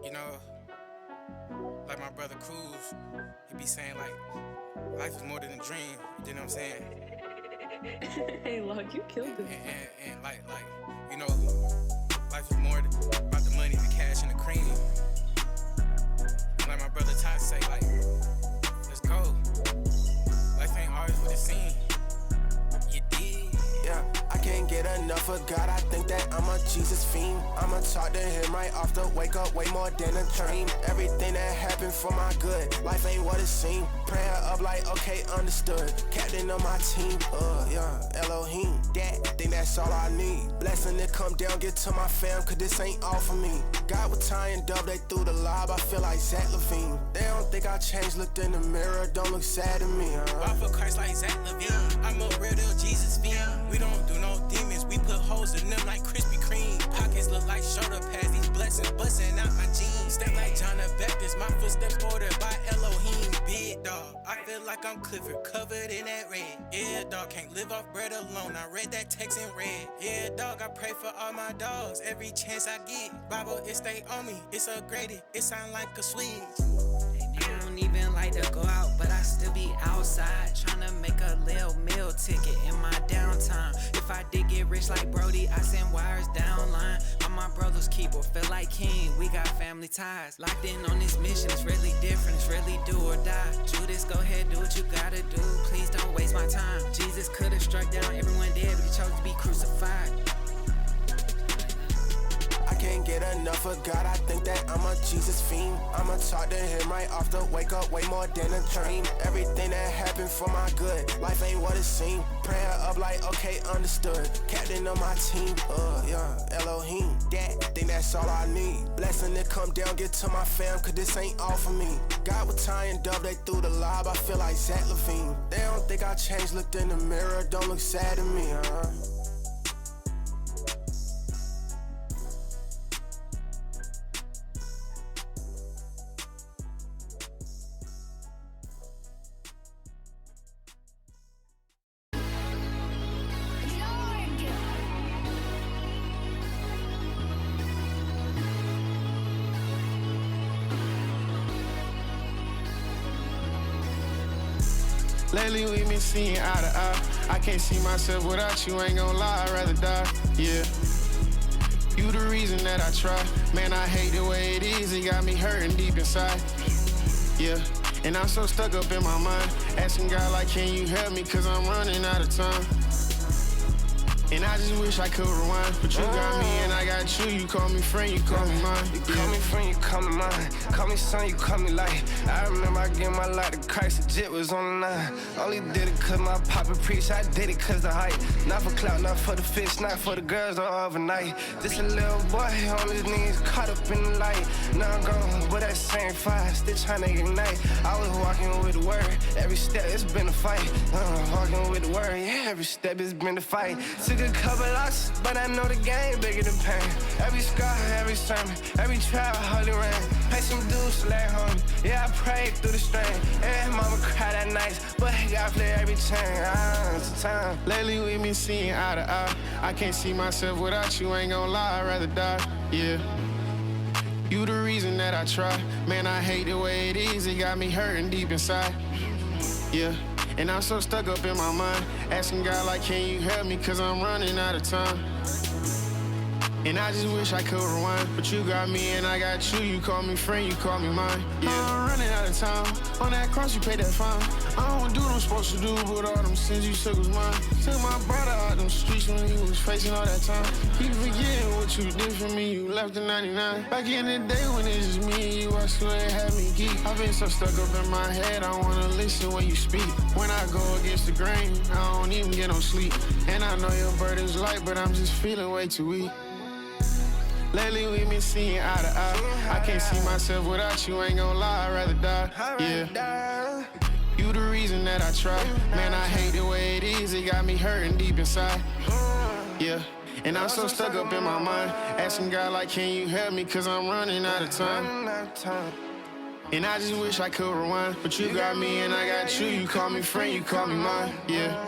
You know, like my brother Cruz, he be saying like, life is more than a dream. You know what I'm saying? Hey, Log, you killed this. And like, you know, life is more about the money, the cash, and the cream. And like my brother Todd say, like, let's go. Life ain't always what it seems. You did. Yeah, I can't get enough of God. I think that I'm a Jesus fiend. I'ma talk to him right off the wake up, way more than a dream. Everything that happened for my good, life ain't what it seemed. Prayer up like, okay, understood. Captain of my team, yeah, Elohim. That, think that's all I need. Blessing to come down, get to my fam, cause this ain't all for me. God was tying dub, they threw the lob, I feel like Zach Levine. They don't think I changed, looked in the mirror, don't look sad to me. Walk for Christ like Zach Levine. I'm a real deal Jesus fiend. We don't do no demons, we put holes in them like Krispy Kreme. Pockets look like shoulder pads, these blessings busting out my jeans. Step like John the Baptist, my footsteps ordered by Elohim. Big dog, I feel like I'm Clifford, covered in that red. Yeah, dog, can't live off bread alone. I read that text in red. Yeah, dog, I pray for all my dogs every chance I get. Bible, it stay on me, it's upgraded, it sound like a switch. I don't even like to go out, but I still be outside tryna make a little meal ticket in my downtime. If I did get rich like Brody, I send wires down line. I'm my brother's keeper, feel like king, we got family ties. Locked in on this mission, it's really different, it's really do or die. Judas, go ahead, do what you gotta do, please don't waste my time. Jesus could've struck down everyone dead, but he chose to be crucified. Can't get enough of God, I think that I'm a Jesus fiend. I'ma talk to him right off the wake up, way more than a dream. Everything that happened for my good, life ain't what it seemed. Prayer up like, okay, understood. Captain of my team, yeah, Elohim. That, think that's all I need. Blessing to come down, get to my fam, cause this ain't all for me. God was tying dub, they threw the lob, I feel like Zach Levine. They don't think I changed, looked in the mirror, don't look sad to me, Lately we been seeing eye to eye. I can't see myself without you, ain't gon' lie, I'd rather die, yeah. You the reason that I try. Man, I hate the way it is, it got me hurting deep inside, yeah. And I'm so stuck up in my mind, asking God like, can you help me, cause I'm running out of time. And I just wish I could rewind, but you got me and I got you. You call me friend, you call me mine. You call me friend, you call me mine. Call me son, you call me light. I remember I gave my life to Christ, the jet was on the line. Only did it cause my papa preached, I did it cause the hype. Not for clout, not for the fish, not for the girls or overnight. Just a little boy on his knees, caught up in the light. Now I'm gone, but that same fire still trying to ignite. I was walking with the word, every step it's been a fight. Walking with the word, yeah, every step it's been a fight. Took a couple losses, but I know the game bigger than pain. Every scar, every sermon, every trial, holy rain. Pay some dues, lay home. Yeah, I prayed through the strain. And mama cried at nights, but God play every chain. It's the time. Lately we been seeing eye to eye. I can't see myself without you, ain't gon' lie, I'd rather die, yeah. You the reason that I try. Man, I hate the way it is, it got me hurting deep inside, yeah. And I'm so stuck up in my mind, asking God like, can you help me, cause I'm running out of time. And I just wish I could rewind, but you got me and I got you. You call me friend, you call me mine, yeah. I'm running out of time, on that cross you pay that fine. I don't do what I'm supposed to do, but all them sins you took was mine. Took my brother out them streets when he was facing all that time. You forgetting what you did for me, you left in 99. Back in the day when it was just me and you, I swear it had me geek. I've been so stuck up in my head, I wanna listen when you speak. When I go against the grain, I don't even get no sleep. And I know your burden's light, but I'm just feeling way too weak. Lately we been seeing eye to eye. I can't see myself without you, ain't gon' lie, I'd rather die, yeah. You the reason that I try. Man, I hate the way it is, it got me hurting deep inside, yeah. And I'm so stuck up in my mind, asking God like, can you help me, cause I'm running out of time. And I just wish I could rewind, but you got me and I got you. You call me friend, you call me mine, yeah.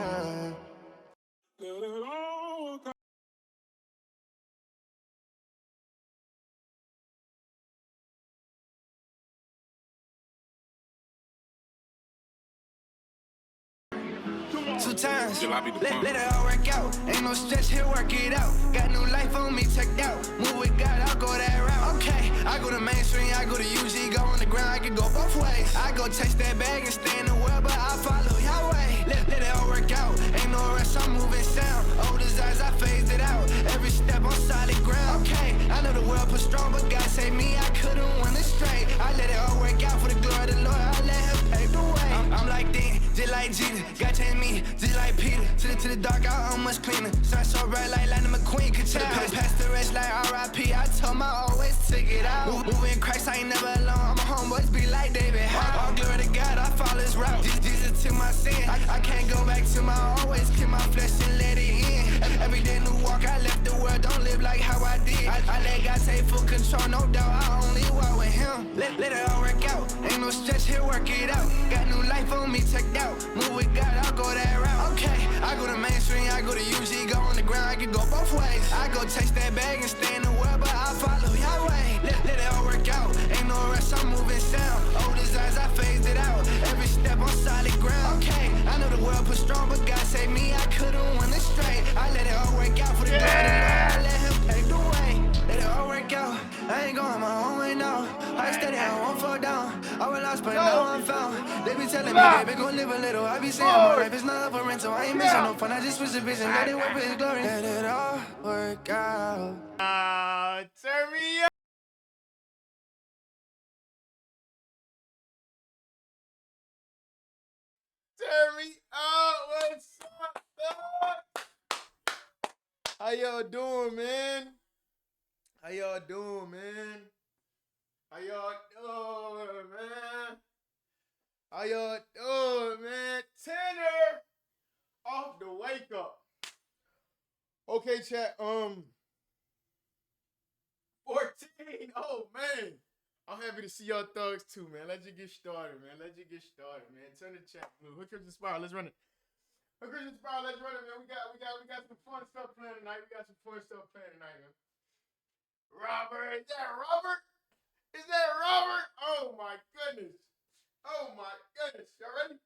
2 times. Let it all work out. Ain't no stress here, work it out. Got new life on me, checked out. Move with God, I'll go that route. Okay, I go to mainstream, I go to UG, go on the ground, I can go both ways. I go chase that bag and stay in the world, but I follow Yahweh. Let it all work out. Ain't no rush, I'm moving sound. Old desires, I phased it out. Every step on solid ground. Okay, I know the world put strong, but God saved me, I couldn't win it straight. I let it all work out for the glory of the Lord. I let him pave the way. I'm like Dean, just like Jesus. God changed me, just like Peter. To the dark, I'm much cleaner. Sun so bright like Lightning McQueen could tell. Past the rest like R.I.P. I told my always took it out. Moving Christ, I ain't never alone. My homeboys be like David. All glory to God, I follow his route. Jesus took my sin. I can't go back to my always. Kill my flesh and let it in. Every day new walk, I left the world. Don't live like how I did. I let God take full control, no doubt. I only walk with him. Let it all work out. Ain't no stress here, work it out. Got new life on me, checked out. Move with God, I'll go that route. Okay, I go to mainstream, I go to UG, go on the ground, I can go both ways. I go chase that bag and stay in the world, but I follow Yahweh. Let it all work out. Ain't no rush, I'm moving sound. Old desires, I phased it out. Every step on solid ground. Okay, I know the world put strong, but God saved me, I couldn't win it straight. I let it all work out for the glory of the Lord. I let him pave the way. Let it all work out. I ain't going my own way now. I steady, I won't fall down. I was lost, but now I'm found. They be telling me they been gon' live a little. I be saying my life is not up for rental. I ain't missing no fun. I just switch the vision. Let it work for his glory. Let it all work out. Turn me up. Turn me up. What's up, dog? How y'all doing, man? How y'all doing, man? How y'all doing, man? How y'all doing, man? Tanner off the wake up. Okay, chat. 14. Oh man, I'm happy to see y'all thugs too, man. Let's just get started, man. Let's just get started, man. Turn the chat blue. Hook Christian Spiral. Let's run it. Hook Christian Spiral. Let's run it, man. We got some fun stuff playing tonight. Man. Robert, is that Robert? Is that Robert? Oh my goodness. Oh my goodness. Y'all ready?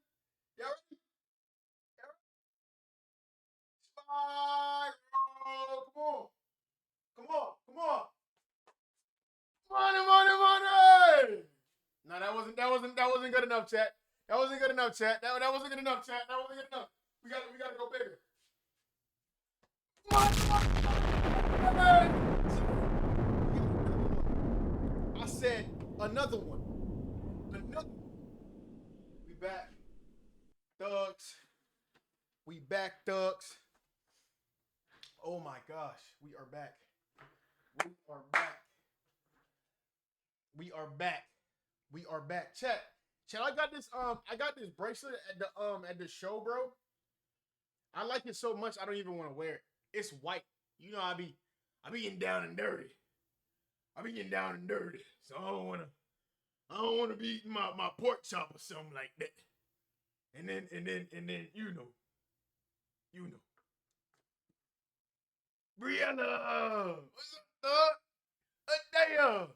Y'all ready? Y'all ready? Spiral. Come on. Come on. Come on. Money, money, money! No, that wasn't good enough, chat. That wasn't good enough, chat. That wasn't good enough, chat. That wasn't good enough. We gotta go bigger. I said another one. Another one. We back. Thugs. We back, thugs. Oh my gosh. We are back. We are back. We are back. We are back. Chat, I got this bracelet at the show, bro. I like it so much I don't even want to wear it. It's white. You know I be getting down and dirty. So I don't wanna be eating my pork chop or something like that. And then you know. Brianna, what's up, damn.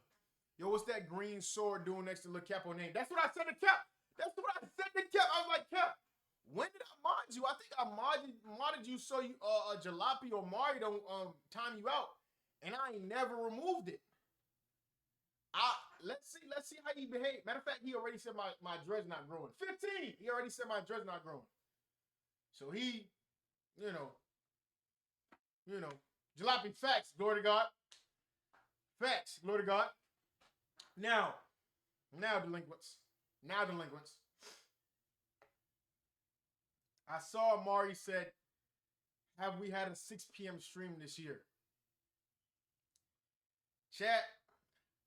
Yo, what's that green sword doing next to Lil Capo name? That's what I said to Cap. I was like, Cap, when did I mod you? I think I modded you so you Jalopy or Mari don't time you out. And I ain't never removed it. Let's see how he behave. Matter of fact, he already said my dread's not growing. 15! He already said my dread's not growing. So he, you know, Jalopy, facts, glory to God. Facts, glory to God. Now, delinquents. I saw Amari said, have we had a 6 p.m. stream this year? Chat,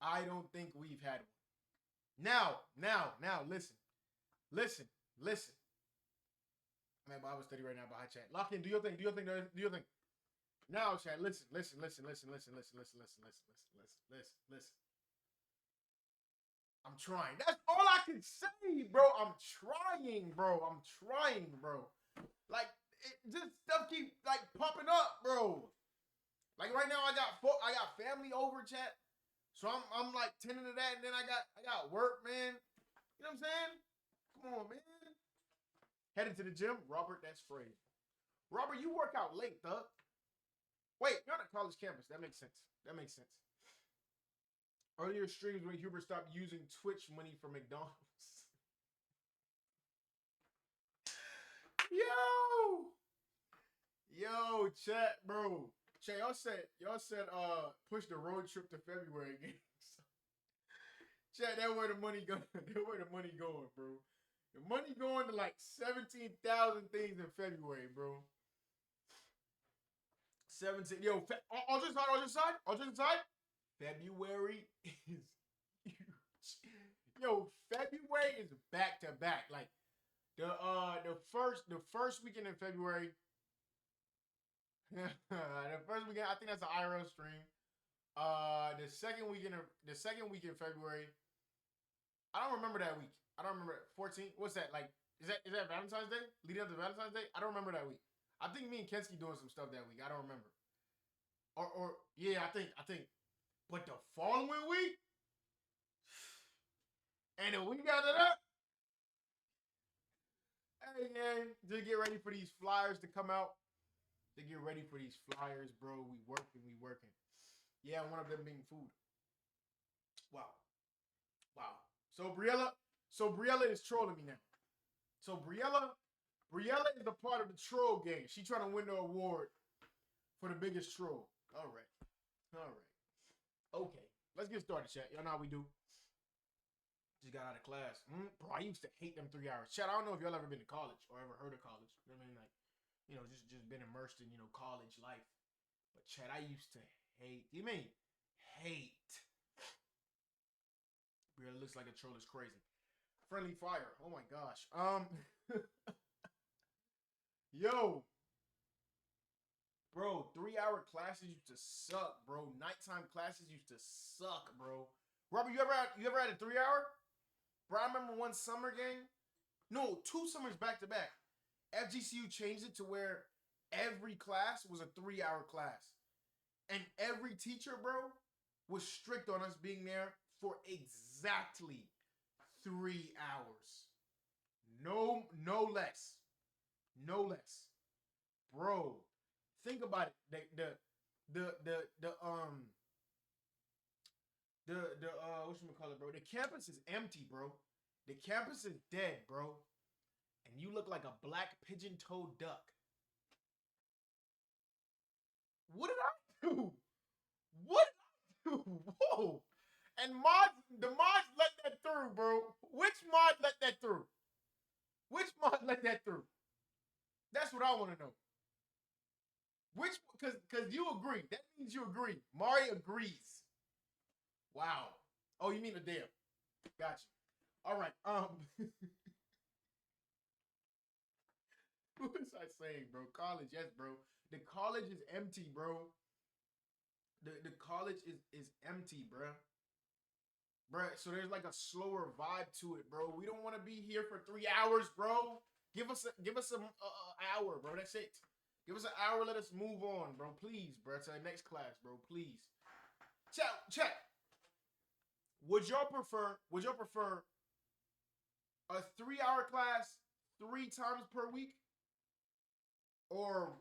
I don't think we've had one. Now, listen. I'm at Bible study right now behind chat. Lock in, do your thing. Now, chat, listen. I'm trying. That's all I can say, bro. I'm trying, bro. Like, this stuff keep like popping up, bro. Like right now, I got family over, chat. So I'm like tending to that, and then I got work, man. You know what I'm saying? Come on, man. Headed to the gym? Robert, that's crazy. Robert, you work out late, thug. Wait, you're on a college campus. That makes sense. That makes sense. Earlier streams when Hubert stopped using Twitch money for McDonald's. Yo, chat, bro. Chat, y'all said, push the road trip to February again. Chat, that where the money going. That where the money going, bro. The money going to like 17,000 things in February, bro. 17. Yo, all just side. February is huge. Yo, February is back to back. Like the first weekend in February. The first weekend, I think that's an IRL stream. The second weekend February. I don't remember that week. I don't remember 14. What's that like? Is that Valentine's Day? Leading up to Valentine's Day? I don't remember that week. I think me and Kensky doing some stuff that week. I don't remember. Or yeah, I think. But the following week, and the week after that, hey man, just get ready for these flyers to come out. To get ready for these flyers, bro. We working. Yeah, one of them being food. Wow. So Briella is trolling me now. So Briella is a part of the troll gang. She trying to win the award for the biggest troll. All right. Okay, let's get started, chat. Y'all know how we do. Just got out of class. Bro, I used to hate them 3 hours. Chat, I don't know if y'all ever been to college or ever heard of college. You know what I mean? Like, you know, just been immersed in, college life. But chat, I used to hate. You mean hate? Really looks like a troll is crazy. Friendly fire. Oh my gosh. Yo. Bro, 3-hour classes used to suck, bro. Nighttime classes used to suck, bro. Robert, you ever had a 3-hour? Bro, I remember one summer game. No, 2 summers back to back. FGCU changed it to where every class was a 3-hour class. And every teacher, bro, was strict on us being there for exactly 3 hours. No less. No less. Bro, think about it. Whatchamacallit, bro? The campus is empty, bro. The campus is dead, bro. And you look like a black pigeon-toed duck. What did I do? Whoa. And the mods let that through, bro. Which mod let that through? That's what I want to know. Because you agree. That means you agree. Mari agrees. Wow. Oh, you mean Adele. Gotcha. All right. What was I saying, bro? College, yes, bro. The college is empty, bro. The college is empty, bro. Bro, so there's like a slower vibe to it, bro. We don't want to be here for 3 hours, bro. Give us an hour, bro. That's it. Give us an hour. Let us move on, bro. Please, bro. To the next class, bro. Please. Chat. Would y'all prefer a 3-hour class 3 times per week, or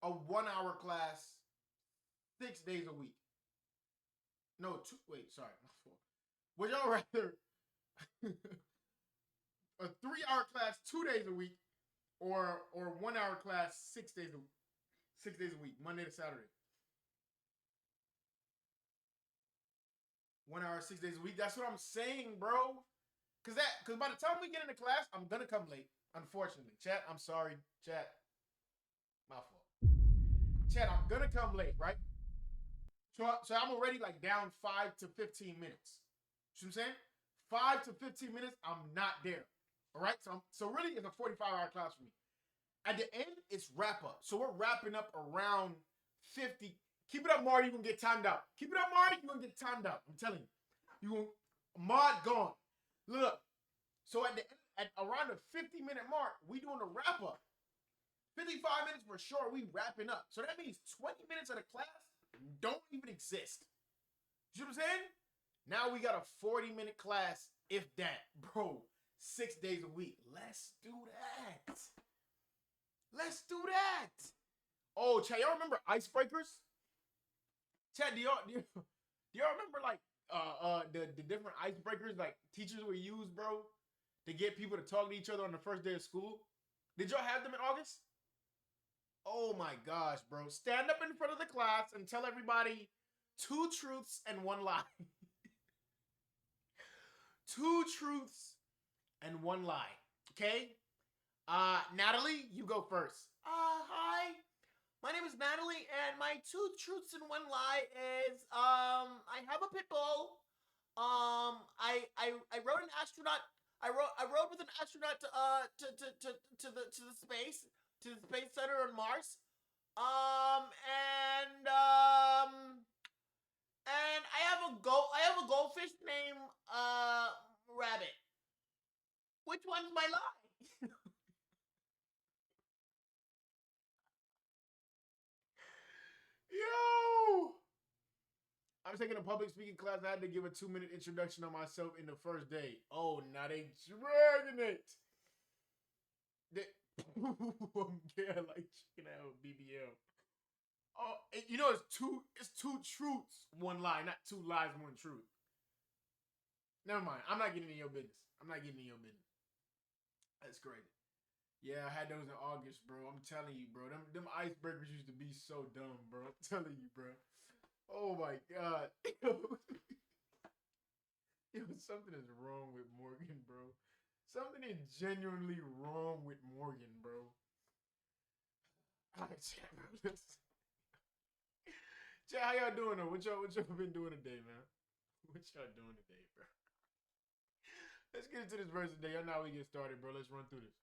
a 1-hour class 6 days a week? No, 2. Wait, sorry, my fault. Would y'all rather a 3-hour class 2 days a week, or 1-hour class 6 days a week, Monday to Saturday? 1 hour, 6 days a week. That's what I'm saying, bro. Cause by the time we get into class, I'm gonna come late. Unfortunately, chat. I'm sorry, chat. My fault. Chat, I'm gonna come late, right? So I'm already like down 5 to 15 minutes. You know what I'm saying? 5 to 15 minutes, I'm not there. All right. So really, it's a 45-hour class for me. At the end, it's wrap up. So we're wrapping up around 50. Keep it up, Mari. You're gonna get timed out. Keep it up, Mari. You're gonna get timed out. I'm telling you. You gonna mod gone. Look. So at around the 50-minute mark, we doing a wrap up. 55 minutes for sure. We wrapping up. So that means 20 minutes of the class don't even exist. You know what I'm saying? Now we got a 40-minute class, if that, bro. 6 days a week. Let's do that. Let's do that. Oh, Chad, y'all remember icebreakers? Chad, do y'all remember like the different icebreakers like teachers would use, bro, to get people to talk to each other on the first day of school? Did y'all have them in August? Oh my gosh, bro. Stand up in front of the class and tell everybody 2 truths and 1 lie. 2 truths and 1 lie. Okay? Natalie, you go first. Hi. My name is Natalie, and my 2 truths and 1 lie is, I have a pit bull. I rode an astronaut. I rode with an astronaut to the space center on Mars. And I have a goldfish named Rabbit. Which one's my lie? Yo! I'm taking a public speaking class. I had to give a 2-minute introduction on myself in the first day. Oh, now they dragging it. Yeah, like chicken out BBL. Oh, you know it's two truths, 1 lie, not 2 lies, 1 truth. Never mind. I'm not getting in your business. That's crazy. Yeah, I had those in August, bro. I'm telling you, bro. Them icebreakers used to be so dumb, bro. I'm telling you, bro. Oh my God. Yo, something is wrong with Morgan, bro. Something is genuinely wrong with Morgan, bro. Alright, Chat, how y'all doing though? What y'all been doing today, man? What y'all doing today, bro? Let's get into this verse today. Y'all know how we get started, bro. Let's run through this.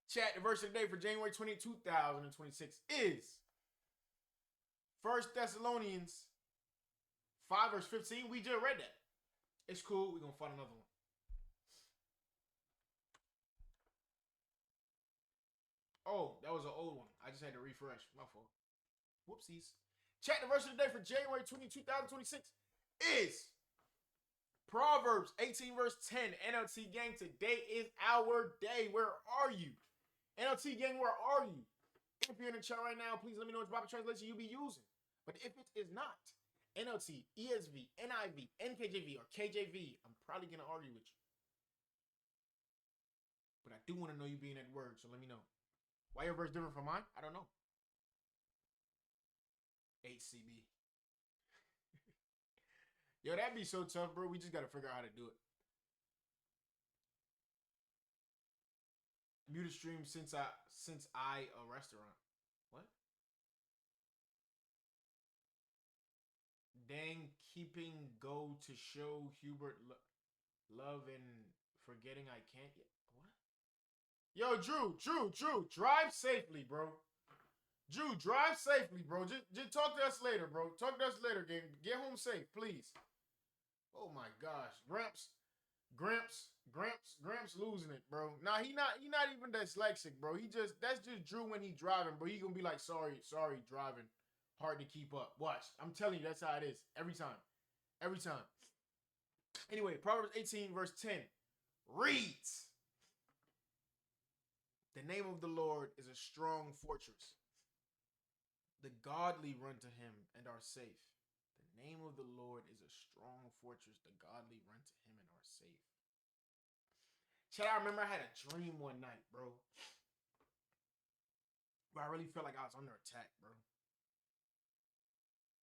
Chat, the verse of the day for January 20, 2026 is 1 Thessalonians 5 verse 15. We just read that. It's cool. We're going to find another one. Oh, that was an old one. I just had to refresh. My fault. Whoopsies. Chat, the verse of the day for January 20, 2026 is Proverbs 18 verse 10. NLT gang, today is our day. Where are you? NLT gang, where are you? If you're in the chat right now, please let me know which Bible translation you'll be using. But if it is not NLT, ESV, NIV, NKJV, or KJV, I'm probably going to argue with you. But I do want to know you being that word, so let me know. Why your verse different from mine? I don't know. HCB. Yo, that'd be so tough, bro. We just got to figure out how to do it. Mute a stream since I a restaurant. What? Dang, keeping go to show Hubert love and forgetting I can't yet. What? Yo, Drew, drive safely, bro. Drew, drive safely, bro. Just talk to us later, bro. Talk to us later, gang. Get home safe, please. Oh my gosh, Gramps losing it, bro. Nah, he not even dyslexic, bro. That's just Drew when he driving, bro. He gonna be like, sorry, driving. Hard to keep up. Watch. I'm telling you, that's how it is. Every time. Anyway, Proverbs 18, verse 10 reads, the name of the Lord is a strong fortress. The godly run to him and are safe. The name of the Lord is a strong fortress. The godly run to him and are safe. Chad, I remember I had a dream one night, bro. Where I really felt like I was under attack, bro.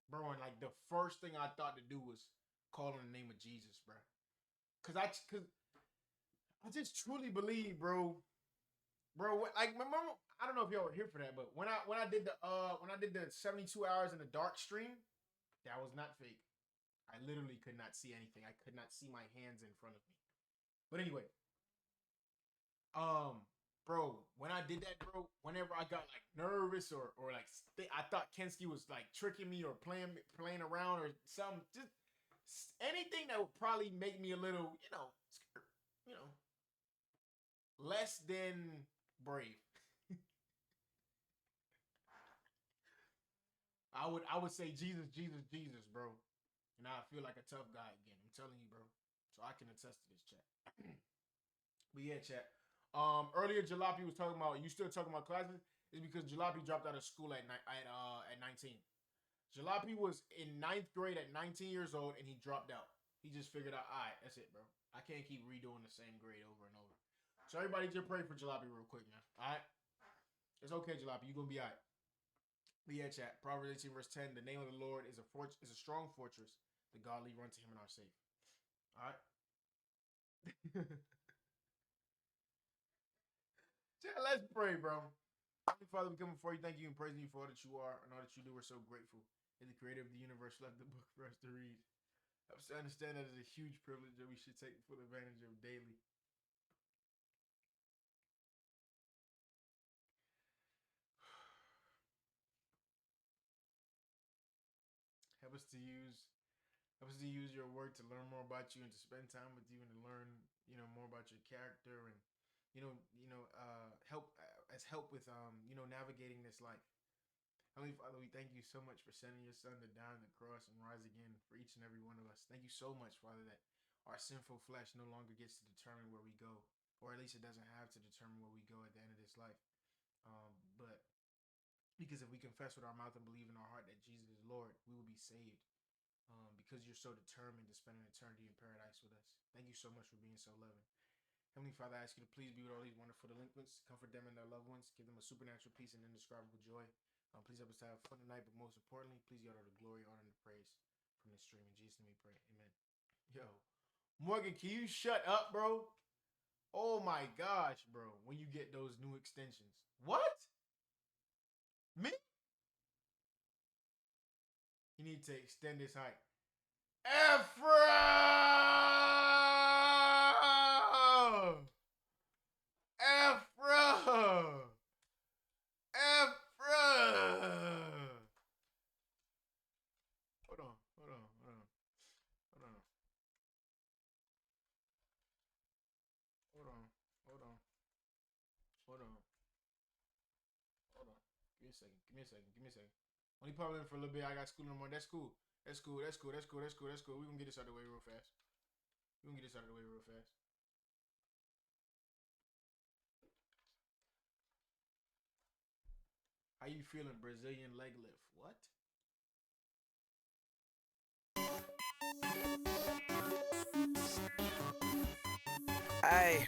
Bro, and like the first thing I thought to do was call on the name of Jesus, bro. Cause I just truly believe, bro. Bro, like my mom, I don't know if y'all were here for that, but when I did the 72 hours in the dark stream, that was not fake. I literally could not see anything. I could not see my hands in front of me. But anyway, bro, when I did that, bro, whenever I got like nervous or like I thought Kensky was like tricking me or playing around or something, just anything that would probably make me a little, scared, less than brave. I would say Jesus, bro. And I feel like a tough guy again. I'm telling you, bro. So I can attest to this, chat. But yeah, chat. Earlier Jalopy was talking about, you still talking about classes? It's because Jalopy dropped out of school at 19. Jalopy was in 9th grade at 19 years old, and he dropped out. He just figured out, all right, that's it, bro. I can't keep redoing the same grade over and over. So everybody just pray for Jalopy real quick, man. All right? It's okay, Jalopy. You're going to be all right. But yeah, chat. Proverbs 18 verse 10, the name of the Lord is a strong fortress. The godly run to him and are safe. All right? Chat, let's pray, bro. Heavenly Father, we come before you, thank you and praising you for all that you are and all that you do. We're so grateful that the creator of the universe left the book for us to read. Help us to understand that it's a huge privilege that we should take full advantage of daily. Help us to use your word to learn more about you and to spend time with you and to learn, more about your character and, help with, navigating this life. Heavenly Father, we thank you so much for sending your son to die on the cross and rise again for each and every one of us. Thank you so much, Father, that our sinful flesh no longer gets to determine where we go, or at least it doesn't have to determine where we go at the end of this life. But because if we confess with our mouth and believe in our heart that Jesus is Lord, we will be saved. Because you're so determined to spend an eternity in paradise with us. Thank you so much for being so loving. Heavenly Father, I ask you to please be with all these wonderful delinquents, comfort them and their loved ones, give them a supernatural peace and indescribable joy. Please help us to have fun tonight, but most importantly, please get all the glory, honor, and the praise from this stream. In Jesus' name we pray. Amen. Yo, Morgan, can you shut up, bro? Oh my gosh, bro, when you get those new extensions. What? Me? You need to extend this height. Ephraim! Ephraim! Ephraim! Hold on. Give me a second. When he pop in for a little bit, I got school no more. That's cool. We're gonna get this out of the way real fast. How you feeling, Brazilian leg lift? What? Hey,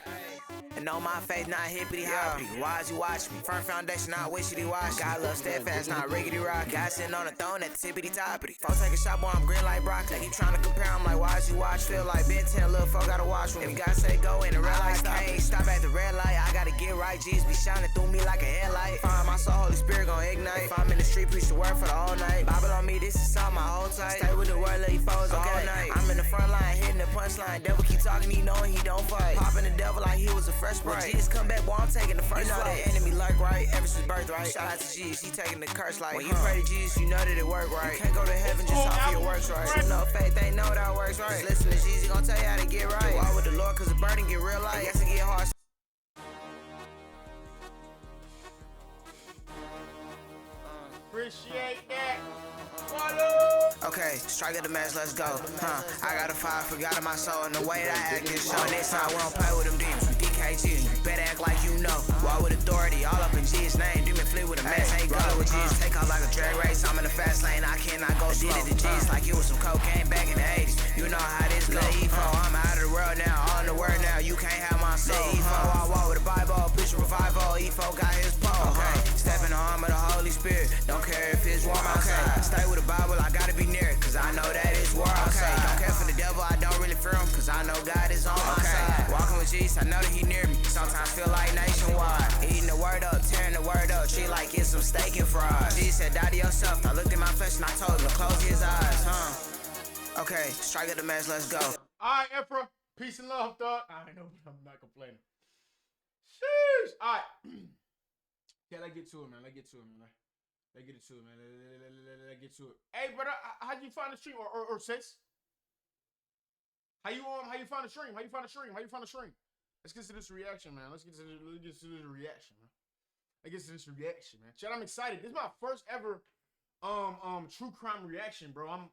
and on my face, not hippity hoppity. Why's you watch me? Firm foundation, not wishity wash. God love steadfast, not riggedy rock. God sitting on the throne at the tippity toppity. Folks take a shot, boy, I'm green like broccoli. They keep trying to compare, I'm like, why's you watch? Feel like Ben 10, little folk gotta watch me. If you gotta say go in the red light, stop at the red light. I gotta get right, Jesus be shining through me like a headlight. Find my soul, Holy Spirit gon' ignite. If I'm in the street, preach the word for the all night. Bible on me, this is all my whole tight. Stay with the word, let you foes all night. I'm in the front line, hitting the punchline. Devil keep talking, he knowing he don't fight. Popping the devil like he was a fresh sprite. When Jesus come back, boy, I'm taking the first flight. The enemy lurk right, ever since birthright. Shout out to Jesus, he taking the curse like. When you pray to Jesus, you know that it work right. You can't go to heaven just off your works right. You know faith ain't know that works right. Just listen to Jesus, he gon' tell you how to get right. Walk with the Lord, cause the burden get real light. Yes, it get hard. Appreciate that. Okay, strike at the match, let's go. I got a fire, forgot in my soul, and the way that I act is show. Next time we don't play with them demons. DKG, you better act like you know. Walk with authority, all up in G's name. Demon flee with a match, ain't go with G's. Take off like a drag race, I'm in the fast lane, I cannot go slow. Did it to G's like it was some cocaine back in the 80s. You know how this go. I'm out of the world now, all in the world now, you can't have my soul. I walk with a Bible, preach revival, Efo got his pole. Okay, step in the arm of the Holy Spirit, don't care if it's warm outside. Stay with the Bible, I gotta be near it, cause I know that it's war outside. Don't care for the devil, I don't really fear him, cause I know God is on my side. Walking with Jesus, I know that he near me, sometimes feel like nationwide. Eating the word up, tearing the word up, treat like it's some steak and fries. Jesus said, die to yourself, I looked at my flesh and I told him to close his eyes, Okay, strike at the match, let's go. Alright, Ephra, peace and love, dog. I know, but I'm not complaining. Sheesh. Alright. Yeah, let's get to it, man. Let's get to it. Hey, brother, how'd you find the stream, or sis? How you find the stream? Let's get to this reaction, man. Let's get to this reaction, man. Chat, I'm excited. This is my first ever true crime reaction, bro.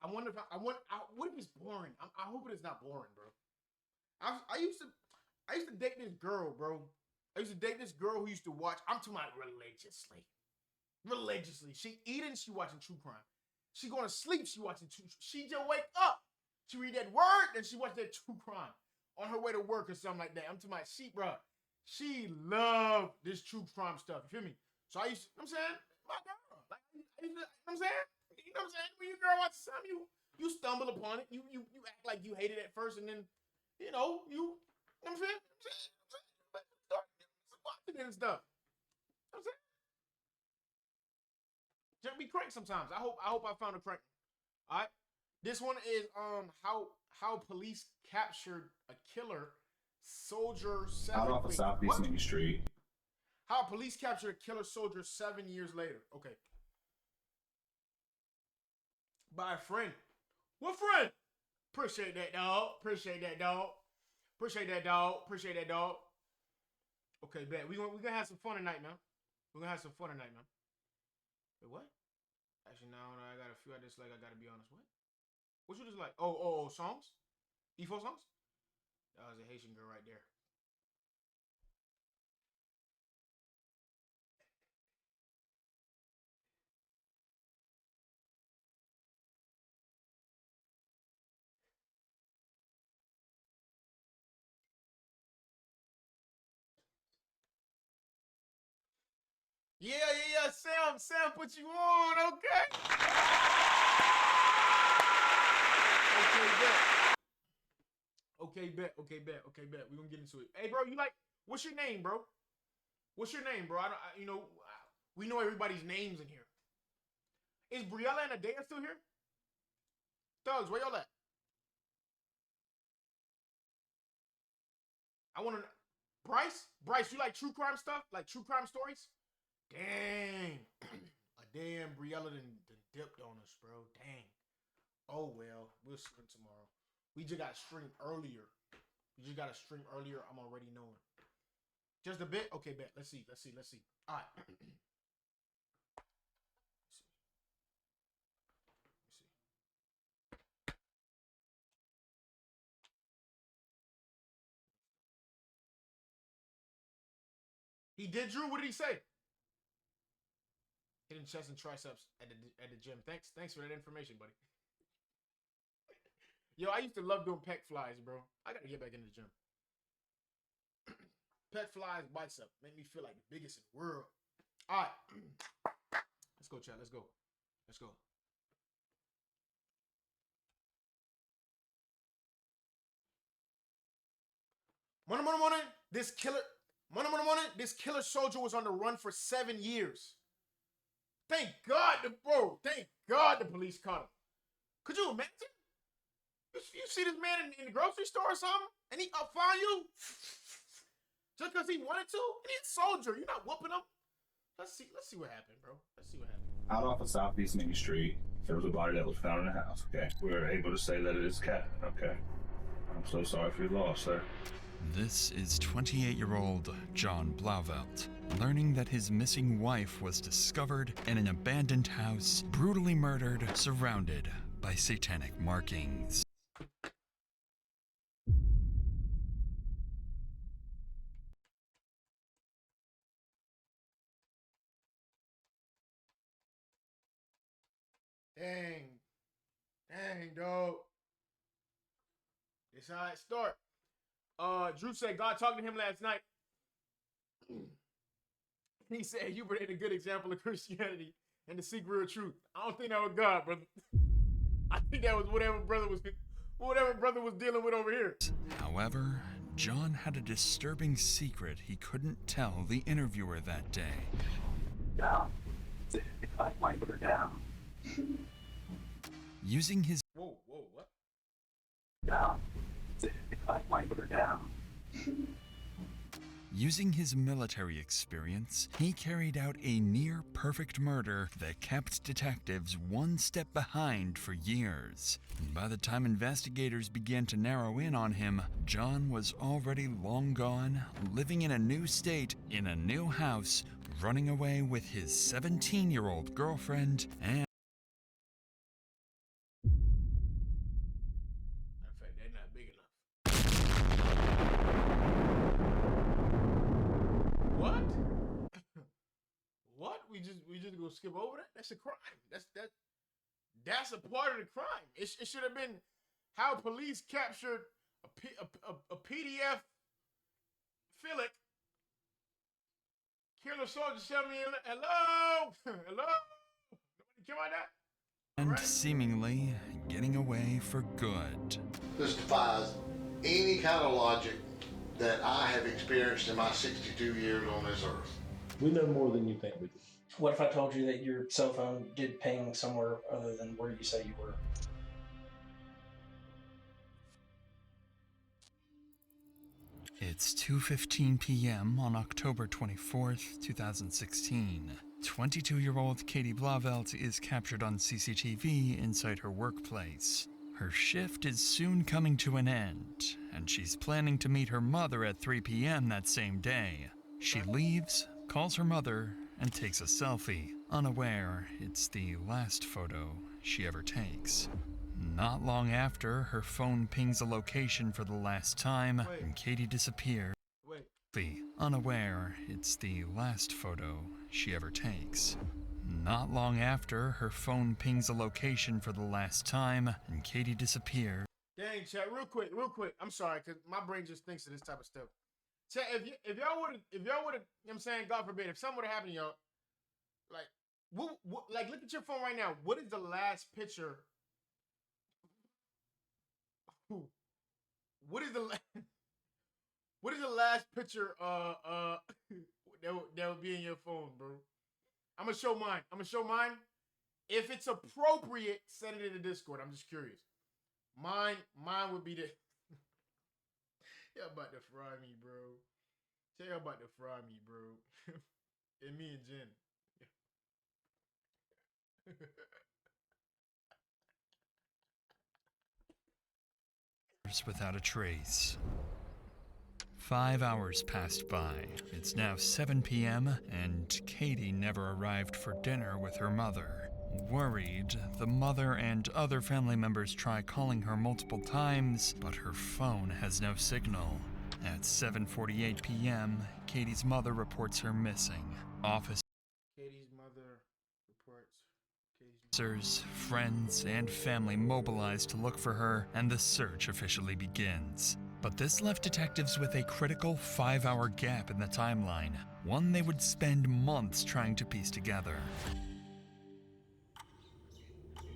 I wonder if what if it's boring? I hope it is not boring, bro. I used to date this girl, bro. I used to date this girl who used to watch. I'm talking about religiously. She eating, she watching true crime. She going to sleep, she watching true. She just wake up, she read that word, and she watch that true crime on her way to work or something like that. I'm talking about she loved this true crime stuff. You feel me? So I used to, you know what I'm saying, my girl. Like, you know what I'm saying? You know what I'm saying? When your girl watches something, you stumble upon it. You act like you hate it at first, and then, you know what I'm saying? Start watching it and stuff. You know what I'm saying? Just be crank sometimes. I hope I found a crank. All right. This one is how police captured a killer soldier. Out off of Southeast Main Street. How police captured a killer soldier 7 years later. Okay. By a friend. What friend? Appreciate that, dog. Appreciate that, dog. Appreciate that, dog. Appreciate that, dog. Okay, bet. We're gonna have some fun tonight, man. We're gonna have some fun tonight, man. Wait, what? Actually, no, I got a few I dislike. I gotta be honest. What you dislike? Oh, songs? EFO songs? That was a Haitian girl right there. Yeah. Sam put you on, okay? Okay, bet. We're gonna get into it. Hey, bro, what's your name, bro? What's your name, bro? We know everybody's names in here. Is Briella and Adea still here? Thugs, where y'all at? I want to know. Bryce, you like true crime stuff? Like true crime stories? Dang. Adea and Briella done dipped on us, bro. Dang. Oh, well. We'll stream tomorrow. We just got to stream earlier. I'm already knowing. Just a bit? Okay, bet. Let's see. All right. Let's see. He did, Drew? What did he say? Hitting chest and triceps at the gym. Thanks for that information, buddy. Yo, I used to love doing pec flies, bro. I gotta get back in the gym. Pec flies, bicep. Make me feel like the biggest in the world. All right. Let's go, chat. Let's go. Morning. This killer soldier was on the run for 7 years. Thank God the police caught him. Could you imagine? You see this man in the grocery store or something, and he found you just because he wanted to? And he's a soldier. You're not whooping him. Let's see what happened, bro. Out off of Southeast Main Street, there was a body that was found in the house. Okay, we were able to say that it is Cat. Okay, I'm so sorry for your loss, sir. This is 28-year-old John Blauvelt, learning that his missing wife was discovered in an abandoned house, brutally murdered, surrounded by satanic markings. Dang, dog. It's how it start. Drew said God talked to him last night. He said Hubert ain't a good example of Christianity and to seek real truth. I don't think that was God, brother. I think that was whatever brother was dealing with over here. However, John had a disturbing secret he couldn't tell the interviewer that day. Down. If I wipe her down. Using his Whoa, what? Down. If I wipe her down. Using his military experience, he carried out a near-perfect murder that kept detectives one step behind for years. And by the time investigators began to narrow in on him, John was already long gone, living in a new state, in a new house, running away with his 17-year-old girlfriend and... In fact, they're not big enough. What? What? We just gonna skip over that? That's a crime. That's a part of the crime. It should have been how police captured a PDF Philip. Killer soldier sent me hello. Hello. Nobody care about that? And seemingly getting away for good. This defies any kind of logic that I have experienced in my 62 years on this earth. We know more than you think we do. What if I told you that your cell phone did ping somewhere other than where you say you were? It's 2:15 p.m. on October 24th, 2016. 22-year-old Katie Blauvelt is captured on CCTV inside her workplace. Her shift is soon coming to an end, and she's planning to meet her mother at 3 p.m. that same day. She leaves, calls her mother, and takes a selfie, unaware it's the last photo she ever takes. Not long after, her phone pings a location for the last time, and Katie disappears. Unaware it's the last photo she ever takes. Not long after, her phone pings a location for the last time, and Katie disappears. Dang, chat, real quick. I'm sorry, cause my brain just thinks of this type of stuff. Chat, if y'all would have, you know what I'm saying, God forbid, if something would have happened to y'all, like, like, look at your phone right now. What is the last picture? What is the last picture that would be in your phone, bro? I'm gonna show mine. If it's appropriate, send it in the Discord. I'm just curious. Mine would be the. Y'all about to fry me, bro. Tell y'all about to fry me, bro. And me and Jen. Without a trace. 5 hours passed by. It's now 7 p.m. and Katie never arrived for dinner with her mother. Worried, the mother and other family members try calling her multiple times, but her phone has no signal. At 7:48 p.m., Katie's mother reports her missing. Officers, friends, and family mobilize to look for her, and the search officially begins. But this left detectives with a critical 5-hour gap in the timeline, one they would spend months trying to piece together.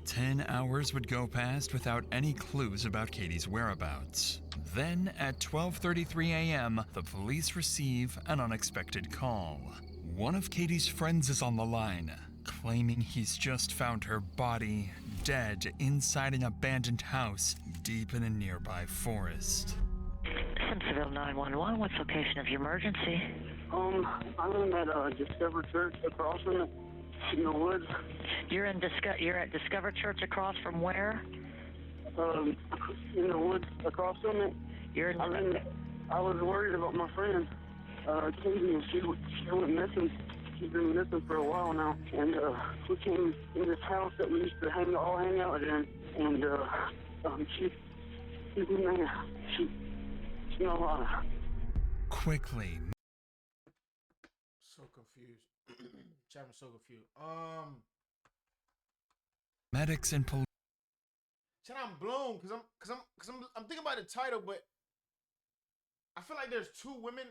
10 hours would go past without any clues about Katie's whereabouts. Then, at 12:33 a.m., the police receive an unexpected call. One of Katie's friends is on the line, claiming he's just found her body, dead, inside an abandoned house deep in a nearby forest. Simpsonville 911, what's the location of your emergency? I'm in that Discover Church across from it, in the woods. You're at Discover Church across from where? In the woods across from it. I was worried about my friend, Katie, and she went missing. She's been missing for a while now, and we came in this house that we used to hang out in, and she's in there. She's not alive. Quickly. So confused. Chat, I'm so confused. Medics and police. Chat, I'm blown because I'm thinking about the title, but I feel like there's two women.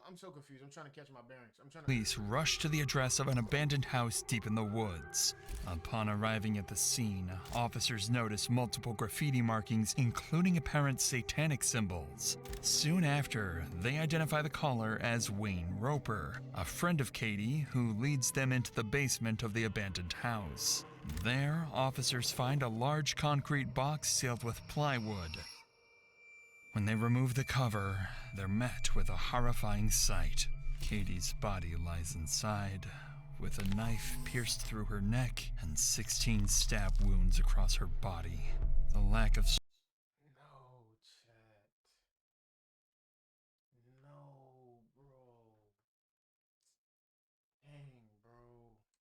I'm so confused. I'm trying to catch my bearings. Police rush to the address of an abandoned house deep in the woods. Upon arriving at the scene, officers notice multiple graffiti markings, including apparent satanic symbols. Soon after, they identify the caller as Wayne Roper, a friend of Katie who leads them into the basement of the abandoned house. There, officers find a large concrete box sealed with plywood. When they remove the cover, they're met with a horrifying sight. Katie's body lies inside, with a knife pierced through her neck and 16 stab wounds across her body. The lack of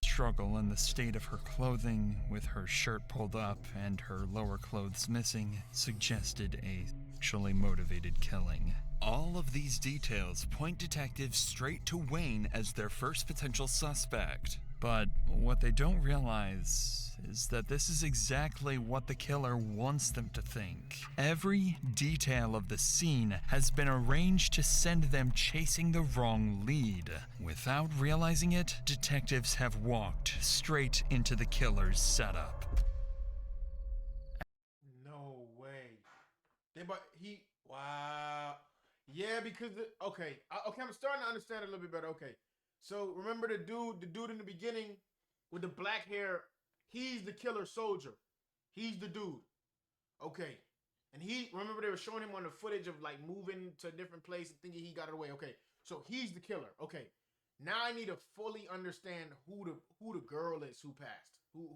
struggle and the state of her clothing, with her shirt pulled up and her lower clothes missing, suggested a sexually motivated killing. All of these details point detectives straight to Wayne as their first potential suspect. But what they don't realize is that this is exactly what the killer wants them to think. Every detail of the scene has been arranged to send them chasing the wrong lead. Without realizing it, detectives have walked straight into the killer's setup. No way. Wow. Yeah, because okay, I'm starting to understand it a little bit better. Okay, so remember the dude in the beginning with the black hair. He's the killer soldier. He's the dude. Okay, and remember they were showing him on the footage of like moving to a different place and thinking he got it away. Okay, so he's the killer. Okay, now I need to fully understand who the girl is who passed, who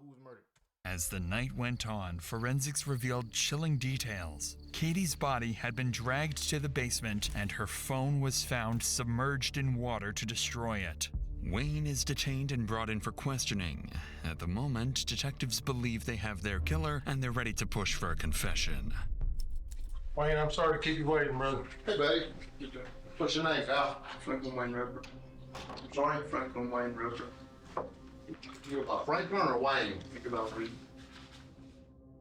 was murdered. As the night went on, forensics revealed chilling details. Katie's body had been dragged to the basement and her phone was found submerged in water to destroy it. Wayne is detained and brought in for questioning. At the moment, detectives believe they have their killer and they're ready to push for a confession. Wayne, I'm sorry to keep you waiting, brother. Hey, buddy. What's your name, pal? Franklin Wayne Roper. I'm sorry? Franklin Wayne Roper. Franklin or Wayne? Think about it.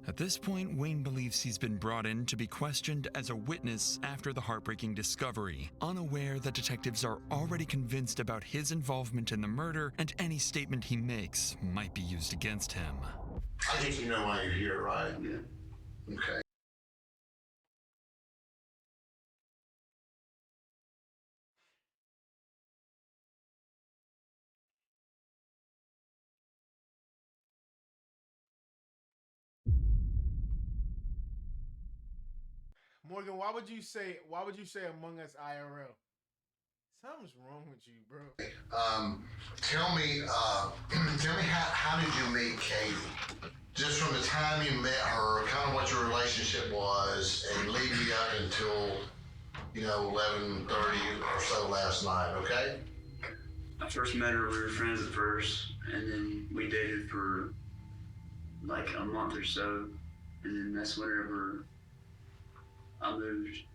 At this point, Wayne believes he's been brought in to be questioned as a witness after the heartbreaking discovery, unaware that detectives are already convinced about his involvement in the murder and any statement he makes might be used against him. I think you know why you're here, right? Yeah. Okay. Morgan, why would you say Among Us IRL? Something's wrong with you, bro. Tell me how did you meet Katie? Just from the time you met her, kind of what your relationship was, and leave me up until 11:30 or so last night. Okay. I first met her, we were friends at first, and then we dated for like a month or so, and then that's whenever I moved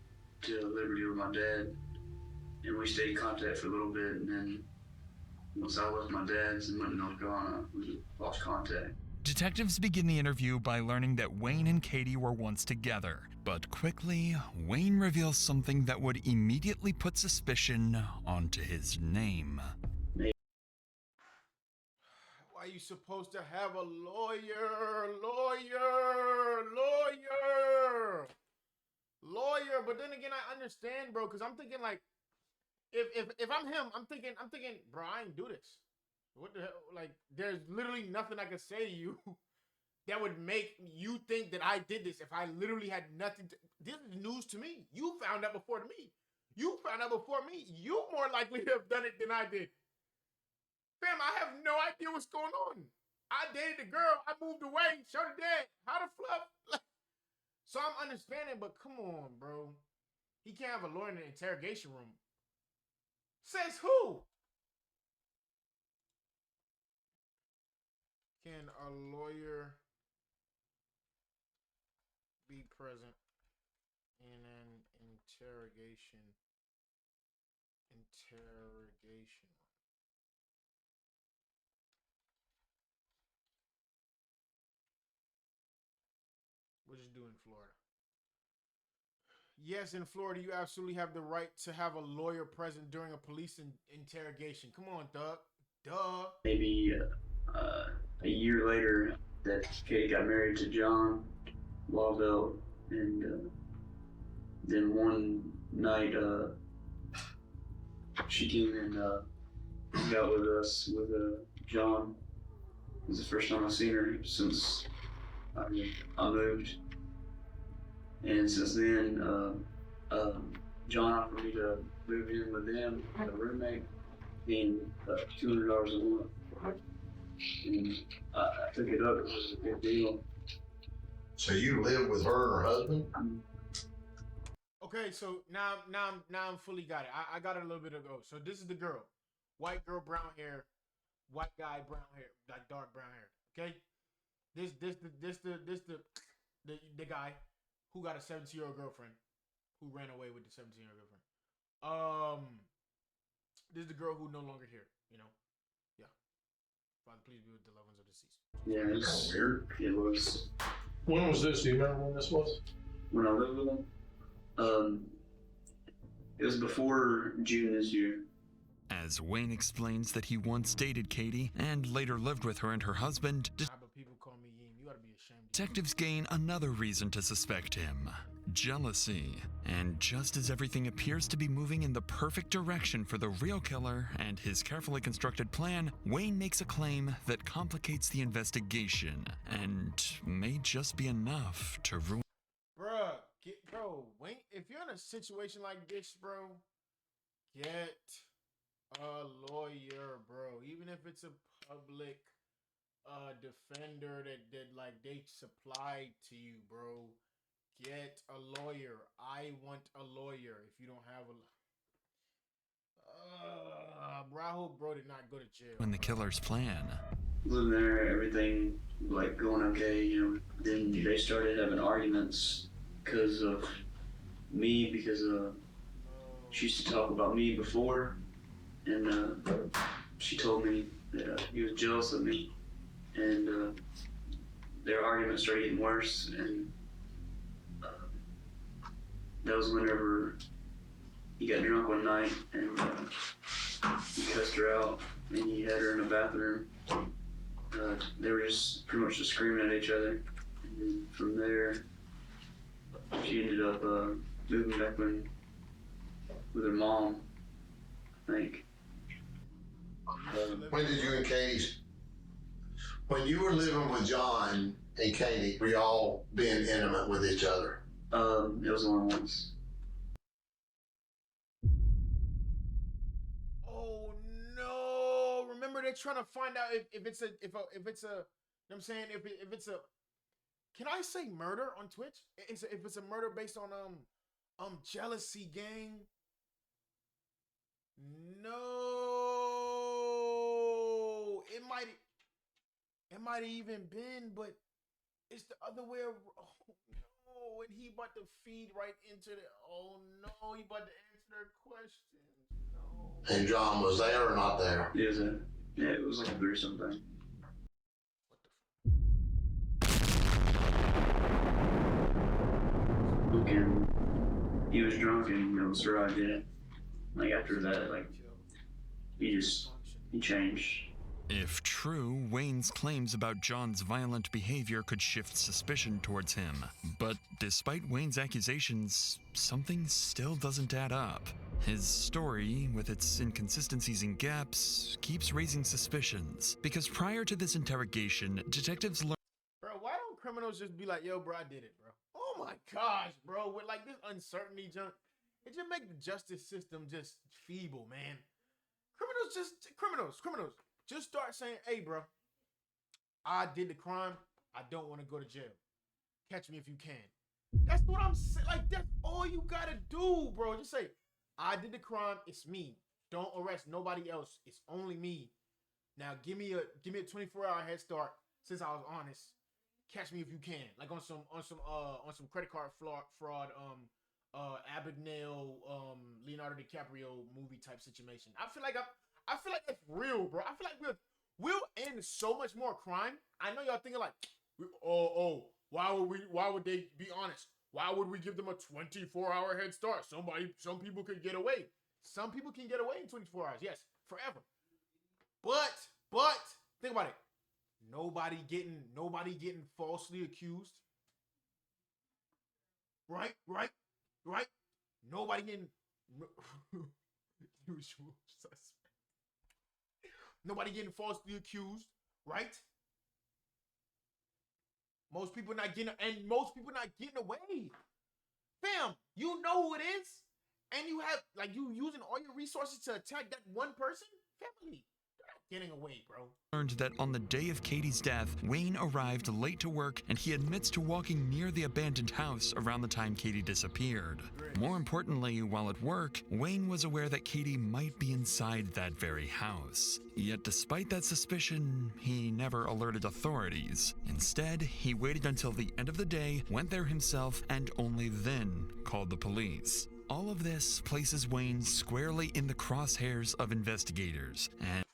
to Liberty with my dad, and we stayed in contact for a little bit, and then once I left my dad's and went to North Carolina, we lost contact. Detectives begin the interview by learning that Wayne and Katie were once together, but quickly, Wayne reveals something that would immediately put suspicion onto his name. Why are you supposed to have a lawyer? But then again, I understand, bro, because I'm thinking like, if I'm him, I'm thinking, bro, I ain't do this. What the hell? Like, there's literally nothing I could say to you that would make you think that I did this if I literally had nothing to. This is news to me. You found out before me. You more likely to have done it than I did. Fam, I have no idea what's going on. I dated a girl. I moved away. Showed her dad. How the fluff? So I'm understanding, but come on, bro. He can't have a lawyer in the interrogation room. Says who? Can a lawyer be present in an interrogation room? What does it do in Florida? Yes, in Florida, you absolutely have the right to have a lawyer present during a police interrogation. Come on, Doug. Duh. Maybe a year later, that Katie got married to John Lavelle, and then one night she came and hung out with us with John. It was the first time I've seen her since I moved, and since then John offered me to move in with them as a roommate, and $200 a month. And I took it up. It was a good deal. So you live with her and her husband? Okay, so now I'm fully got it. I got it a little bit ago. So this is the girl, white girl, brown hair, white guy, brown hair, like dark brown hair. Okay, this the guy who got a 17-year-old girlfriend who ran away with the 17-year girlfriend. This is the girl who no longer here. You know. Yeah. Father, please be with the loved ones of the deceased. Yeah, it's weird. It was. When was this? Do you remember when this was? When I lived with him. It was before June this year. As Wayne explains that he once dated Katie and later lived with her and her husband, People call me Yim. You gotta be ashamed. detectives gain another reason to suspect him: jealousy. And just as everything appears to be moving in the perfect direction for the real killer and his carefully constructed plan, Wayne makes a claim that complicates the investigation and may just be enough to ruin. Bro, Wayne, if you're in a situation like this, bro, get a lawyer, bro. Even if it's a public defender that like they supply to you, bro. Get a lawyer. I want a lawyer. If you don't have a bro, I hope bro did not go to jail. When the killer's plan. Living there, everything like going okay, you know. Then they started having arguments because of me, because she used to talk about me before, and she told me that he was jealous of me, and their arguments started getting worse, and that was whenever he got drunk one night and he cussed her out, and he had her in the bathroom. They were just pretty much just screaming at each other, and then from there she ended up moving back with her mom, I think. When did you and Katie's, when you were living with John and Katie, were y'all being intimate with each other? It was only once. Oh no! Remember, they're trying to find out if it's a you know what I'm saying, if it's a, can I say murder on Twitch? If it's a murder based on jealousy, gang. No, it might have even been, but it's the other way around. Oh no, and he about to feed right into the. Oh no, he about to answer their questions. No. And John was there or not there? He was there. Yeah, it was like a gruesome thing. And he was drunk, and you know, Sir, I did it. Like after that, like he changed. If true, Wayne's claims about John's violent behavior could shift suspicion towards him. But despite Wayne's accusations, something still doesn't add up. His story, with its inconsistencies and gaps, keeps raising suspicions. Because prior to this interrogation, detectives learned. Bro, why don't criminals just be like, yo, bro, I did it, bro? Oh my gosh, bro. With like this uncertainty junk, it just make the justice system just feeble, man. Criminals. Just start saying, hey, bro, I did the crime. I don't want to go to jail. Catch me if you can. That's what I'm saying. Like, that's all you gotta do, bro. Just say, I did the crime. It's me. Don't arrest nobody else. It's only me. Now give me a 24-hour head start since I was honest. Catch me if you can. Like on some credit card fraud, Abagnale, Leonardo DiCaprio movie type situation. I feel like that's real, bro. I feel like we'll end so much more crime. I know y'all thinking like, why would they be honest? Why would we give them a 24-hour head start? Some people could get away. Some people can get away in 24 hours. Yes, forever. But think about it. Nobody getting falsely accused. Right? Nobody getting usual suspect. Nobody getting falsely accused, right? Most people not getting away. Fam, you know who it is, and you have like you using all your resources to attack that one person. Family, getting away, bro. Learned that on the day of Katie's death, Wayne arrived late to work and he admits to walking near the abandoned house around the time Katie disappeared. More importantly, while at work, Wayne was aware that Katie might be inside that very house. Yet despite that suspicion, he never alerted authorities. Instead, he waited until the end of the day, went there himself, and only then called the police. All of this places Wayne squarely in the crosshairs of investigators and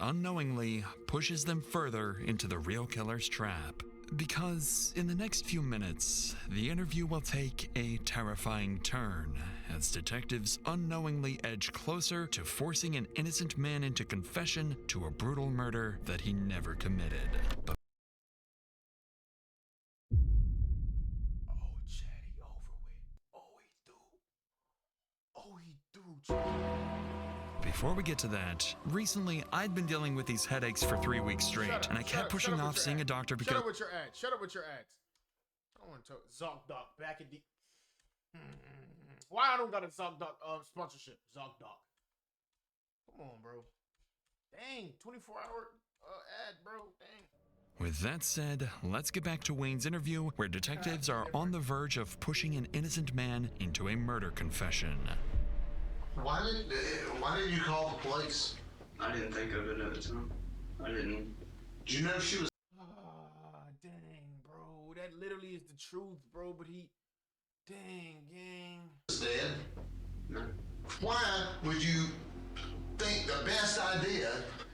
unknowingly pushes them further into the real killer's trap. Because in the next few minutes, the interview will take a terrifying turn as detectives unknowingly edge closer to forcing an innocent man into confession to a brutal murder that he never committed. But before we get to that, recently I'd been dealing with these headaches for 3 weeks straight, and I kept pushing off seeing a doctor because— Shut up with your ads. Shut up with your ads. I want to talk ZocDoc back in the— Why I don't got a ZocDoc sponsorship? ZocDoc. Come on, bro. Dang, 24-hour ad, bro. Dang. With that said, let's get back to Wayne's interview, where detectives are on the verge of pushing an innocent man into a murder confession. Why did you call the police? I didn't think of it at the time. I didn't. Did you know she was? Dang, bro. That literally is the truth, bro. But he, dang, gang. Dead? No. Why would you think the best idea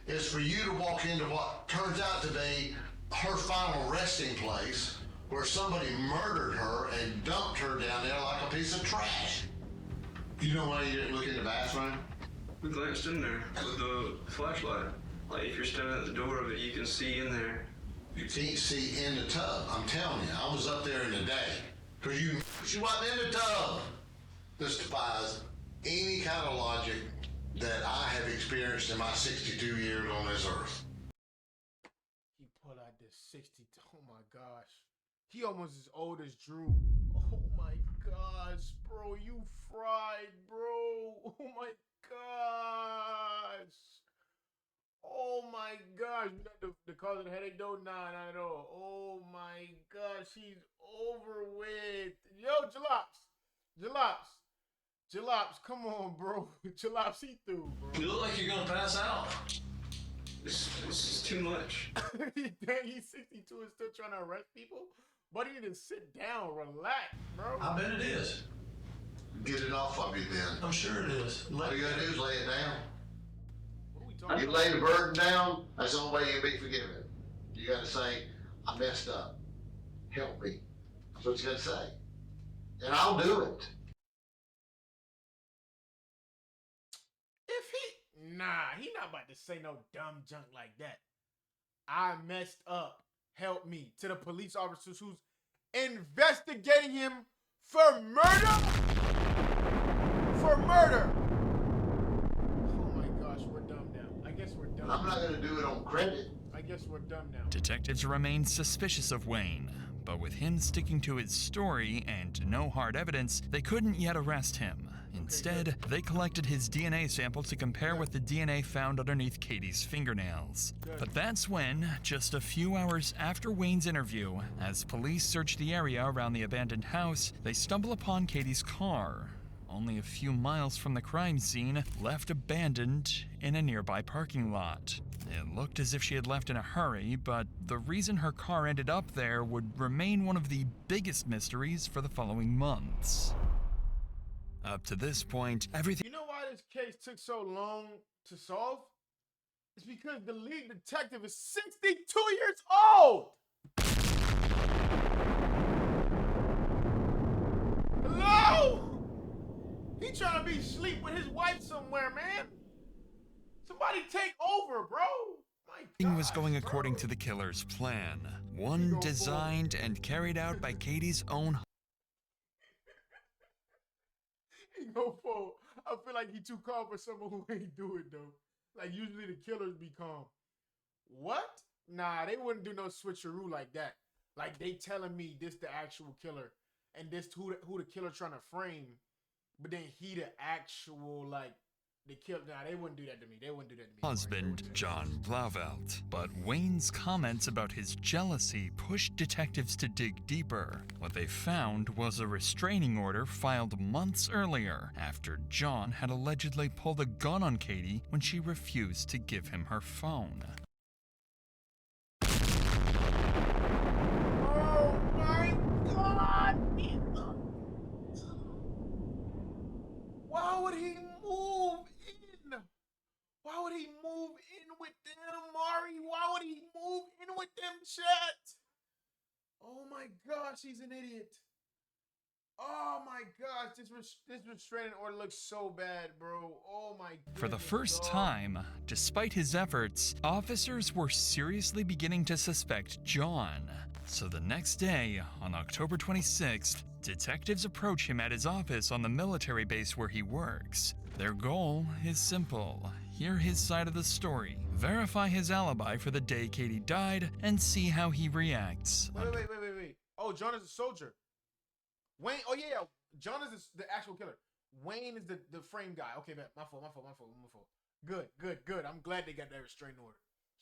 is for you to walk into what turns out to be her final resting place, where somebody murdered her and dumped her down there like a piece of trash? You know why you didn't look in the bathroom? We glanced in there with the flashlight. Like, if you're standing at the door of it, you can see in there. You can't see in the tub. I'm telling you, I was up there in the day. Cause she wasn't in the tub. This defies any kind of logic that I have experienced in my 62 years on this earth. He pulled out this 60. Oh my gosh. He almost as old as Drew. Oh my gosh, bro. You fried, bro. Oh my gosh. Oh my gosh. You got the cause of the headache though? Nah, not at all. Oh my gosh. He's over with. Yo, Jalops, come on, bro. Jalops, see through, bro. You look like you're gonna pass out. This is too much. Dang, he's 62 and still trying to arrest people? Buddy, you just sit down, relax, bro. I bet it is. Get it off of you then. I'm sure it is. All you gotta do is lay it down. What are we talking You about? lay the burden down, that's the only way you'll be forgiven. You gotta say, I messed up. Help me. That's what you gotta say. And I'll do it. Nah, he not about to say no dumb junk like that. I messed up. Help me. To the police officers who's investigating him for murder? For murder. Oh my gosh, we're dumb now. I guess we're dumb. I'm not gonna do it on credit. I guess we're dumb now. Detectives remain suspicious of Wayne, but with him sticking to his story and no hard evidence, they couldn't yet arrest him. Instead, they collected his DNA sample to compare with the DNA found underneath Katie's fingernails. But that's when, just a few hours after Wayne's interview, as police search the area around the abandoned house, they stumble upon Katie's car, only a few miles from the crime scene, left abandoned in a nearby parking lot. It looked as if she had left in a hurry, but the reason her car ended up there would remain one of the biggest mysteries for the following months. Up to this point, everything— You know why this case took so long to solve? It's because the lead detective is 62 years old! Hello? He trying to be asleep with his wife somewhere, man. Somebody take over, bro. everything was going according to the killer's plan. One designed and carried out by Katie's own— He go for. I feel like he too calm for someone who ain't do it though. Like usually the killers be calm. What? Nah, they wouldn't do no switcheroo like that. Like they telling me this the actual killer, and this who the killer trying to frame, but then he the actual like They killed. Nah, they wouldn't do that to me. They wouldn't do that to me. Husband, John Blauvelt. But Wayne's comments about his jealousy pushed detectives to dig deeper. What they found was a restraining order filed months earlier after John had allegedly pulled a gun on Katie when she refused to give him her phone. Oh my God! Why would he move in? Why would he move in with them, Mari? Why would he move in with them, chat? Oh my gosh, he's an idiot. Oh my gosh, this restraining order looks so bad, bro. Oh my goodness. For the first time, despite his efforts, officers were seriously beginning to suspect John. So the next day, on October 26th, detectives approach him at his office on the military base where he works. Their goal is simple: hear his side of the story, verify his alibi for the day Katie died, and see how he reacts. Wait. Oh, John is a soldier. Wayne, oh yeah, John is the actual killer. Wayne is the frame guy. Okay, man, my fault. Good. I'm glad they got that restraining order.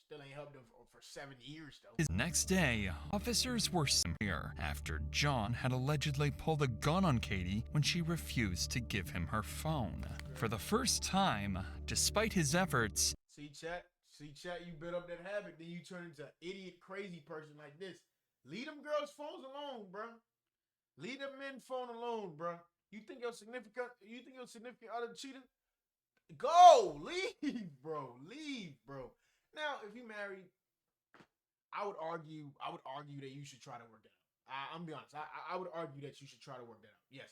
Still ain't helped them for 7 years, though. The next day, officers were here after John had allegedly pulled a gun on Katie when she refused to give him her phone. For the first time, despite his efforts, See chat, you build up that habit, then you turn into an idiot, crazy person like this. Leave them girls' phones alone, bro. Leave them men's phone alone, bro. You think your significant other cheated? Go, leave, bro. Now, if you married, I would argue that you should try to work that out. I'm be honest. I would argue that you should try to work that out. Yes.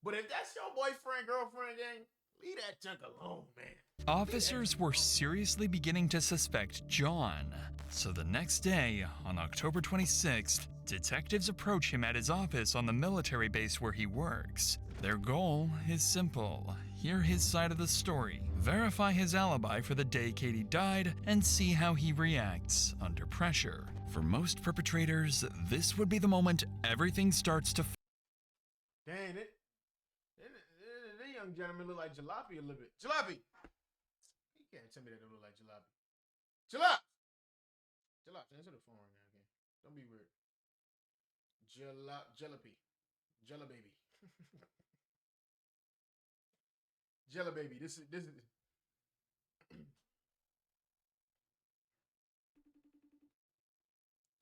But if that's your boyfriend, girlfriend gang, leave that junk alone, man. officers were seriously beginning to suspect John. So the next day, on October 26th, detectives approach him at his office on the military base where he works. Their goal is simple: hear his side of the story, verify his alibi for the day Katie died, and see how he reacts under pressure. For most perpetrators, this would be the moment everything starts to Dang it. That young gentleman look like Jalopy a little bit. Jalopy! You can't tell me that don't look like Jalopy. Jalopy, answer the phone right now, okay? Don't be weird. Jalopy. Jalababy. Jalababy. This is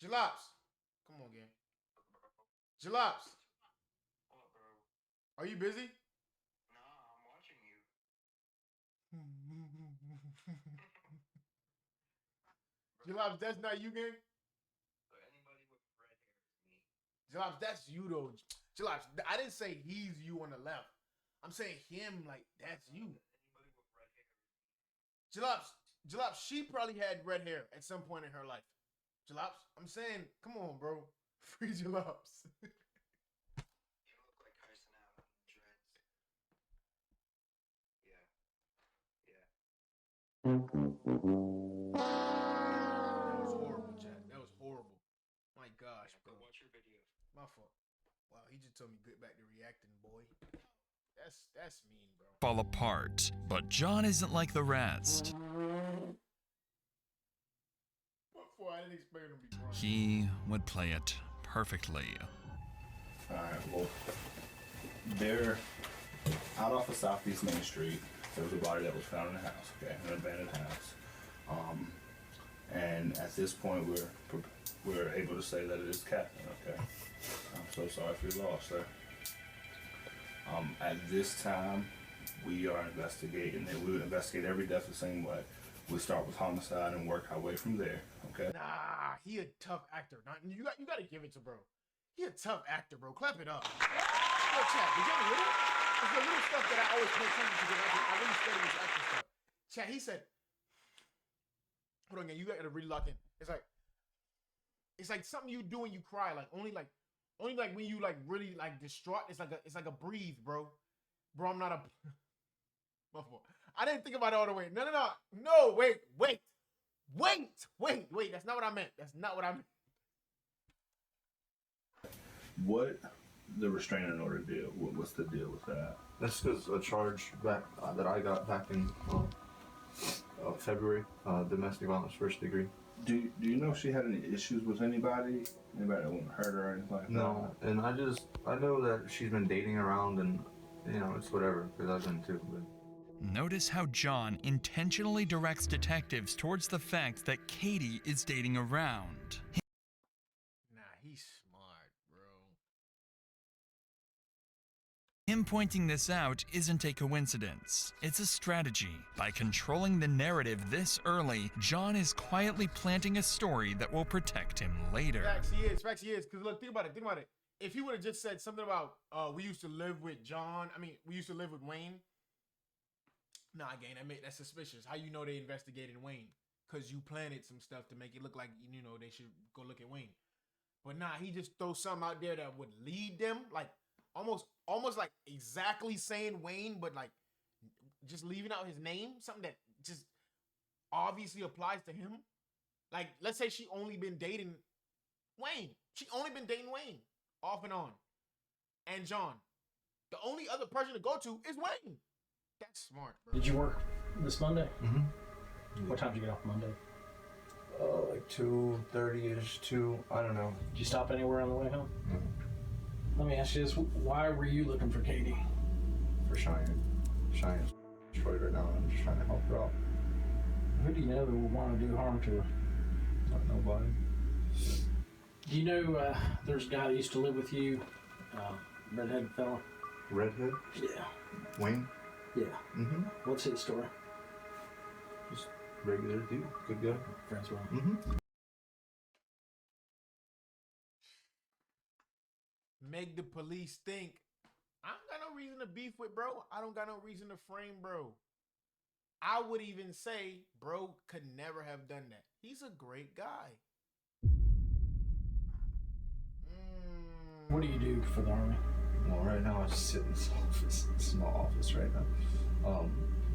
Jalops. Come on, gang. Jalops. Are you busy? No, I'm watching you. Jalops, that's not you, gang? But anybody with red hair is me. Jalops, that's you, though. Jalops, I didn't say he's you on the left. I'm saying him, like, that's you. Anybody with red hair is me. Jalops, she probably had red hair at some point in her life. Jalops, I'm saying, come on, bro. Free Jalops. You look like Carson out on dreads. Yeah. That was horrible, Jack. That was horrible. My gosh, bro. Watch your video. My fault. Wow, he just told me get back to reacting, boy. That's mean, bro. fall apart. But John isn't like the rest. I didn't expect him to be crying. He would play it perfectly. Alright, well, they're out off of Southeast Main Street. There was a body that was found in a house, okay, an abandoned house. And at this point, we're able to say that it is Captain, okay? I'm so sorry for your loss, sir. At this time, we are investigating, and we would investigate every death the same way. We start with homicide and work our way from there, okay? Nah, he a tough actor. You got to give it to bro. He a tough actor, bro. Clap it up. Yo, chat, did you ever hear it? It's the little stuff that I always pay attention to because I really study this acting stuff. Chat, he said, hold on, again, you got to really lock in. It's like something you do when you cry, only when you really distraught. It's like a breathe, bro. Bro, I'm not a. My fault. I didn't think about it all the way. No, wait. That's not what I meant. What the restraining order deal? What's the deal with that? That's because a charge back that I got back in February, domestic violence first degree. Do you know if she had any issues with anybody? Anybody that wouldn't hurt her or anything like that? No, and I know that she's been dating around, and you know, it's whatever, because I've been too. But. Notice how John intentionally directs detectives towards the fact that Katie is dating around. Nah, he's smart, bro. Him pointing this out isn't a coincidence. It's a strategy. By controlling the narrative this early, John is quietly planting a story that will protect him later. Facts he is. Because look, think about it. If he would have just said something about, we used to live with we used to live with Wayne. Nah, gang, that's suspicious. How you know they investigated Wayne? Because you planted some stuff to make it look like, you know, they should go look at Wayne. But nah, he just throws something out there that would lead them, like, almost like exactly saying Wayne, but like just leaving out his name, something that just obviously applies to him. Like, let's say she only been dating Wayne. She only been dating Wayne off and on. And John. The only other person to go to is Wayne. That's smart, bro. Did you work this Monday? Mm-hmm. What time did you get off Monday? Like 2:30ish, 2, I don't know. Did you stop anywhere on the way home? Mm-hmm. Let me ask you this. Why were you looking for Katie? For Cheyenne. Cheyenne's destroyed right now, and I'm just trying to help her out. Who do you know that would want to do harm to her? Not nobody. Do you know there's a guy that used to live with you, redheaded fella? Redhead? Yeah. Wayne? Yeah. Mm-hmm. What's his story? Just regular dude. Good guy. Friends with him. Mm-hmm. Make the police think. I don't got no reason to beef with bro. I don't got no reason to frame bro. I would even say bro could never have done that. He's a great guy. What do you do for the Army? Well, right now I just sit in this office, small office right now.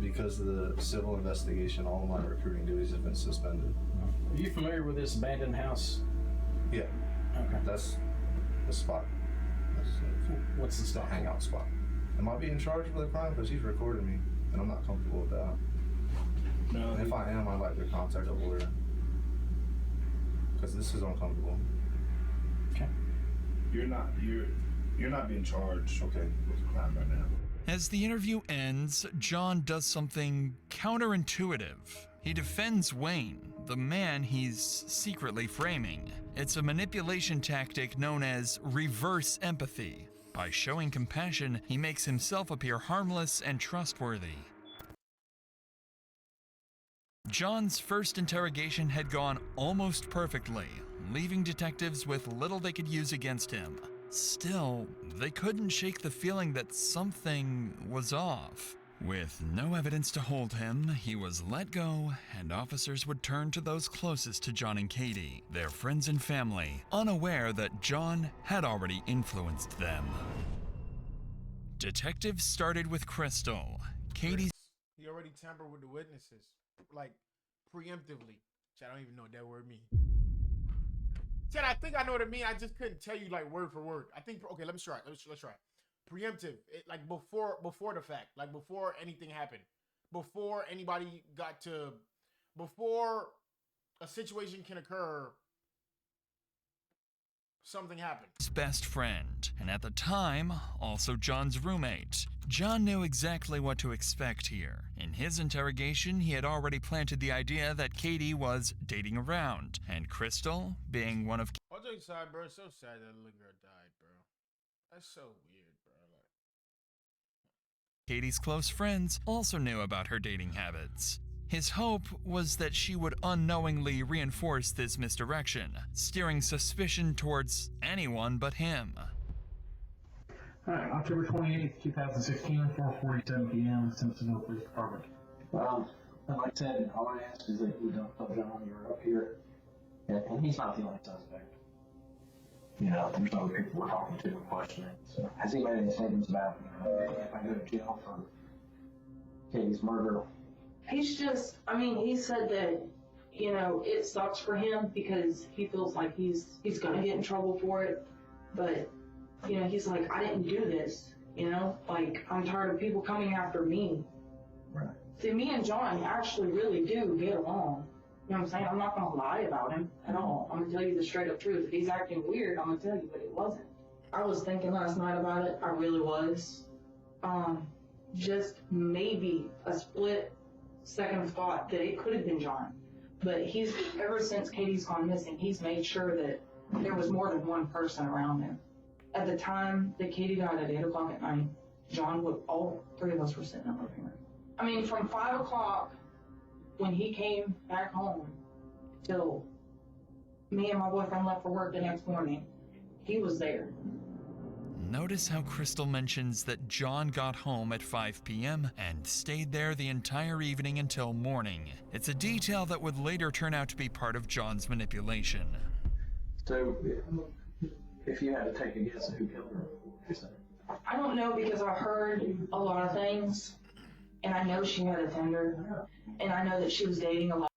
Because of the civil investigation, all of my recruiting duties have been suspended. Are you familiar with this abandoned house? Yeah. Okay. That's the spot. What's the spot? Hangout spot. Am I being charged with a crime? Because he's recording me, and I'm not comfortable with that. No. If I am, I'd like to contact a lawyer. Because this is uncomfortable. Okay. You're not being charged, okay, with a crime right now. As the interview ends, John does something counterintuitive. He defends Wayne, the man he's secretly framing. It's a manipulation tactic known as reverse empathy. By showing compassion, he makes himself appear harmless and trustworthy. John's first interrogation had gone almost perfectly, leaving detectives with little they could use against him. Still, they couldn't shake the feeling that something was off. With no evidence to hold him, he was let go, and officers would turn to those closest to John and Katie, their friends and family, unaware that John had already influenced them. Detectives started with Crystal. Katie's... He already tampered with the witnesses, like preemptively. I don't even know what that word means. Chad, I think I know what it means. I just couldn't tell you like word for word. I think, okay, let's try. Let's try. Preemptive, like before the fact, like before anything happened, before anybody before a situation can occur, something happened. His best friend, and at the time, also John's roommate. John knew exactly what to expect here. In his interrogation, he had already planted the idea that Katie was dating around, and Crystal, being one of... All jokes aside, bro, it's so sad that little girl died, bro. That's so weird, bro. Katie's close friends also knew about her dating habits. His hope was that she would unknowingly reinforce this misdirection, steering suspicion towards anyone but him. Alright, October 28th, 2016, 4:47 p.m., Simpsonville Police Department. Like I said, all I ask is that you don't tell John you're up here, and he's not the only suspect. You know, there's other people we're talking to and questioning. So, has he made any statements about, if I go to jail for Katie's murder? He's just, he said that, it sucks for him because he feels like he's gonna get in trouble for it, but you know, he's like, I didn't do this, you know, like, I'm tired of people coming after me. Right. See, me and John actually really do get along. You know what I'm saying? I'm not gonna lie about him at all. I'm gonna tell you the straight up truth. If he's acting weird, I'm gonna tell you, but it wasn't. I was thinking last night about it. I really was. Just maybe a split second thought that it could have been John. But he's, ever since Katie's gone missing, he's made sure that there was more than one person around him. At the time that Katie died at 8 o'clock at night, John would, all three of us were sitting in the living room. I mean, from 5 o'clock when he came back home till me and my boyfriend left for work the next morning, he was there. Notice how Crystal mentions that John got home at 5 p.m. and stayed there the entire evening until morning. It's a detail that would later turn out to be part of John's manipulation. So, if you had to take a guess at who killed her, what would you say? I don't know, because I heard a lot of things, and I know she had a Tinder, and I know that she was dating a lot.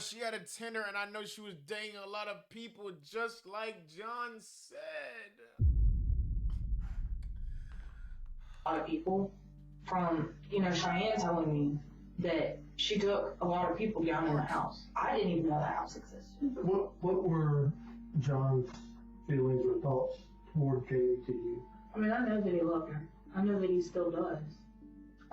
She had a Tinder, and I know she was dating a lot of people, just like John said. A lot of people, from, you know, Cheyenne telling me that she took a lot of people down in the house. I didn't even know the house existed. What were John's feelings or thoughts toward Katie to you? I mean, I know that he loved her. I know that he still does.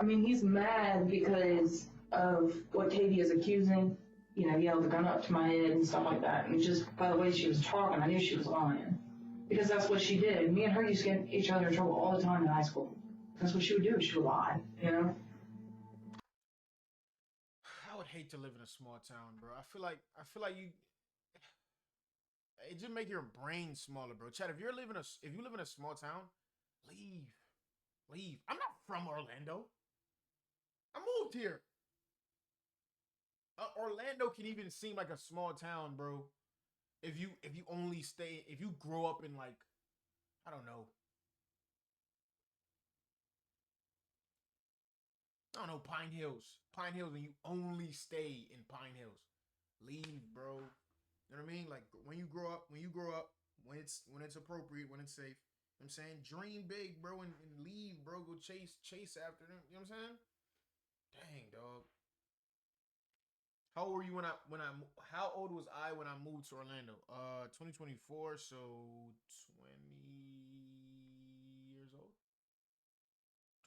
I mean, he's mad because of what Katie is accusing. You know, he held the gun up to my head and stuff like that. And just by the way she was talking, I knew she was lying. Because that's what she did. Me and her used to get each other in trouble all the time in high school. That's what she would do. She would lie, you know? I would hate to live in a small town, bro. I feel like you, it just make your brain smaller, bro. Chad, if you live in a small town, leave. I'm not from Orlando. I moved here. Orlando can even seem like a small town, bro. If you grow up in, like, I don't know, Pine Hills, and you only stay in Pine Hills. Leave, bro. You know what I mean? Like, when you grow up, when it's appropriate, when it's safe. You know what I'm saying? Dream big, bro, and leave, bro. Go chase after them. You know what I'm saying? Dang, dog. How old were you how old was I when I moved to Orlando? 2024, so 20 years old.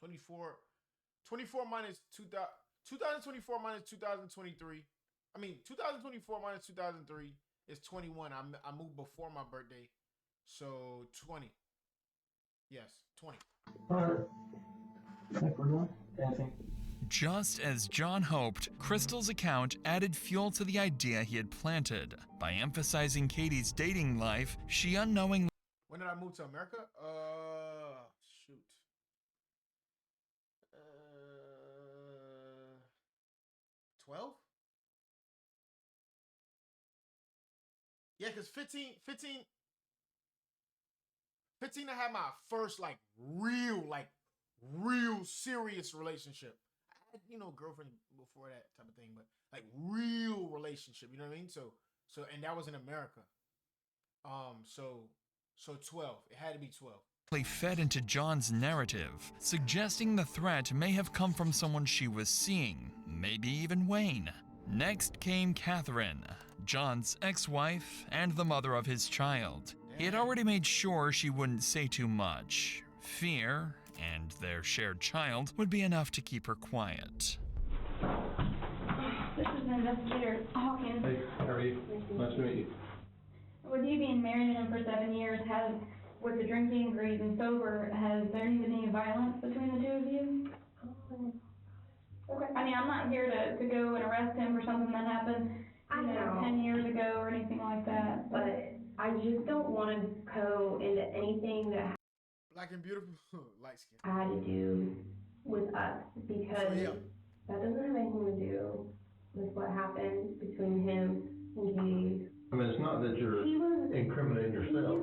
24 minus 2024 minus 2023. I mean, 2024 minus 2003 is 21. I moved before my birthday, so 20. Yes, 20. All right. I think we're done. Anything? Just as John hoped, Crystal's account added fuel to the idea he had planted. By emphasizing Katie's dating life, she unknowingly... When did I move to America? Shoot. 12? Yeah, because 15 I had my first, real serious relationship. I had, girlfriend before that type of thing, but like real relationship, you know what I mean? So and that was in America. So 12. It had to be 12. Fed into John's narrative, suggesting the threat may have come from someone she was seeing, maybe even Wayne. Next came Catherine, John's ex-wife and the mother of his child. He had already made sure she wouldn't say too much. Fear and their shared child would be enough to keep her quiet. This is Investigator Hawkins. Hey, how are you? Nice to meet you. With you being married to him for 7 years, with the drinking, greed, and sober, has there been any violence between the two of you? Okay. I mean, I'm not here to go and arrest him for something that happened, 10 years ago or anything like that. But I just don't want to go into anything that Black and beautiful, light skin. had to do with us, because that doesn't have anything to do with what happened between him and Katie. I mean, it's not that you're incriminating yourself.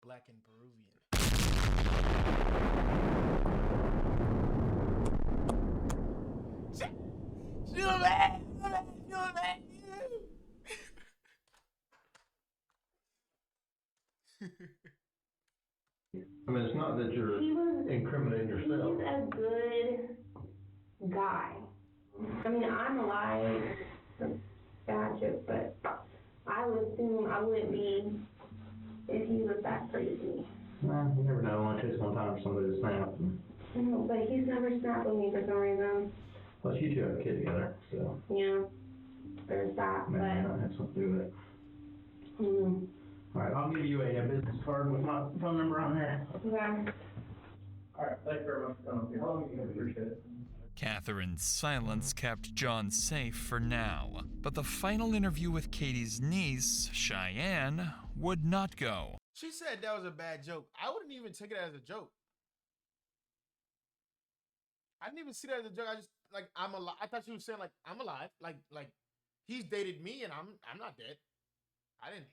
Black and Peruvian. I mean, it's not that you're incriminating yourself. He's a good guy. I mean, I'm alive. Bad joke, but I would assume I wouldn't be if he was that crazy. Well, you never know. It only takes one time for somebody to snap. No, but he's never snapped with me for some reason. Plus, you two have a kid together, so Yeah, there's that, maybe but. that has something to do with it. Mm, All right, I'll give you a business card with my phone number on there. okay. All right, thank you very much for coming up here. I appreciate it. Catherine's silence kept John safe for now, but the final interview with Katie's niece, Cheyenne, would not go. She said that was a bad joke. I wouldn't even take it as a joke. I didn't even see that as a joke. I just like I'm alive. I thought she was saying like I'm alive. Like he's dated me and I'm not dead. I didn't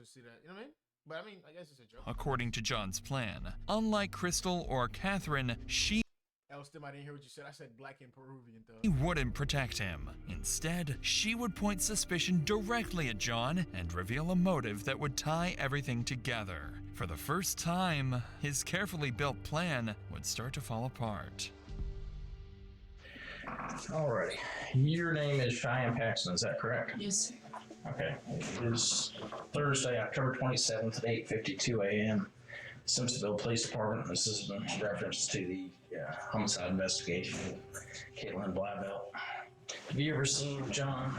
see that. You know what I mean? But I mean, I guess it's a joke. According to John's plan, unlike Crystal or Catherine, she Elston, I didn't hear what you said. I said black and Peruvian though. wouldn't protect him. Instead, she would point suspicion directly at John and reveal a motive that would tie everything together. For the first time, his carefully built plan would start to fall apart. Alrighty. Your name is Cheyenne Paxton, is that correct? Yes, sir. Okay. It is Thursday, October 27th at 8:52 a.m. Simpsonville Police Department. This is in reference to the homicide investigation of Caitlin Blauvelt. Have you ever seen John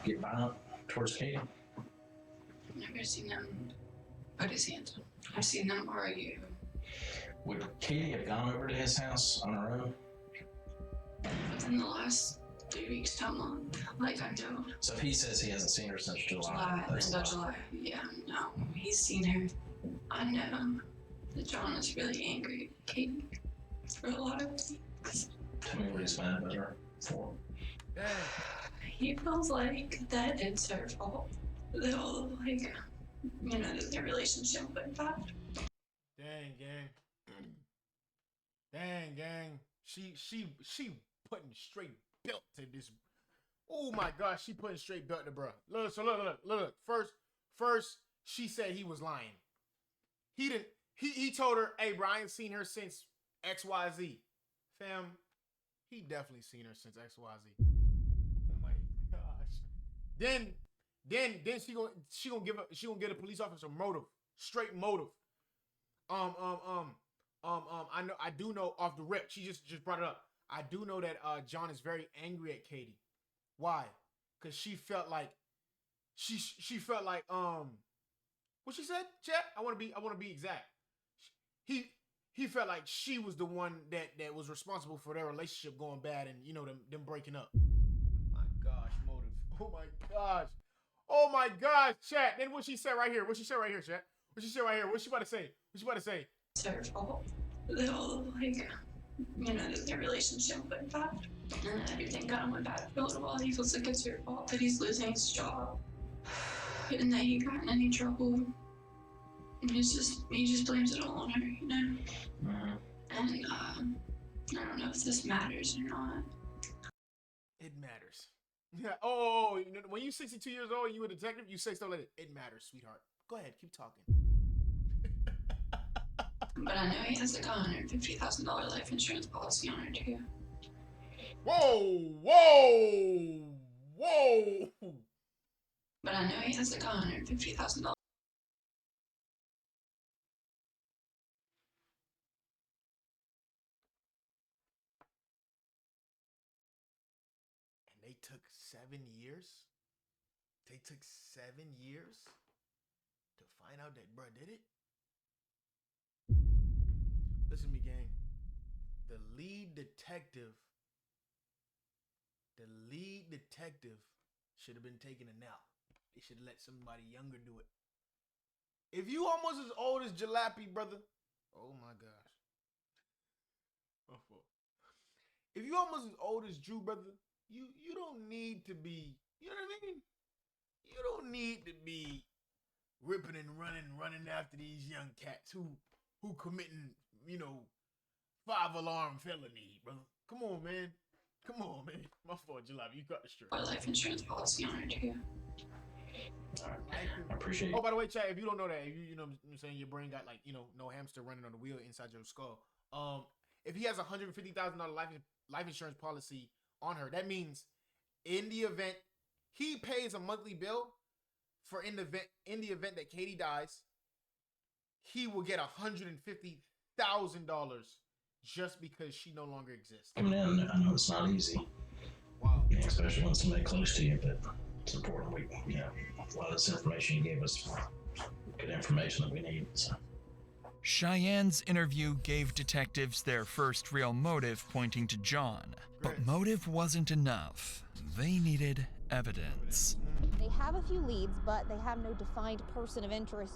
get violent towards Katie? I've never seen him put his hands on. I've seen them argue. Would Katie have gone over to his house on her own? Within the last 3 weeks to a month, like I know. So if he says he hasn't seen her since July, that's a lie. July. Yeah, no, he's seen her. I know that John is really angry at Katie for a lot of things. Tell me what he's mad about her for. He feels like that it's her fault. That all, like, you know, that their relationship went bad. Dang, gang. Dang, gang. She putting straight belt to this. Oh my gosh, she putting straight belt to bruh. Look. First, she said he was lying. He told her, hey, Brian seen her since XYZ. Fam, he definitely seen her since XYZ. Oh my gosh. Then she gonna give a police officer motive. Straight motive. I do know off the rip, she just brought it up. I do know that John is very angry at Katie. Why? Because she felt like what she said, chat? I wanna be exact. He felt like she was the one that was responsible for their relationship going bad and them breaking up. My gosh, motive. Oh my gosh, chat. Then what she said right here, chat? What she said right here? What's she about to say? It's her fault. That all, like, you know, that their relationship went bad. And then everything kind of went bad for a little while. He feels like it's her fault that he's losing his job. And that he got in any trouble. And he just blames it all on her, you know? Mm-hmm. And, I don't know if this matters or not. It matters. Yeah. Oh, when you're 62 years old and you a detective, you say stuff like that. It matters, sweetheart. Go ahead, keep talking. But I know he has like a $150,000 life insurance policy on her too. Whoa! But I know he has like a $150,000. And they took 7 years? They took 7 years to find out that bruh did it? Listen to me, gang. The lead detective should have been taking a nap. They should have let somebody younger do it. If you almost as old as Jalopy, brother, oh my gosh. My fault. If you almost as old as Drew, brother, you don't need to be, you know what I mean? You don't need to be ripping and running after these young cats who committing, 5-alarm felony, brother. Come on, man. My fault, Jalopy. You got the straight. Life insurance policy on her too. All right. I appreciate Oh, by the way, Chad, if you don't know that, if you know what I'm saying, your brain got like, no hamster running on the wheel inside your skull. If he has $150,000 life insurance policy on her, that means in the event he pays a monthly bill for in the event that Katie dies, he will get $150,000 just because she no longer exists. coming in. I know it's not easy. Wow. Especially when somebody close to you, but it's important. A lot of this information you gave us, good information that we need. So. Cheyenne's interview gave detectives their first real motive pointing to John. But motive wasn't enough. They needed evidence. They have a few leads, but they have no defined person of interest.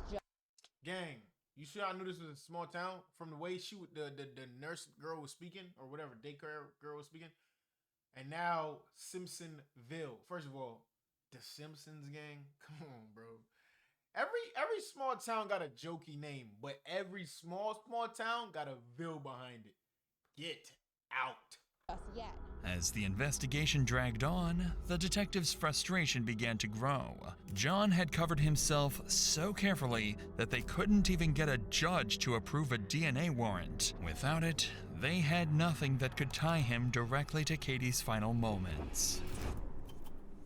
Gang, you sure I knew this was a small town from the way the nurse girl was speaking, or whatever, daycare girl was speaking? And now Simpsonville. First of all, the Simpsons, gang? Come on, bro. Every small town got a jokey name, but every small town got a ville behind it. Get out. As the investigation dragged on, the detectives' frustration began to grow. John had covered himself so carefully that they couldn't even get a judge to approve a DNA warrant. Without it, they had nothing that could tie him directly to Katie's final moments.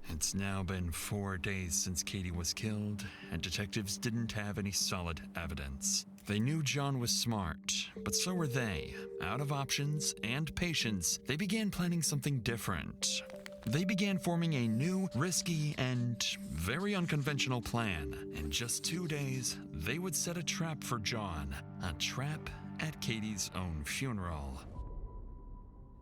It's now been 4 days since Katie was killed, and detectives didn't have any solid evidence. They knew John was smart, but so were they. Out of options and patience, they began planning something different. They began forming a new, risky, and very unconventional plan. In just 2 days, they would set a trap for John. A trap at Katie's own funeral.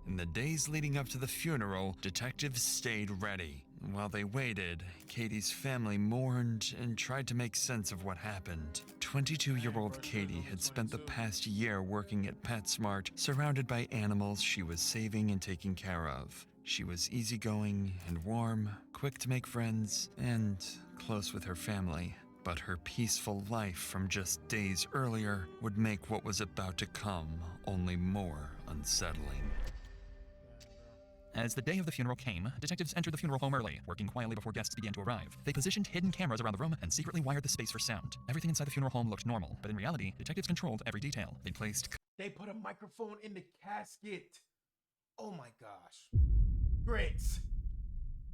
In the days leading up to the funeral, detectives stayed ready. While they waited, Katie's family mourned and tried to make sense of what happened. 22-year-old Katie had spent the past year working at PetSmart, surrounded by animals she was saving and taking care of. She was easygoing and warm, quick to make friends, and close with her family. But her peaceful life from just days earlier would make what was about to come only more unsettling. As the day of the funeral came, detectives entered the funeral home early, working quietly before guests began to arrive. They positioned hidden cameras around the room and secretly wired the space for sound. Everything inside the funeral home looked normal, but in reality, detectives controlled every detail. They put a microphone in the casket. Oh my gosh. Grits.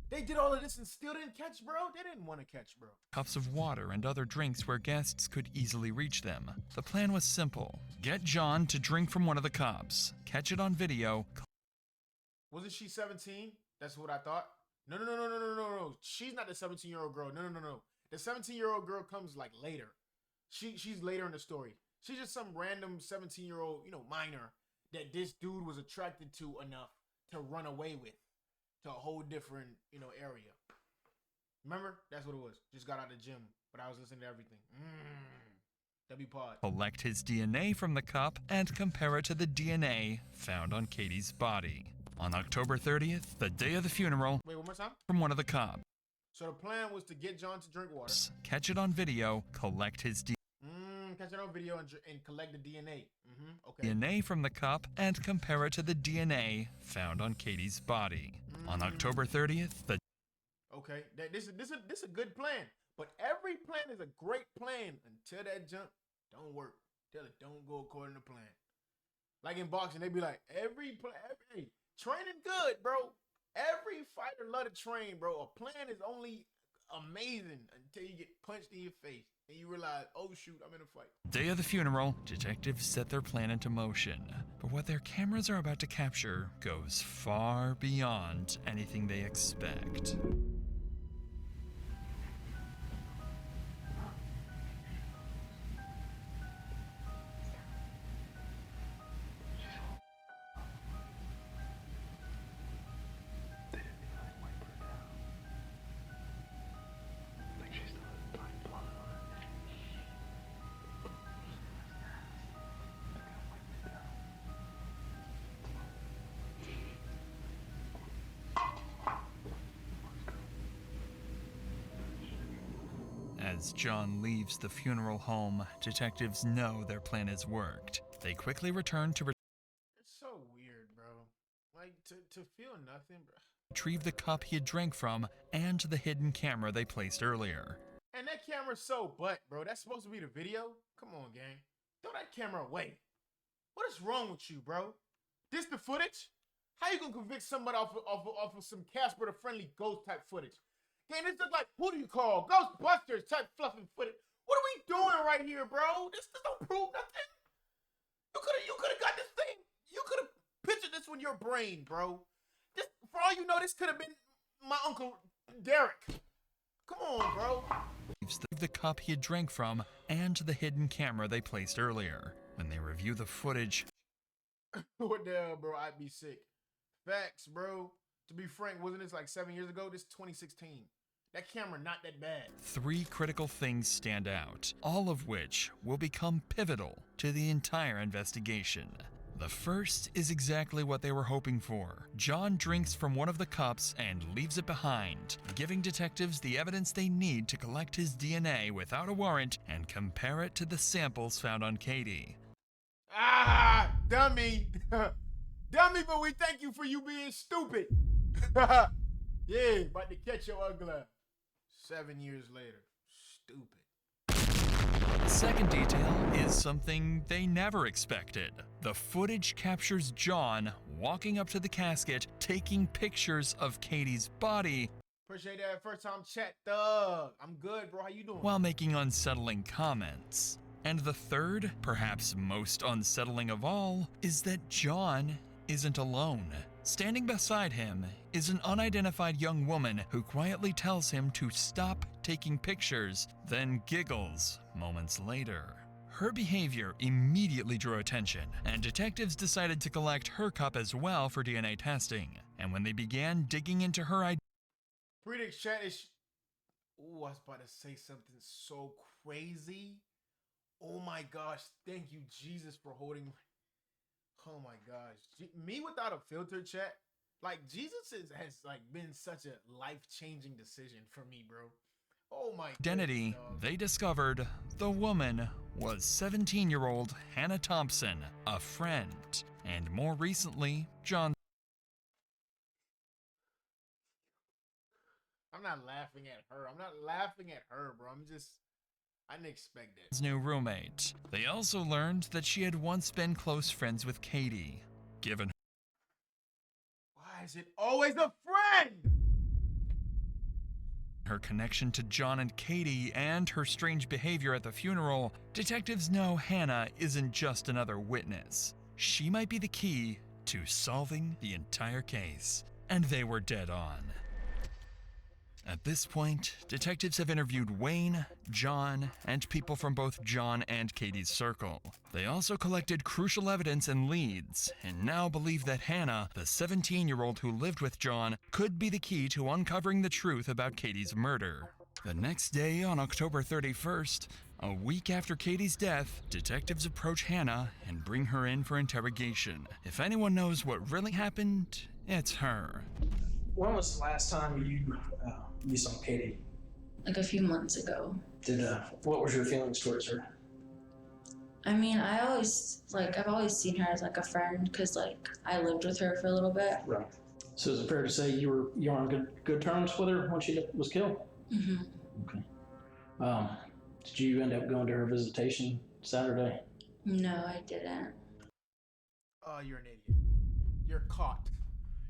They did all of this and still didn't catch, bro? They didn't want to catch, bro. cups of water and other drinks where guests could easily reach them. The plan was simple. Get John to drink from one of the cups, catch it on video. Wasn't she 17? That's what I thought. No. She's not the 17-year-old girl. No. The 17-year-old girl comes like later. She's later in the story. She's just some random 17-year-old, minor that this dude was attracted to enough to run away with to a whole different, area. Remember? That's what it was. Just got out of the gym, but I was listening to everything. W Pod. Collect his DNA from the cup and compare it to the DNA found on Katie's body. On October 30th, the day of the funeral, Wait, one more time? from one of the cups. So the plan was to get John to drink water. Catch it on video, collect his Catch it on video and collect the DNA. Okay. DNA from the cup and compare it to the DNA found on Katie's body. On October 30th, the Okay, this is a good plan, but every plan is a great plan until that jump don't work. Until it don't go according to plan. Like in boxing, they be like, every training good, bro. Every fighter love to train, bro. A plan is only amazing until you get punched in your face and you realize, oh shoot, I'm in a fight. day of the funeral, detectives set their plan into motion. But what their cameras are about to capture goes far beyond anything they expect. As John leaves the funeral home, detectives know their plan has worked. They quickly return to It's so weird, bro. Like to feel nothing, bro. retrieve the cup he had drank from and the hidden camera they placed earlier. And that camera's so butt, bro. That's supposed to be the video? Come on, gang. Throw that camera away. What is wrong with you, bro? This the footage? How you gonna convict somebody off of some Casper the Friendly Ghost type footage? Gang, this is like, who do you call? Ghostbusters type fluffing footage. What are we doing right here, bro? This don't prove nothing. You could have got this thing. You could have pictured this with your brain, bro. This, for all you know, this could have been my Uncle Derek. Come on, bro. The cup he had drank from and the hidden camera they placed earlier. When they review the footage, What the hell, bro? I'd be sick. Facts, bro. To be frank, wasn't this like 7 years ago? This is 2016. That camera not that bad. 3 critical things stand out, all of which will become pivotal to the entire investigation. The first is exactly what they were hoping for. John drinks from one of the cups and leaves it behind, giving detectives the evidence they need to collect his DNA without a warrant and compare it to the samples found on Katie. Ah, dummy. Dummy, but we thank you for you being stupid. Yeah, about to catch your ugly. 7 years later. Stupid. The second detail is something they never expected. The footage captures John walking up to the casket, taking pictures of Katie's body, Appreciate that first time chat, thug. I'm good, bro. How you doing? while making unsettling comments. And the third, perhaps most unsettling of all, is that John isn't alone. Standing beside him is an unidentified young woman who quietly tells him to stop taking pictures, then giggles moments later. Her behavior immediately drew attention, and detectives decided to collect her cup as well for DNA testing. And when they began digging into her identity, Predicts chat is. Ooh, I was about to say something so crazy. Oh my gosh. Thank you, Jesus, for holding my. Oh my gosh. Me without a filter, chat. Like, Jesus has like been such a life-changing decision for me, bro. Oh my identity, goodness, dog. they discovered the woman was 17-year-old Hannah Thompson, a friend, and more recently, John's I'm not laughing at her. I'm not laughing at her, bro. I didn't expect that. new roommate. They also learned that she had once been close friends with Katie, given Why is it always a friend? her connection to John and Katie and her strange behavior at the funeral. Detectives know Hannah isn't just another witness. She might be the key to solving the entire case. And they were dead on. At this point, detectives have interviewed Wayne, John, and people from both John and Katie's circle. They also collected crucial evidence and leads, and now believe that Hannah, the 17-year-old who lived with John, could be the key to uncovering the truth about Katie's murder. The next day, on October 31st, a week after Katie's death, detectives approach Hannah and bring her in for interrogation. If anyone knows what really happened, it's her. When was the last time you saw Katie? Like a few months ago. What was your feelings towards her? I mean, I've always seen her as like a friend because like I lived with her for a little bit. Right. So is it fair to say you were on good terms with her when she was killed? Mm-hmm. Okay. Did you end up going to her visitation Saturday? No, I didn't. Oh, you're an idiot. You're caught.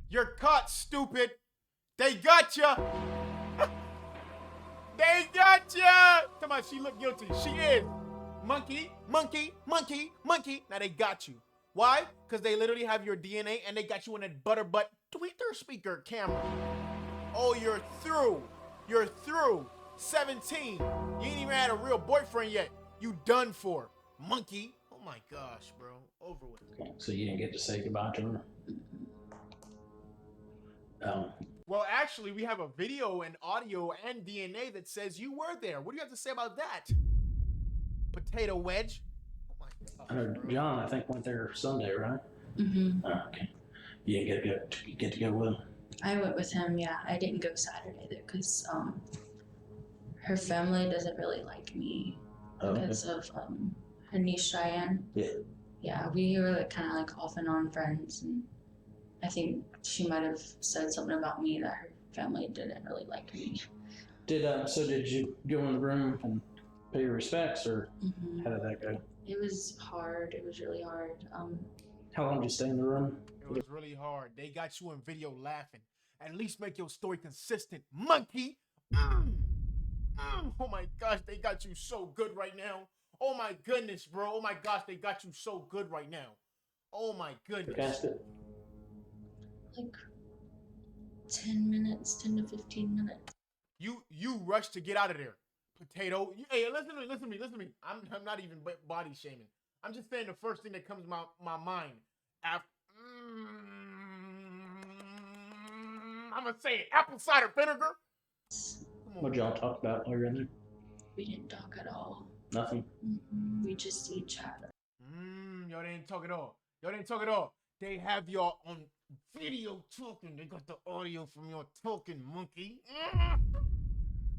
You're caught, stupid. They got ya. They got ya. Come on, she look guilty. She is. Monkey, monkey, monkey, monkey. Now they got you. Why? Because they literally have your DNA and they got you in that butterbutt tweeter speaker camera. Oh, you're through. You're through. 17. You ain't even had a real boyfriend yet. You done for. Monkey. Oh my gosh, bro. Over with. Okay. So you didn't get to say goodbye to her? Well, actually, we have a video and audio and DNA that says you were there. What do you have to say about that? Potato wedge. Oh my God. I know John, I think, went there Sunday, right? Mm-hmm. Okay. You didn't get to go with him? I went with him, yeah. I didn't go Saturday though because her family doesn't really like me because of her niece Cheyenne. Yeah. Yeah, we were like kind of like off and on friends, and I think she might have said something about me that her family didn't really like me. Did you go in the room and pay your respects, or how did that go? It was hard. It was really hard. How long did you stay in the room? It was really hard. They got you in video laughing. At least make your story consistent, monkey. Oh my gosh, they got you so good right now. Oh my goodness, bro. Oh my gosh, they got you so good right now. Oh my goodness. Cast it. Like 10 minutes, 10 to 15 minutes. You rushed to get out of there. Potato. Hey, listen to me. I'm not even body shaming. I'm just saying the first thing that comes to my mind after I'm gonna say it, apple cider vinegar. What'd y'all talk about while you were in there? We didn't talk at all. Nothing. We just see each other. Y'all didn't talk at all. They have y'all on video talking. They got the audio from your talking, monkey.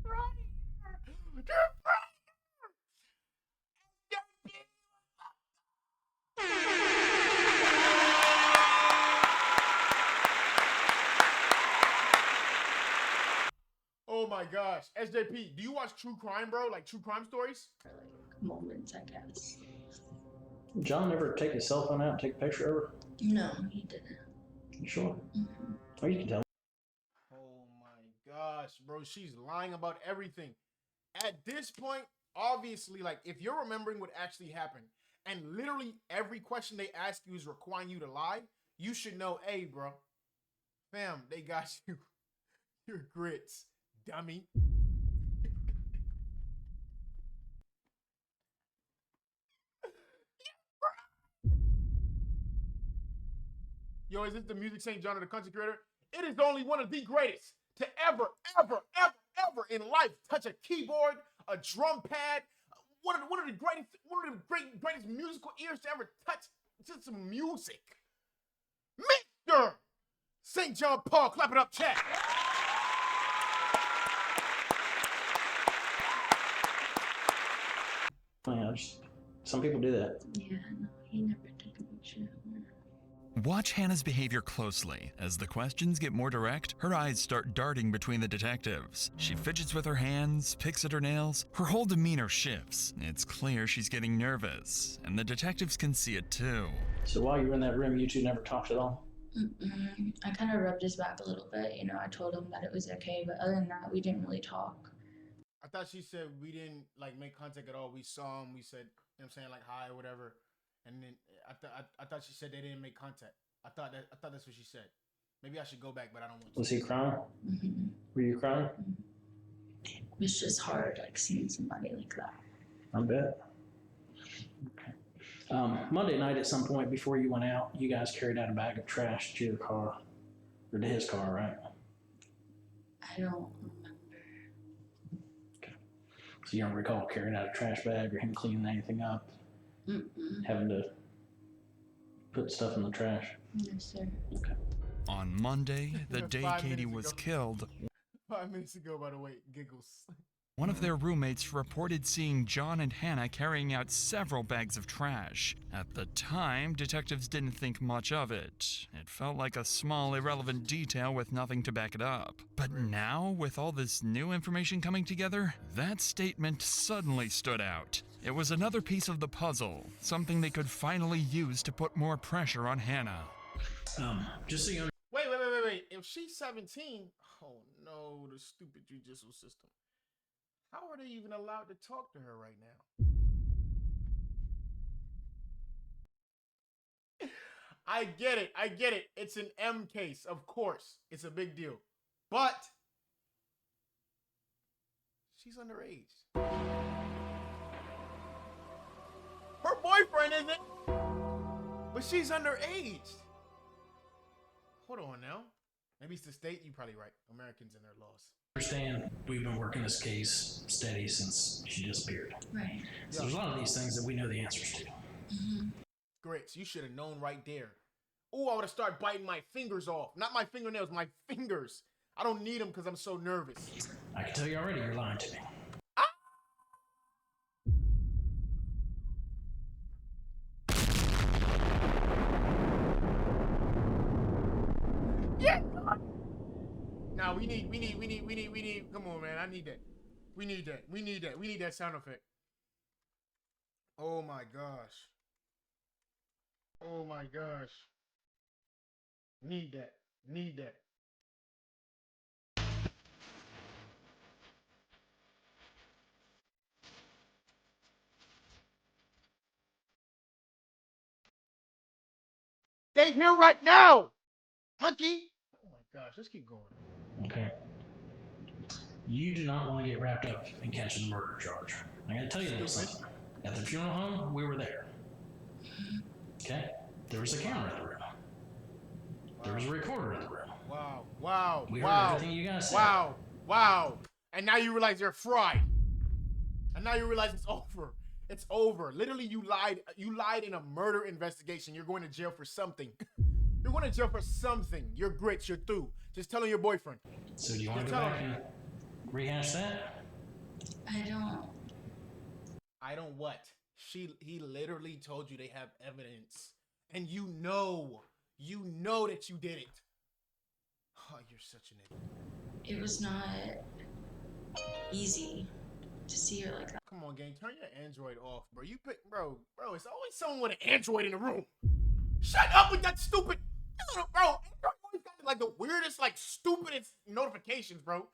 Right here. Oh my gosh. SJP, do you watch true crime, bro? Like true crime stories? For like moments, I guess. John never take his cell phone out and take a picture of her? No, he didn't. You sure? Oh, you can tell. Oh my gosh, bro. She's lying about everything. At this point, obviously, like, if you're remembering what actually happened, and literally every question they ask you is requiring you to lie, you should know, hey, bro, fam, they got you. Your grits, dummy. Yo, is this the Music St. John of the Country Creator? It is only one of the greatest to ever in life touch a keyboard, a drum pad, one of the greatest musical ears to ever touch just some music. Mr. St. John Paul, clap it up, chat. Yeah, some people do that. Yeah, no, he never took a picture of her. Watch Hannah's behavior closely. As the questions get more direct, her eyes start darting between the detectives. She fidgets with her hands, picks at her nails. Her whole demeanor shifts. It's clear she's getting nervous, and the detectives can see it too. So while you were in that room, you two never talked at all? I kind of rubbed his back a little bit. You know, I told him that it was okay, but other than that, we didn't really talk. I thought she said we didn't, like, make contact at all. We saw him, we said, you know what I'm saying, like, hi or whatever. And then I thought she said they didn't make contact. I thought that's what she said. Maybe I should go back, but I don't want to. Was he crying? Were you crying? It was just hard, like, seeing somebody like that. I bet. Okay. Monday night at some point before you went out, you guys carried out a bag of trash to your car, or to his car, right? I don't remember. Okay. So you don't recall carrying out a trash bag or him cleaning anything up? Having to put stuff in the trash? Yes, sir. Okay. On Monday, the day 5 Katie minutes was ago. killed, 5 minutes ago, by the way, giggles. one of their roommates reported seeing John and Hannah carrying out several bags of trash. At the time, detectives didn't think much of it. It felt like a small, irrelevant detail with nothing to back it up. But now, with all this new information coming together, that statement suddenly stood out. It was another piece of the puzzle, something they could finally use to put more pressure on Hannah. Just so you Wait. If she's 17, oh no, the stupid judicial system. How are they even allowed to talk to her right now? I get it. It's an M case, of course. It's a big deal. But she's underage. Her boyfriend isn't, but she's underage. Hold on now. Maybe it's the state. You're probably right. Americans and their laws. Understand, we've been working this case steady since she disappeared. Right. So there's a lot of these things that we know the answers to. Grits, you should have known right there. Oh, I would have started biting my fingers off. Not my fingernails, my fingers. I don't need them because I'm so nervous. I can tell you already, you're lying to me. Now we need. Come on, man. I need that. We need that sound effect. Oh my gosh. Oh my gosh. Need that. They here right now. Hunky. Oh my gosh. Let's keep going. Okay. You do not want to get wrapped up in catching the murder charge. I gotta tell you this. At the funeral home, we were there. Okay? There was a camera in the room. There was a recorder in the room. Wow. We heard everything you guys said. Wow. And now you realize you're fried. And now you realize it's over. It's over. Literally, you lied. You lied in a murder investigation. You're going to jail for something. You're going to jail for something. You're grits. You're through. Just telling your boyfriend. So do you want to go back and rehash that? I don't what? He literally told you they have evidence. And you know that you did it. Oh, you're such an idiot. It was not easy to see her like that. Come on, gang, turn your Android off, bro. Bro, it's always someone with an Android in the room. Shut up with that stupid, bro. Android always got like the weirdest, like stupidest notifications, bro.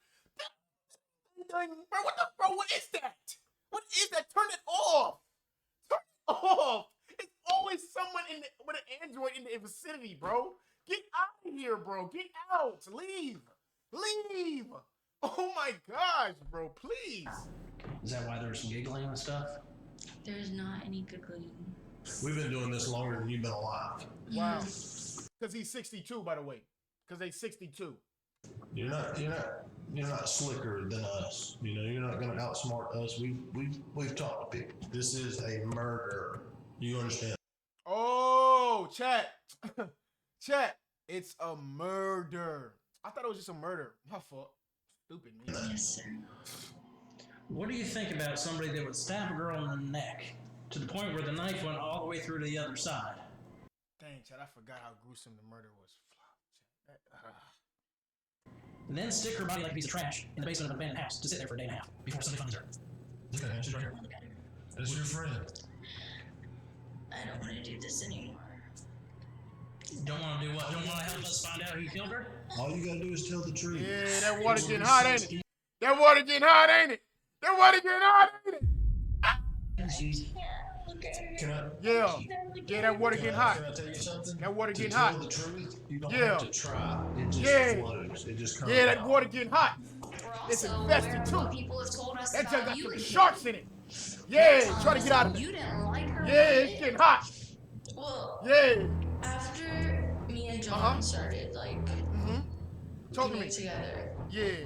Bro, what is that? What is that? Turn it off. Turn it off. It's always someone with an Android in the vicinity, bro. Get out of here, bro. Get out. Leave. Oh my gosh, bro. Please. Is that why there was some giggling and stuff? There's not any giggling. We've been doing this longer than you've been alive. Wow. Because he's 62, by the way. Because they 62. You're not slicker than us. You know, you're not gonna outsmart us. We've talked to people. This is a murder. You understand? Oh, chat. Chat. It's a murder. I thought it was just a murder. My fault. Stupid me. Yes, sir. What do you think about somebody that would stab a girl in the neck to the point where the knife went all the way through to the other side? Dang, Chad, I forgot how gruesome the murder was. And then stick her body like a piece of trash in the basement of an abandoned house to sit there for a day and a half before somebody finds her. Look at her, she's right here. That's your friend. I don't want to do this anymore. Don't want to do what? Don't want to help us find out who killed her? All you gotta do is tell the truth. Yeah, that water getting hot, ain't it? That water getting hot, ain't it? Yeah, that water getting hot. Can I tell you something? That water getting to hot. Tell the truth, you don't Yeah. have to try. It just flows. It just comes Yeah, that out. water getting hot. It's infested too. That just got some sharks in it. Yeah, try to get out of it. You didn't like her. Yeah, it's getting hot. Well, Yeah. after me and John started Talk to getting me. together, Yeah,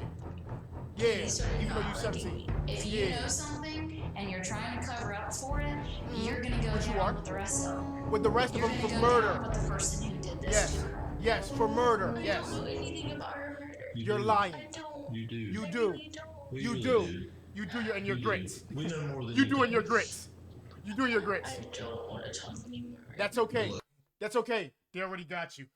he started even though you not liking 17. me. If you know something and you're trying to cover up for it, you're gonna go down with the rest of them. With the rest of You're them gonna for go murder. down with the person who did this to her. Yes, for murder. I Yes. don't know anything about her murder. You're lying. I don't. You do. You I do. really don't. We You really do. You do your and your We do. grits. We know more than You you do in do. your grits. You do your grits. I don't want to talk anymore. That's okay. That's okay. They already got you.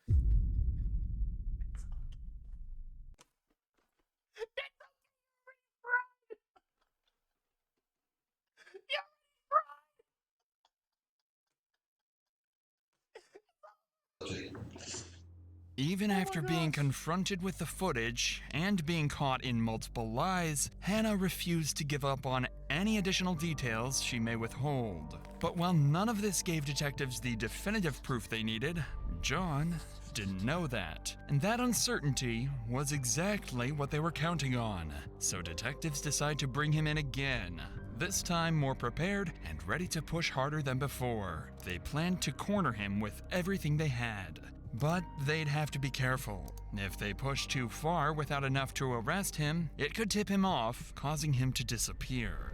Even after being confronted with the footage and being caught in multiple lies, Hannah refused to give up on any additional details she may withhold. But while none of this gave detectives the definitive proof they needed, John didn't know that. And that uncertainty was exactly what they were counting on. So detectives decide to bring him in again. This time more prepared and ready to push harder than before. They planned to corner him with everything they had. But they'd have to be careful. If they pushed too far without enough to arrest him, it could tip him off, causing him to disappear.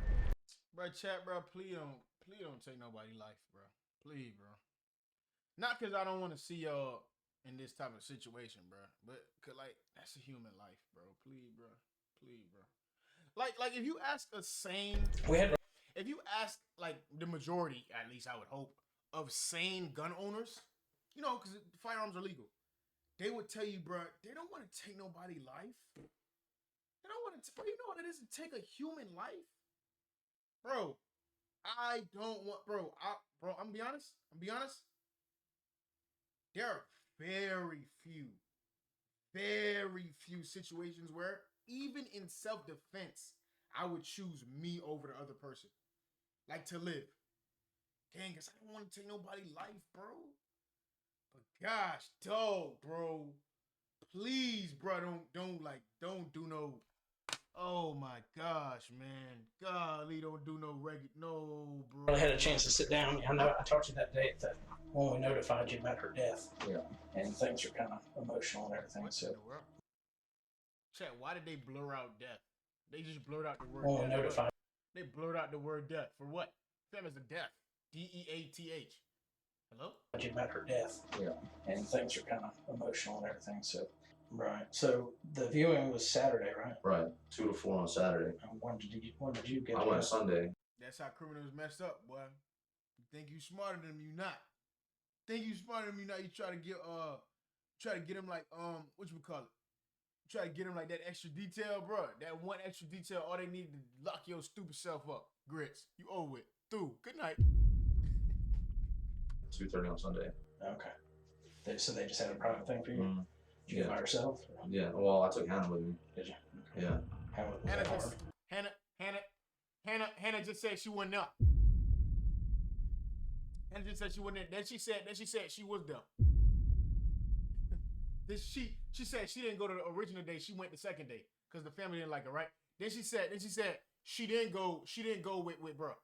Bro, chat, bro, please don't take nobody's life, bro. Please, bro. Not because I don't want to see y'all in this type of situation, bro. But, cause, like, that's a human life, bro. Please, bro. Please, bro. Like if you ask a sane... If you ask, like, the majority, at least I would hope, of sane gun owners... You know, because firearms are legal. They would tell you, bro, they don't want to take nobody's life. They don't want to, bro. You know what it is to take a human life, bro. I don't want, bro. Bro, I'm gonna be honest. There are very few situations where, even in self-defense, I would choose me over the other person, like to live. Gang, cause I don't want to take nobody's life, bro. But gosh, dog, bro. Please, bro, don't do no. Oh my gosh, man. Golly, don't do no no, bro. I had a chance to sit down. I know I talked to you that day when we notified you about her death. Yeah. And things are kind of emotional and everything. So. Chat, why did they blur out death? They just blurred out the word When we death. notified. They blurred out the word death. For what? Fam is a death. DEATH. Hello? You about her death. Yeah. And things are kind of emotional and everything. So. Right. So the viewing was Saturday, right? Right. 2 to 4 on Saturday. When did you get? I went Sunday. That's how criminals mess up, boy. You think you smarter than them, you not. Think you smarter than them, you not. You try to get them like what you call it? Try to get them like that extra detail, bro. That one extra detail, all they need to lock your stupid self up. Grits. You over it. Through. Good night. 2:30 on Sunday. Okay. So they just had a private thing for you? Mm-hmm. Did you go by yourself? Yeah. Well, I took Hannah with me. Did you? Yeah. How was that hard? Hannah just said she wasn't up. Hannah just said she wasn't there. Then she said she was there. Then she said she didn't go to the original day. She went the second day because the family didn't like her, right? Then she said she didn't go with bro.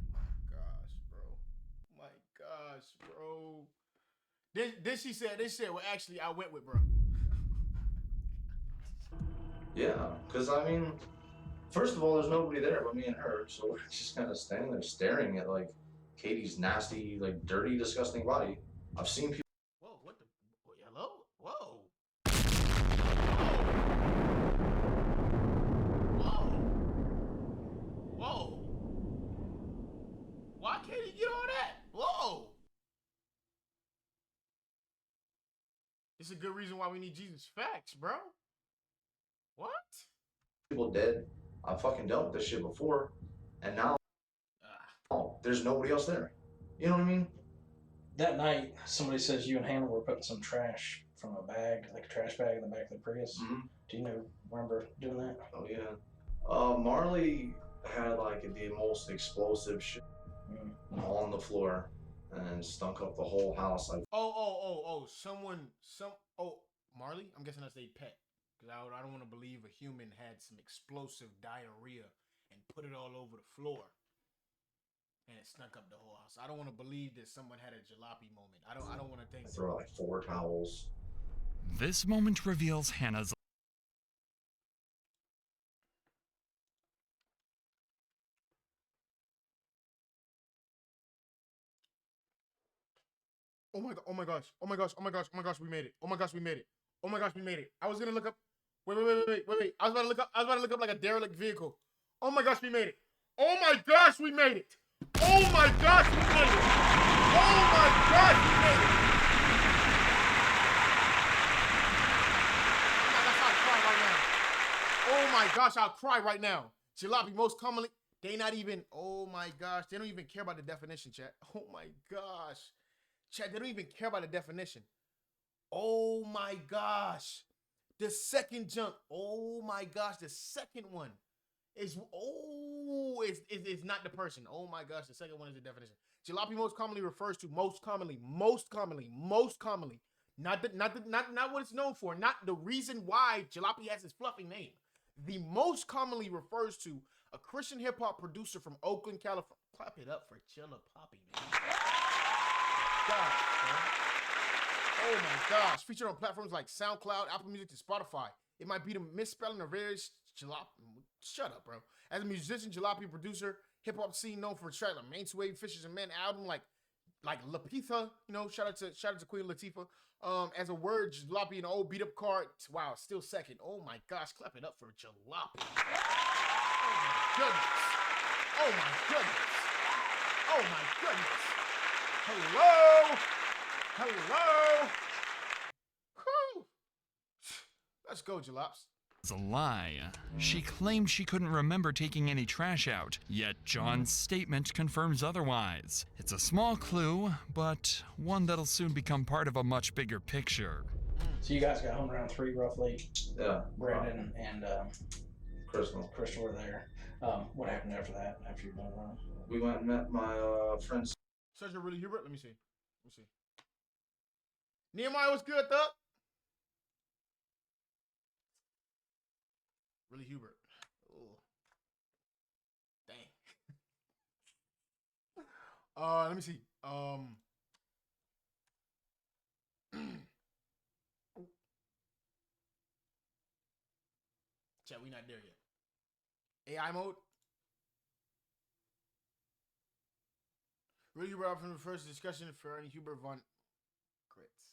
My gosh, bro. Then she said, well, actually, I went with bro. Yeah, because I mean, first of all, there's nobody there but me and her, so we're just kind of standing there staring at like Katie's nasty, like dirty, disgusting body. I've seen people. Whoa, what the? Hello? Whoa. Whoa. Why can't he get all that? Whoa. It's a good reason why we need Jesus. Facts, bro. What? People dead. I've fucking dealt with this shit before, and now there's nobody else there. You know what I mean? That night, somebody says you and Hannah were putting some trash from a bag, like a trash bag in the back of the Prius. Mm-hmm. Do you remember doing that? Oh yeah. Marley had like the most explosive shit on the floor and stunk up the whole house. Like Marley? I'm guessing that's a pet. Because I don't want to believe a human had some explosive diarrhea and put it all over the floor. And it stunk up the whole house. I don't want to believe that someone had a jalopy moment. I don't want to think. Throw out like 4 towels. This moment reveals Hannah's. Oh my gosh, we made it. I was gonna look up. Wait. I was about to look up like a derelict vehicle. Oh my gosh, we made it. Oh my gosh, we made it. Oh my gosh, we made it. Oh my gosh, we made it. Oh my gosh, I'll cry right now. Jalopy, most commonly, they not even, oh my gosh, they don't even care about the definition, chat. Oh my gosh. Chat, they don't even care about the definition. Oh my gosh. The second junk. Oh my gosh, the second one is, it's not the person. Oh my gosh, the second one is the definition. Jalopy most commonly refers to most commonly, not what it's known for, not the reason why Jalopy has his fluffy name. The most commonly refers to a Christian hip hop producer from Oakland, California. Clap it up for Chilla Poppy, man. God, man. Oh my gosh. Featured on platforms like SoundCloud, Apple Music, and Spotify. It might be the misspelling of various Jalopy. Shut up, bro. As a musician, Jalopy producer, hip hop scene known for track like Main Wave, Fishes and Men album like Lapitha, you know, shout out to Queen Latifah. As a word, Jalopy, an old beat up card. Wow, still second. Oh my gosh, clap it up for Jalopy. Oh my goodness. Oh my goodness. Hello. Whew. Let's go, Jalops. It's a lie. She claimed she couldn't remember taking any trash out, yet John's statement confirms otherwise. It's a small clue, but one that'll soon become part of a much bigger picture. So you guys got home around 3 roughly? Yeah. Brandon and Crystal. Crystal were there. What happened after that, after you went around? We went and met my friends. Sergeant Willie Hubert, let me see. Nehemiah, what's good, Thug? Willie Hubert. Oh. Dang. Let me see. Chat, we not there yet. AI mode. Willie Hubert from the first discussion for Ernie Hubert von Grits.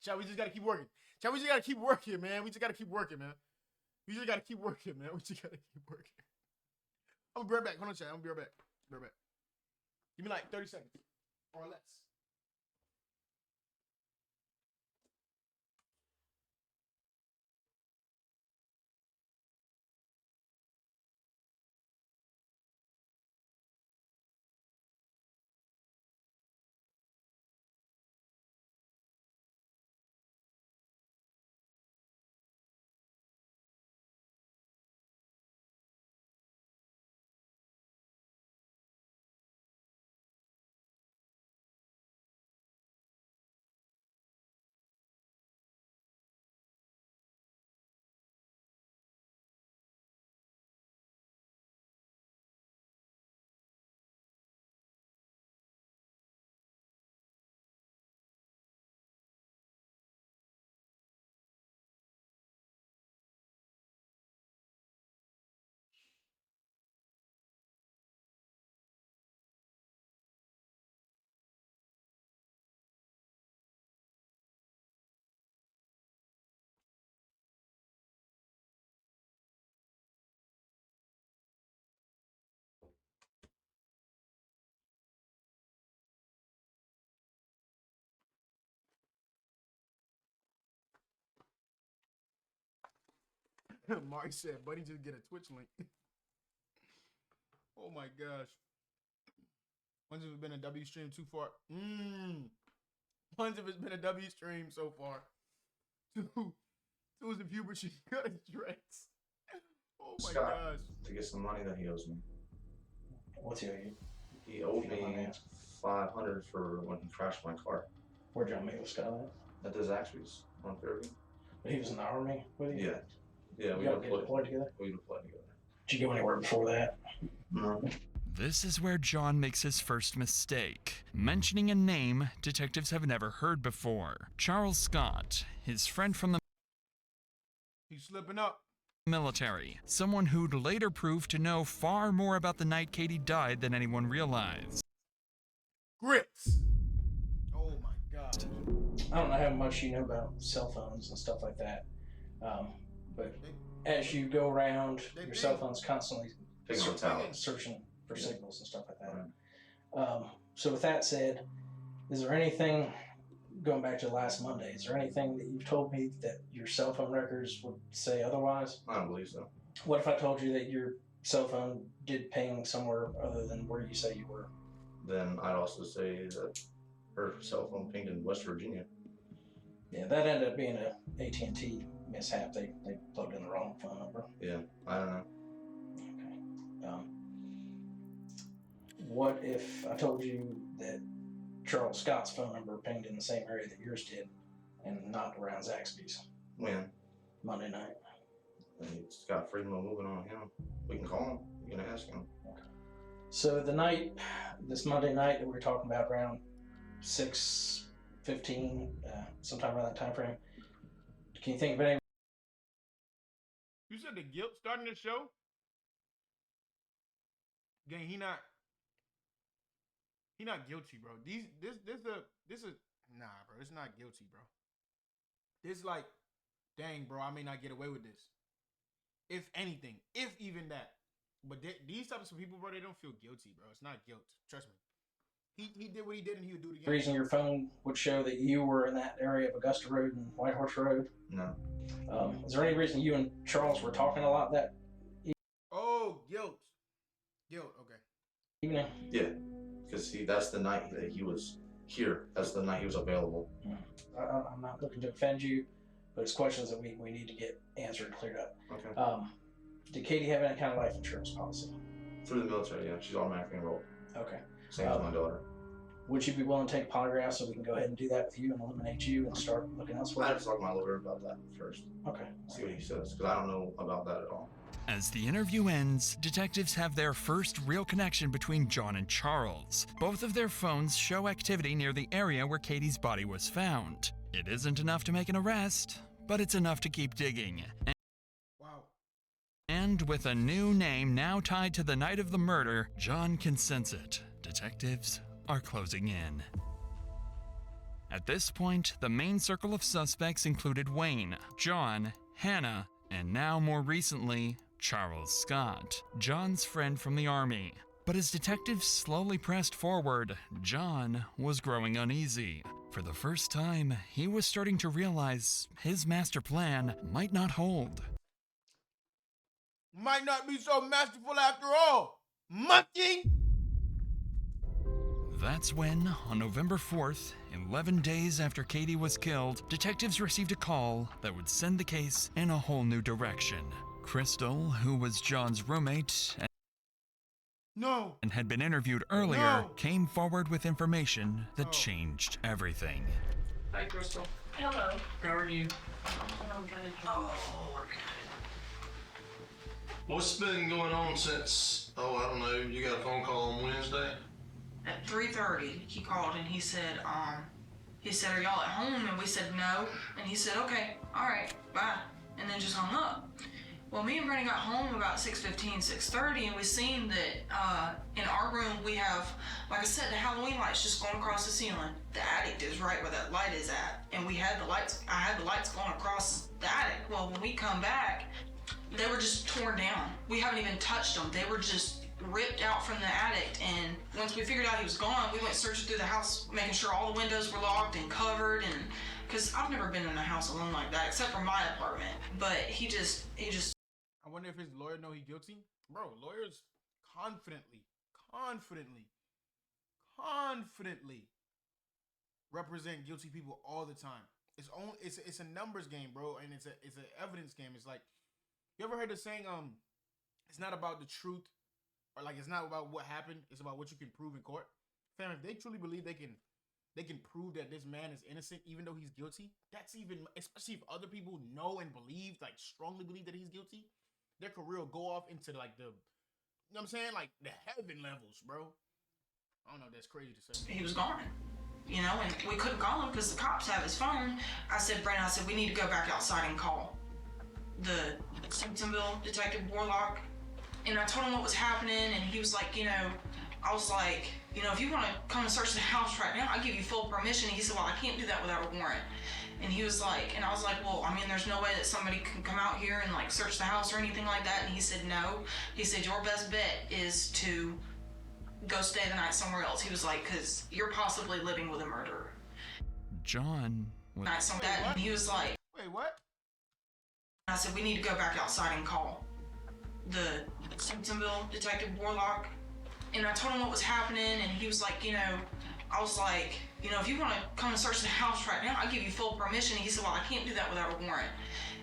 Chat, we just gotta keep working. Chat, we just gotta keep working, man. We just gotta keep working, man. I'm gonna be right back. Hold on, chat. I'm gonna be right back. Give me like 30 seconds or less. Mark said, buddy, just get a Twitch link. Oh my gosh. When's it been a W stream too far? When's it been a W stream so far? Two is if Hubert should cut his dreads. Oh my Scott, gosh. to get some money that he owes me. What's he owe you? He owed me $500 for when he crashed my car. Where'd y'all meet with Scott at the Zaxby's on Fairview. But he was in the army with you? Yeah. Yeah, we y'all deployed deployed together? We deployed together. Did you go anywhere before that? No. This is where John makes his first mistake, mentioning a name detectives have never heard before. Charles Scott, his friend from the He's slipping up. military, someone who'd later prove to know far more about the night Katie died than anyone realized. Grits. Oh my god. I don't know how much you know about cell phones and stuff like that, but as you go around, your cell phone's constantly searching for signals and stuff like that. So with that said, is there anything, going back to last Monday, is there anything that you've told me that your cell phone records would say otherwise? I don't believe so. What if I told you that your cell phone did ping somewhere other than where you say you were? Then I'd also say that her cell phone pinged in West Virginia. Yeah, that ended up being a AT&T mishap. They plugged in the wrong phone number. Yeah, I don't know. Okay. What if I told you that Charles Scott's phone number pinged in the same area that yours did and not around Zaxby's? When? Monday night. He's got freedom of moving on him. We can call him. You can ask him. Okay. So the night, this Monday night that we were talking about, around 6:15, sometime around that time frame, can you think of any? You said the guilt starting the show? Gang, he not guilty, bro. This is nah, bro. It's not guilty, bro. This like, dang, bro, I may not get away with this. If anything, if even that. But these types of people, bro, they don't feel guilty, bro. It's not guilt. Trust me. He did what he did and he would do it The again. reason your phone would show that you were in that area of Augusta Road and White Horse Road? No. Is there any reason you and Charles were talking a lot that Oh, guilt. Guilt, okay. evening? Yeah, because that's the night that he was here. That's the night he was available. I'm not looking to offend you, but it's questions that we need to get answered and cleared up. Okay. Did Katie have any kind of life insurance policy? Through the military, yeah. She's automatically enrolled. Okay. Same as my daughter. Would you be willing to take a polygraph so we can go ahead and do that with you and eliminate you and start looking I elsewhere? have to talk to my lawyer about that first. Okay. See what he says, because I don't know about that at all. As the interview ends, detectives have their first real connection between John and Charles. Both of their phones show activity near the area where Katie's body was found. It isn't enough to make an arrest, but it's enough to keep digging. Wow. And with a new name now tied to the night of the murder, John can sense it. Detectives are closing in. At this point, the main circle of suspects included Wayne, John, Hannah, and now more recently, Charles Scott, John's friend from the army. But as detectives slowly pressed forward, John was growing uneasy. For the first time, he was starting to realize his master plan might not hold. Might not be so masterful after all. Monkey! That's when, on November 4th, 11 days after Katie was killed, detectives received a call that would send the case in a whole new direction. Crystal, who was John's roommate and had been interviewed earlier, came forward with information that changed everything. Hi, Crystal. Hello. How are you? I'm good. Oh, What's been going on since, I don't know, you got a phone call on Wednesday? At 3:30, he called and he said, are y'all at home? And we said no. And he said, okay, all right, bye. And then just hung up. Well, me and Brandon got home about 6:15, 6:30, and we seen that in our room we have, like I said, the Halloween lights just going across the ceiling. The attic is right where that light is at. And I had the lights going across the attic. Well, when we come back, they were just torn down. We haven't even touched them. They were just ripped out from the attic, and once we figured out he was gone, we went searching through the house, making sure all the windows were locked and covered, and because I've never been in a house alone like that, except for my apartment. But he just I wonder if his lawyer know he guilty? Bro, lawyers confidently represent guilty people all the time. It's a numbers game, bro, and it's an evidence game. It's like, you ever heard the saying, it's not about the truth, or like it's not about what happened, it's about what you can prove in court? Fam, if they truly believe they can prove that this man is innocent even though he's guilty, that's even, especially if other people know and believe, like strongly believe that he's guilty, their career will go off into like the, you know what I'm saying, like the heaven levels, bro. I don't know, that's crazy to say. he was gone. You know, and we couldn't call him because the cops have his phone. I said, Brandon, we need to go back outside and call the Simpsonville Detective Warlock. And I told him what was happening, and he was like, I was like, if you want to come and search the house right now, I'll give you full permission. And he said, well, I can't do that without a warrant. And he was like, and I was like, well, I mean, there's no way that somebody can come out here and like search the house or anything like that. And he said, no. He said, your best bet is to go stay the night somewhere else. He was like, because you're possibly living with a murderer. John was... And he was like... Wait, what? I said, we need to go back outside and call the Simpsonville Detective Warlock. And I told him what was happening, and he was like, I was like, if you want to come and search the house right now, I'll give you full permission. And he said, well, I can't do that without a warrant.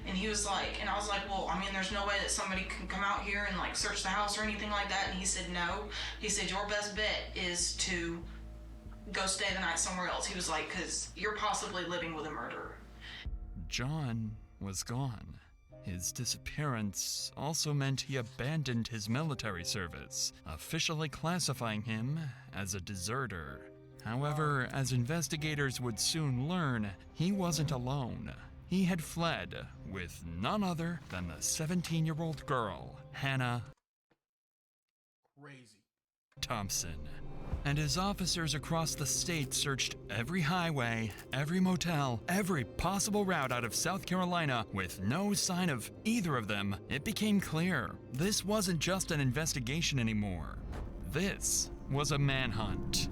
And he was like, and I was like, well, I mean, there's no way that somebody can come out here and like search the house or anything like that. And he said, no. He said, your best bet is to go stay the night somewhere else. He was like, because you're possibly living with a murderer. John was gone. His disappearance also meant he abandoned his military service, officially classifying him as a deserter. However, as investigators would soon learn, he wasn't alone. He had fled with none other than the 17-year-old girl, Hannah Thompson. And as officers across the state searched every highway, every motel, every possible route out of South Carolina with no sign of either of them, it became clear this wasn't just an investigation anymore. This was a manhunt.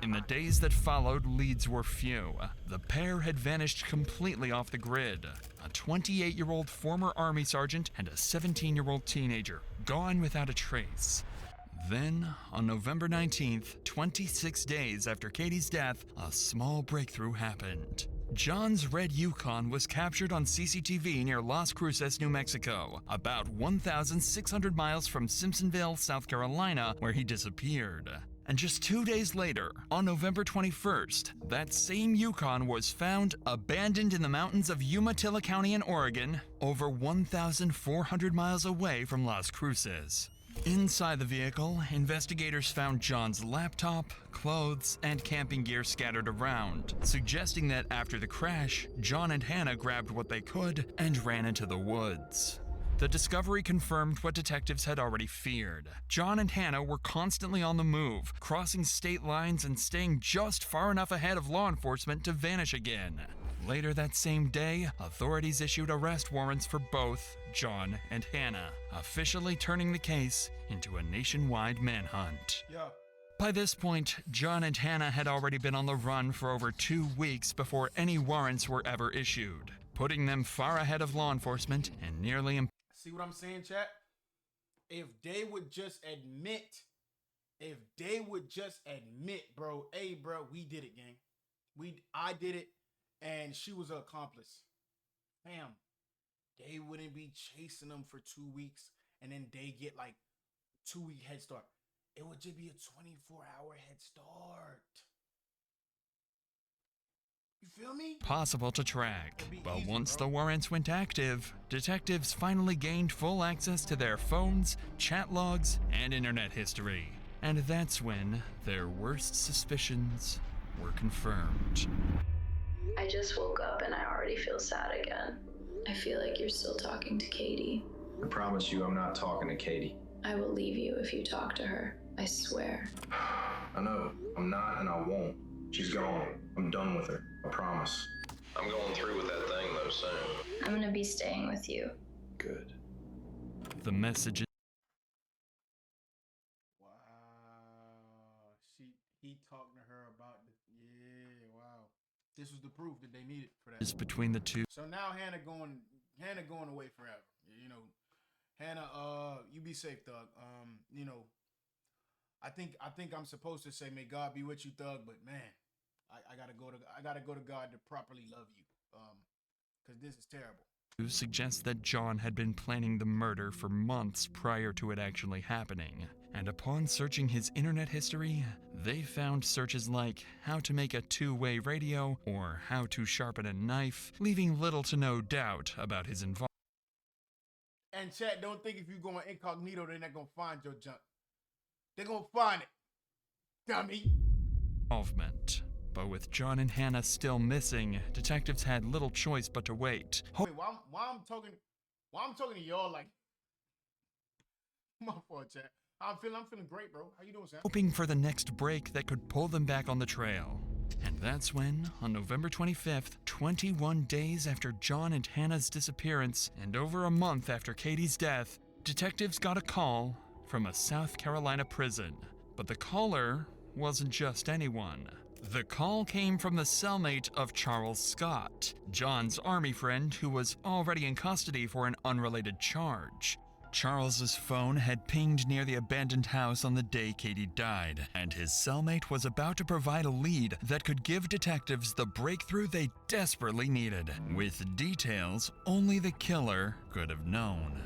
In the days that followed, leads were few. The pair had vanished completely off the grid. A 28-year-old former Army sergeant and a 17-year-old teenager, gone without a trace. Then, on November 19th, 26 days after Katie's death, a small breakthrough happened. John's red Yukon was captured on CCTV near Las Cruces, New Mexico, about 1,600 miles from Simpsonville, South Carolina, where he disappeared. And just 2 days later, on November 21st, that same Yukon was found abandoned in the mountains of Umatilla County in Oregon, over 1,400 miles away from Las Cruces. Inside the vehicle, investigators found John's laptop, clothes, and camping gear scattered around, suggesting that after the crash, John and Hannah grabbed what they could and ran into the woods. The discovery confirmed what detectives had already feared. John and Hannah were constantly on the move, crossing state lines and staying just far enough ahead of law enforcement to vanish again. Later that same day, authorities issued arrest warrants for both John and Hannah, officially turning the case into a nationwide manhunt. Yeah. By this point, John and Hannah had already been on the run for over 2 weeks before any warrants were ever issued, putting them far ahead of law enforcement and nearly See what I'm saying, chat? If they would just admit, bro, hey, bro, we did it, gang. I did it, and she was an accomplice. Fam, they wouldn't be chasing them for 2 weeks, and then they get like 2-week head start. It would just be a 24-hour head start. You feel me? possible to track. But once the warrants went active, detectives finally gained full access to their phones, chat logs, and internet history. And that's when their worst suspicions were confirmed. I just woke up and I already feel sad again. I feel like you're still talking to Katie. I promise you I'm not talking to Katie. I will leave you if you talk to her. I swear. I know. I'm not and I won't. She's gone. I'm done with her. I promise. I'm going through with that thing though soon. I'm gonna be staying with you. Good. The message He talking to her about wow. This was the proof that they needed for that. is between the two. So now Hannah going away forever. You know, Hannah, you be safe, Thug. You know, I think I'm supposed to say may God be with you, Thug, but man, I gotta go to God to properly love you. Because this is terrible. Suggests that John had been planning the murder for months prior to it actually happening. And upon searching his internet history, they found searches like how to make a two-way radio or how to sharpen a knife, leaving little to no doubt about his involvement. And chat, don't think if you go incognito, they're not gonna find your junk. They're gonna find it, dummy. But with John and Hannah still missing, detectives had little choice but to wait. Wait, why I'm talking to y'all like my fault, chat. I'm feeling great, bro. How you doing, Sam? Hoping for the next break that could pull them back on the trail. And that's when, on November 25th, 21 days after John and Hannah's disappearance, and over a month after Katie's death, detectives got a call from a South Carolina prison. But the caller wasn't just anyone. The call came from the cellmate of Charles Scott, John's army friend who was already in custody for an unrelated charge. Charles's phone had pinged near the abandoned house on the day Katie died, and his cellmate was about to provide a lead that could give detectives the breakthrough they desperately needed, with details only the killer could have known.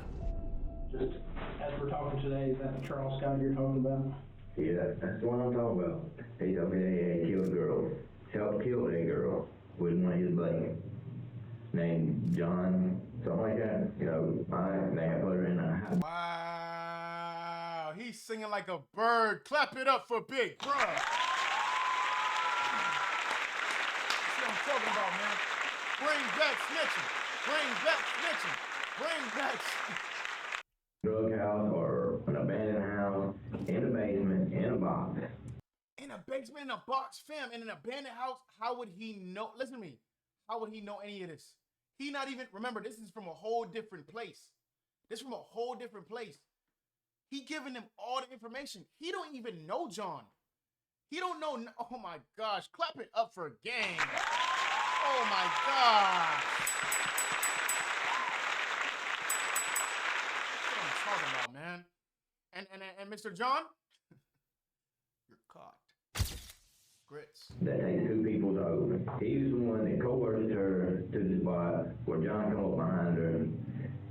Just as we're talking today, is that the Charles Scott you're talking about? Yeah, that's the one I'm talking about. He told me that he killed a girl, helped kill a girl with one of his buddies named John, something like that. You know, they had put her in a house. Wow, he's singing like a bird. Clap it up for Big Bro. That's what I'm talking about, man. Bring back snitching. Bring back snitching. Bring back Drug house or an abandoned house in the basement in a box. in a basement, in a box, fam, in an abandoned house. How would he know? Listen to me. How would he know any of this? He not even, remember, this is from a whole different place. This from a whole different place. He giving them all the information. He don't even know John. He don't know. Oh my gosh. Clap it up for a game. Oh my gosh. That's what I'm talking about, man. And Mr. John, you're caught. Grits. That takes two people to open. He was the one that coerced her to the spot where John come up behind her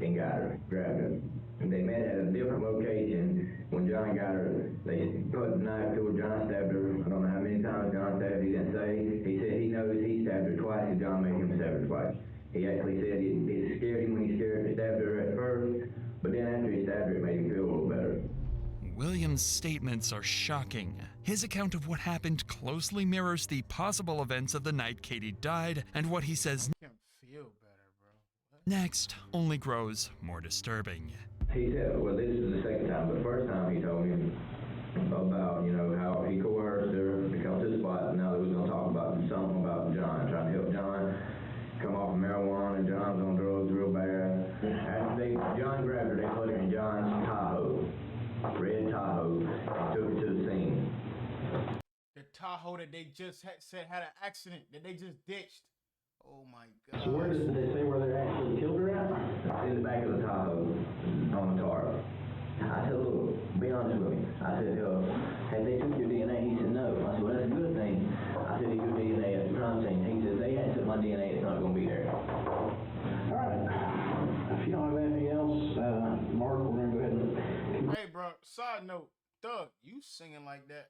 and got her, grabbed her. And they met at a different location. When John got her, they put the knife to her. John stabbed her. I don't know how many times John stabbed her. He didn't say. He said he knows he stabbed her twice and John made him stab her twice. He actually said it scared him when he stabbed her at first, but then after he stabbed her, it made him feel a little better. William's statements are shocking. His account of what happened closely mirrors the possible events of the night Katie died, and what he says I can't feel better, bro. next only grows more disturbing. He said, well, this is the second time, but the first time he told me about, how he coerced her to come to the spot, and now they was going to talk about something about John, trying to help John come off of marijuana, and John's on drugs real bad. After John grabbed her, they put her in John's Tahoe, red Tahoe, and took her to the scene. The Tahoe that they just said had an accident, that they just ditched. Oh my god. So where did they say where they actually killed her at? In the back of the Tahoe, on the tarp. I said, look, be honest with me. I said, have they took your DNA? He said, no. I said, well, that's a good thing. I said, your DNA at the crime scene. He said, they hadn't took my DNA, it's not going to be there. All right. If you don't have anything else, Mark, we're going to go ahead and... Hey, bro, side note, Doug, you singing like that.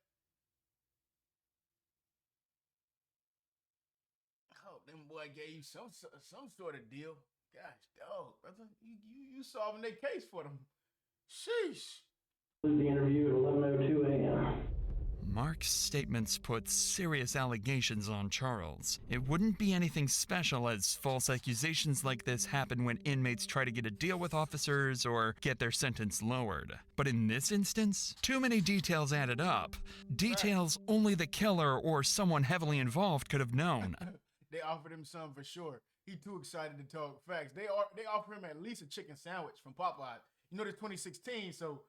Oh, them boy gave you some sort of deal. Gosh, dog, brother, you solving their case for them. Sheesh. The interview at 11:02 a.m. Mark's statements put serious allegations on Charles. It wouldn't be anything special, as false accusations like this happen when inmates try to get a deal with officers or get their sentence lowered. But in this instance, too many details added up. Details only the killer or someone heavily involved could have known. They offered him some for sure. He too excited to talk facts. They offered him at least a chicken sandwich from Popeye. You know, it's 2016, so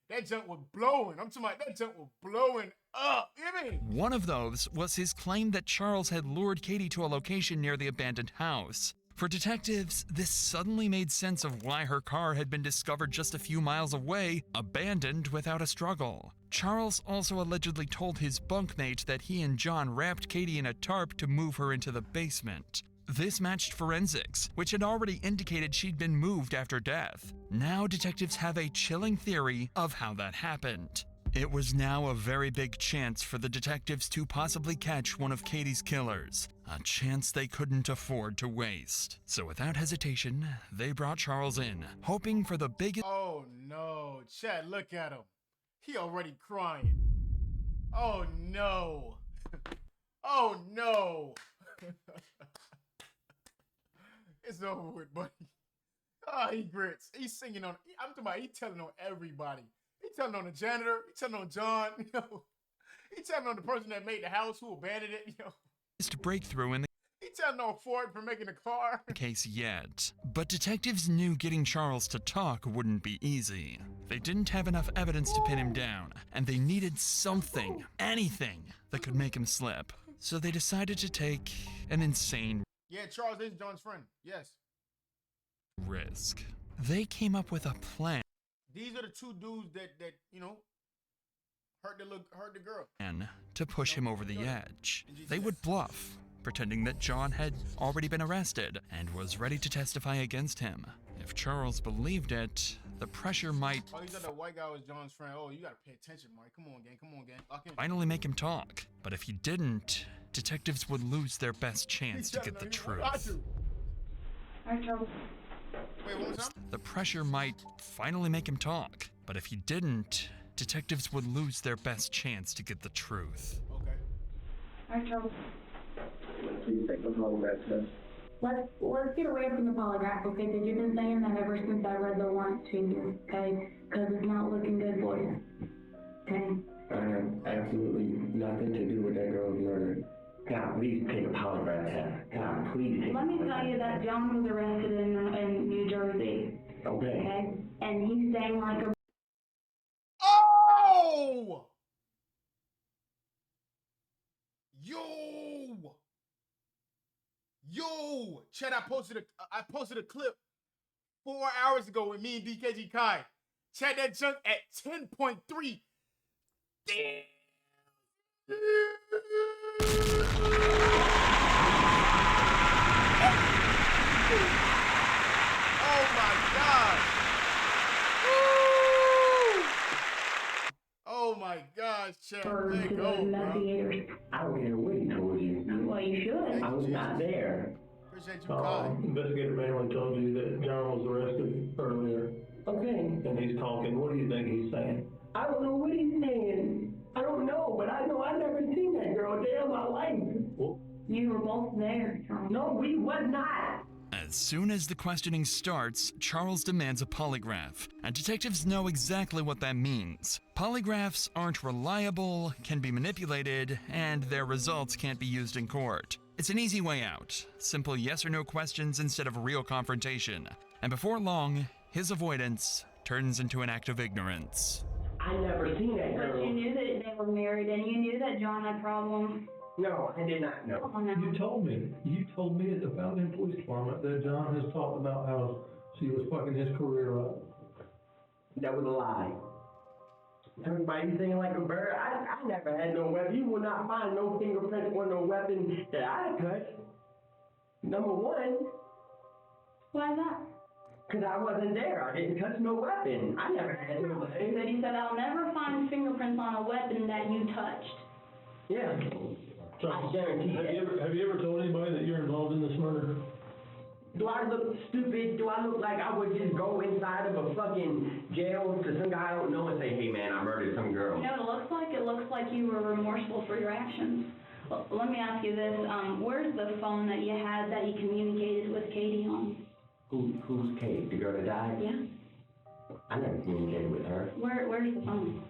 that junk was blowing. I'm talking about that junk was blowing up. You know what I mean? One of those was his claim that Charles had lured Katie to a location near the abandoned house. For detectives, this suddenly made sense of why her car had been discovered just a few miles away, abandoned without a struggle. Charles also allegedly told his bunkmate that he and John wrapped Katie in a tarp to move her into the basement. This matched forensics, which had already indicated she'd been moved after death. Now detectives have a chilling theory of how that happened. It was now a very big chance for the detectives to possibly catch one of Katie's killers, a chance they couldn't afford to waste. So without hesitation, they brought Charles in, hoping for the biggest— Oh no, Chad, look at him. He already crying. Oh no. Oh no. It's over with, buddy. Ah, he grits. He's singing on, I'm talking about, he telling on everybody. He telling on the janitor. He telling on John. He telling on the person that made the house, who abandoned it. breakthrough in the He telling on Ford for making the car. case yet. But detectives knew getting Charles to talk wouldn't be easy. They didn't have enough evidence to pin him down, and they needed something, anything, that could make him slip. So they decided to take an insane Yeah, Charles is John's friend. Yes. risk. They came up with a plan These are the two dudes that hurt the girl. to push him over the edge. They would bluff, pretending that John had already been arrested and was ready to testify against him. If Charles believed it, the pressure might Oh, you said the white guy was John's friend. Oh, you gotta pay attention, Mike. Come on, gang. Come on, gang. Lock in. finally make him talk. But if he didn't, detectives would lose their best chance to get the truth. Alright, Charles. Wait, what was that? The pressure might finally make him talk. But if he didn't, detectives would lose their best chance to get the truth. Okay. Alright, Charles. Please take the polygraph test. Let's get away from the polygraph, okay? Because you've been saying that ever since I read the warrant to you, okay? Because it's not looking good for you, okay? I have absolutely nothing to do with that girl's murder. God, please take a polygraph test. God, please take Let me tell you that John was arrested in New Jersey, Okay. okay? And he's staying like a Oh! Yo, Chad, I posted a clip 4 hours ago with me and DKG Kai. Chad, that junk at 10.3. Damn. Oh my gosh. Woo. Oh my gosh, Chad. Let go, bro. I don't care what he told you. Well, you should. I was not there. Appreciate you, Kai. Investigator Manuel told you that John was arrested earlier. Okay. And he's talking. What do you think he's saying? I don't know what he's saying. I don't know, but I know I never seen that girl a day in my life. You were both there, Charles. No, we was not. As soon as the questioning starts, Charles demands a polygraph, and detectives know exactly what that means. Polygraphs aren't reliable, can be manipulated, and their results can't be used in court. It's an easy way out. Simple yes or no questions instead of real confrontation. And before long, his avoidance turns into an act of ignorance. I never seen that girl. But you knew that they were married, and you knew that John had problems. No, I did not know. Oh, no. You told me at the Fountain Police Department that John has talked about how she was fucking his career up. That was a lie. Everybody singing like a bird. I never had no weapon. You will not find no fingerprints on no weapon that I touched. Number one. Why is that? Because I wasn't there. I didn't touch no weapon. I never had anything. But he said, I'll never find fingerprints on a weapon that you touched. Yeah. I guarantee Have you ever told anybody that you're involved in this murder? Do I look stupid? Do I look like I would just go inside of a fucking jail to some guy I don't know and say, hey man, I murdered some girl? You know what it looks like? It looks like you were remorseful for your actions. Well, let me ask you this. Where's the phone that you had that you communicated with Katie on? Who's Kate? The girl that died? Yeah. I never communicated with her. Where's the phone?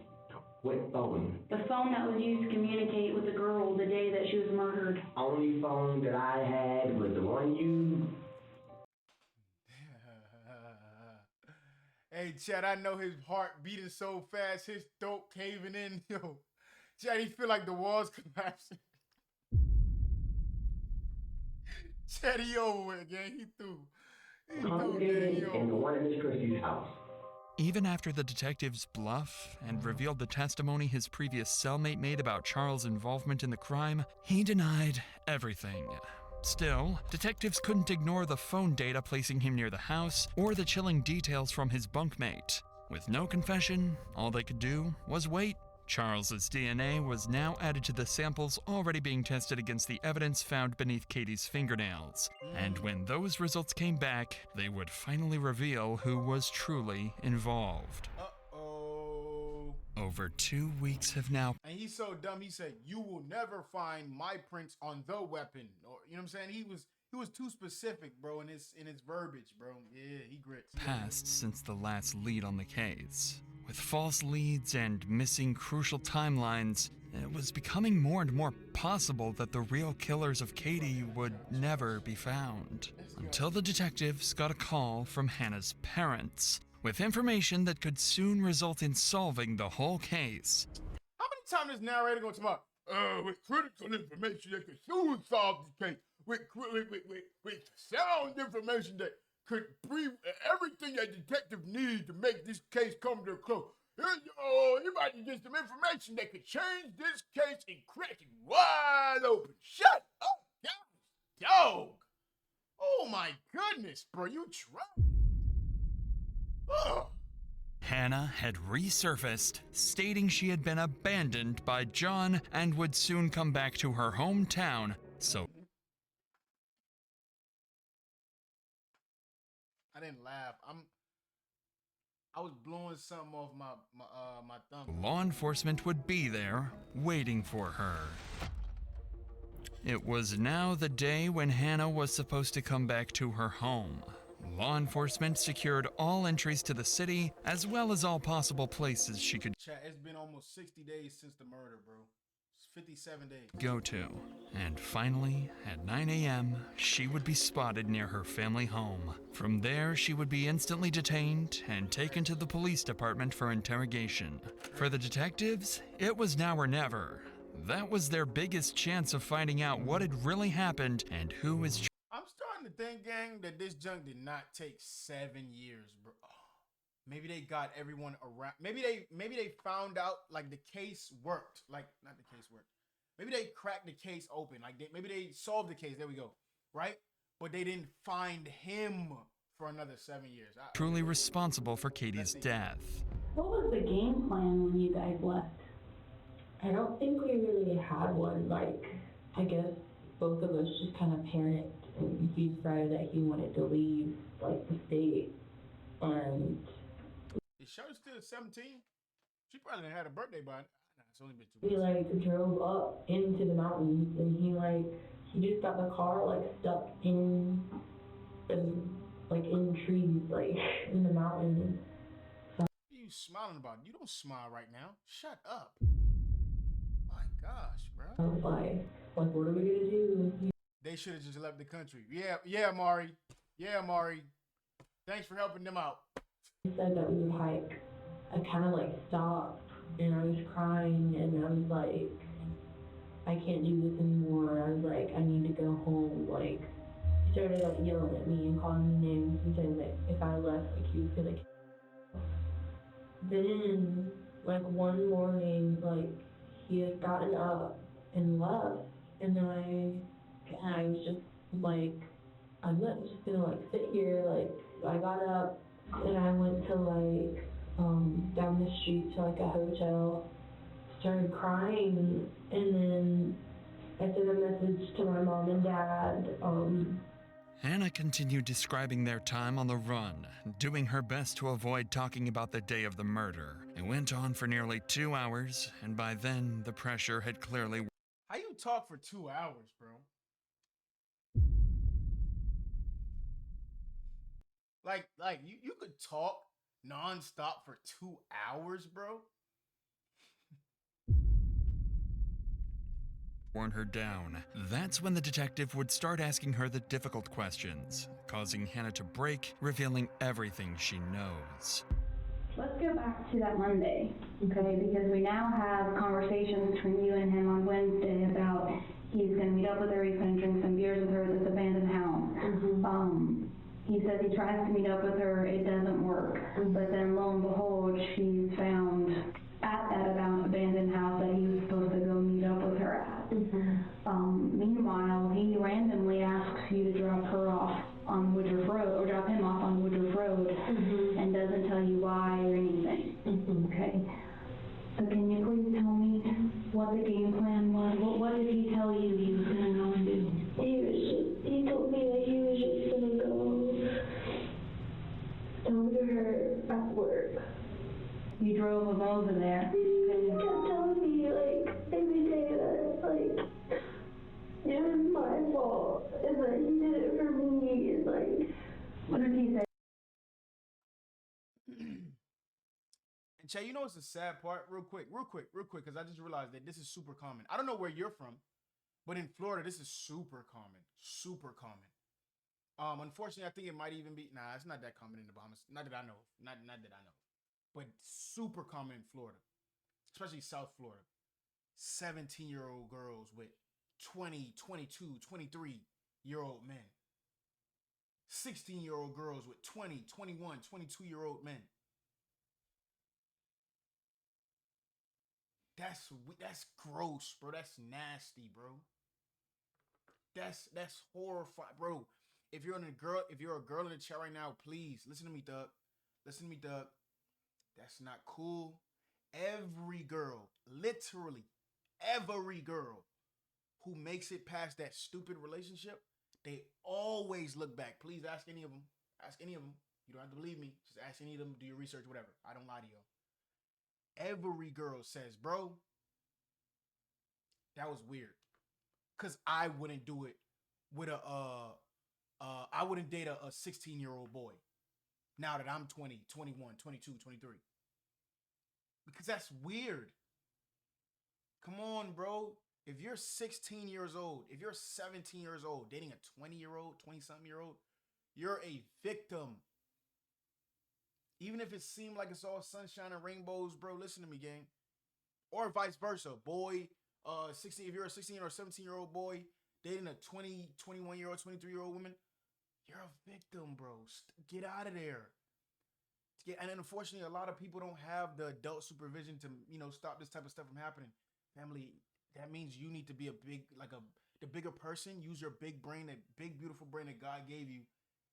What phone? The phone that was used to communicate with the girl the day that she was murdered. Only phone that I had was the one you... Hey, Chad, I know his heart beating so fast, his throat caving in. Yo, Chad, he feel like the walls collapsing. Chad, he over with, gang. He through. He through, gang. He over. And the one in Miss Christie's house. Even after the detectives bluff and revealed the testimony his previous cellmate made about Charles' involvement in the crime, he denied everything. Still, detectives couldn't ignore the phone data placing him near the house or the chilling details from his bunkmate. With no confession, all they could do was wait. Charles's DNA was now added to the samples already being tested against the evidence found beneath Katie's fingernails. And when those results came back, they would finally reveal who was truly involved. Uh-oh. Over 2 weeks have now. And he's so dumb, he said, you will never find my prints on the weapon. Or, you know what I'm saying? He was too specific, bro, in his verbiage, bro. Yeah, he grits. Passed since the last lead on the case. With false leads and missing crucial timelines, it was becoming more and more possible that the real killers of Katie would never be found. Until the detectives got a call from Hannah's parents, with information that could soon result in solving the whole case. How many times this narrator gonna talk about, with critical information that could soon solve the case, with sound information that could brief everything a detective needs to make this case come to a close. You might get some information that could change this case and crack it wide open. Shut up, guys. Dog. Oh my goodness, bro. You tried. Ugh. Hannah had resurfaced, stating she had been abandoned by John and would soon come back to her hometown, so... I didn't laugh. I was blowing something off my thumb. law enforcement would be there, waiting for her. It was now the day when Hannah was supposed to come back to her home. Law enforcement secured all entries to the city, as well as all possible places she could Chat, it's been almost 60 days since the murder, bro. It's 57 days. go to. And finally, at 9 a.m., she would be spotted near her family home. From there, she would be instantly detained and taken to the police department for interrogation. For the detectives, it was now or never. That was their biggest chance of finding out what had really happened and who was I'm starting to think, gang, that this junk did not take 7 years, bro. Oh, maybe they got everyone around. Maybe they found out like the case worked. Like not the case worked. Maybe they cracked the case open. Like maybe they solved the case. There we go. Right? But they didn't find him for another 7 years. truly responsible for Katie's death. What was the game plan when you guys left? I don't think we really had one. Like, I guess both of us just kind of panicked, and he decided that he wanted to leave, like, the state. And Is Shirley still 17? She probably had a birthday by now. It's only been 2 we, months. like, drove up into the mountains, and he just got the car, like, stuck in trees, like, in the mountains. What are you smiling about? You don't smile right now. Shut up. My gosh, bro. I was like, what are we gonna do? They should have just left the country. Yeah, Mari. Yeah, Mari. Thanks for helping them out. He said that we would hike. I kind of, like, stopped, and I was crying, and I was like, I can't do this anymore. I was like, I need to go home. Like, he started, like, yelling at me and calling me names. He said that if I left, like, he was gonna kill me. Then, like, one morning, like, he had gotten up and left, and then I was just like, I'm not just gonna, like, sit here. Like, I got up and I went to, like, down the street to, like, a hotel, started crying, and then I sent a message to my mom and dad. Hannah continued describing their time on the run, doing her best to avoid talking about the day of the murder. It went on for nearly 2 hours, and by then the pressure had clearly. How you talk for 2 hours, bro? Like you could talk nonstop for 2 hours, bro? Worn her down. That's when the detective would start asking her the difficult questions, causing Hannah to break, revealing everything she knows. Let's go back to that Monday, okay? Because we now have conversations between you and him on Wednesday about he's gonna meet up with her, he's gonna drink some beers with her at this abandoned house. He says he tries to meet up with her, it doesn't work. But then lo and behold, she's found at that abandoned house that he was supposed to go meet up with her at. Meanwhile, he randomly asks you to drop her off on Woodruff Road, or drop him off on Woodruff Road, and doesn't tell you why or anything. Okay? So can you please tell me what the game plan was? What did he tell you he was gonna go and do? He told me that he was just gonna go talk to her at work. You drove him over there. He kept telling me, like, every day that, like, it was my fault, and that he did it for me, and, like... What did he say? And Che, you know what's the sad part? Real quick, because I just realized that this is super common. I don't know where you're from, but in Florida, this is super common. Super common. Unfortunately, I think it might even be, nah, it's not that common in the Bahamas. Not that I know of. Not that I know of. But super common in Florida, especially South Florida. 17-year-old girls with 20, 22, 23-year-old men. 16-year-old girls with 20, 21, 22-year-old men. That's gross, bro. That's nasty, bro. That's horrifying, bro. If you're a girl in the chat right now, please listen to me, Doug. Listen to me, Doug. That's not cool. Every girl, literally every girl who makes it past that stupid relationship, they always look back. Please ask any of them. Ask any of them. You don't have to believe me. Just ask any of them. Do your research, whatever. I don't lie to y'all. Every girl says, bro, that was weird. Because I wouldn't do it with I wouldn't date a 16-year-old boy now that I'm 20, 21, 22, 23. Because that's weird. Come on, bro. If you're 16 years old, if you're 17 years old, dating a 20-year-old, 20-something-year-old, you're a victim. Even if it seemed like it's all sunshine and rainbows, bro, listen to me, gang. Or vice versa. Boy 16, if you're a 16 or 17-year-old boy dating a 20, 21-year-old, 23-year-old woman, you're a victim, bro. Get out of there. And unfortunately, a lot of people don't have the adult supervision to, stop this type of stuff from happening. Family, that means you need to be the bigger person. Use your big brain, that big, beautiful brain that God gave you.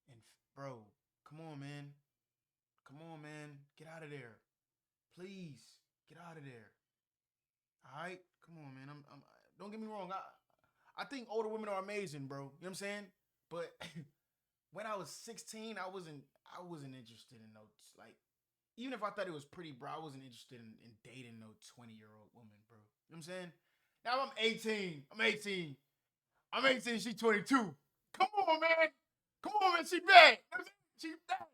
And bro, come on, man. Come on, man. Get out of there. Please, get out of there. All right? Come on, man. Don't get me wrong. I think older women are amazing, bro. You know what I'm saying? But when I was 16, I wasn't interested in no, like, even if I thought it was pretty, bro, I wasn't interested in dating no 20-year-old woman, bro. You know what I'm saying? Now I'm 18. I'm 18, she's 22. Come on, man. Come on, man. She bad. You know what I'm saying? She bad.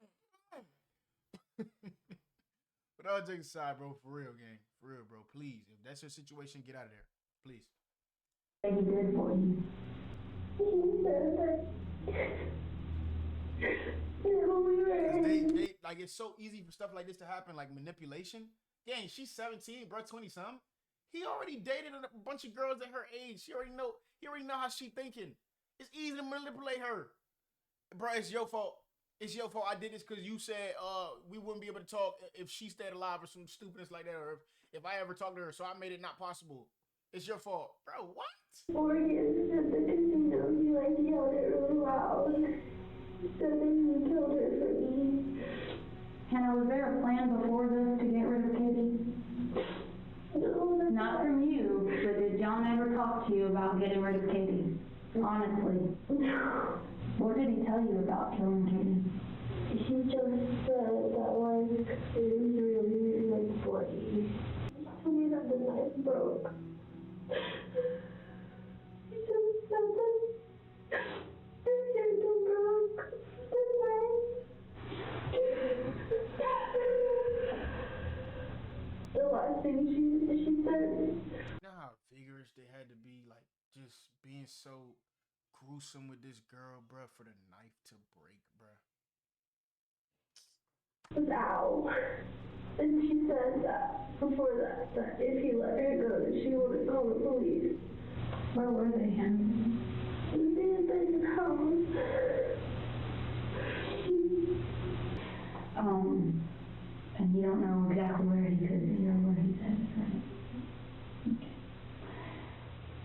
But all jokes aside, bro, for real, gang. For real, bro. Please, if that's your situation, get out of there. Please. He did for you. They like, it's so easy for stuff like this to happen, like manipulation. Gang, she's 17, bro, 20-something. He already dated a bunch of girls at her age. He already know how she thinking. It's easy to manipulate her. Bro, it's your fault. It's your fault. I did this because you said we wouldn't be able to talk if she stayed alive or some stupidness like that, or if I ever talked to her, so I made it not possible. It's your fault. Bro, what? 4 years said that if he knows you, like, yelled it really loud. Said that he killed her for me. Hannah, was there a plan before this to get rid of Katie? No. Not from you, but did John ever talk to you about getting rid of Katie? Honestly. No. What did he tell you about killing Katie? He just said that, like, it was really, like, bloody. He told me that the knife broke. He just said that his handle broke. The knife. The last thing she said. You know how vigorous they had to be, like, just being so gruesome with this girl, bruh, for the knife to break, bruh. Ow. And she said that before that if he let her go, that she wouldn't call the police. Where were they, Hannah? In the abandoned house. And you don't know exactly where he could be or what he said, right? Okay.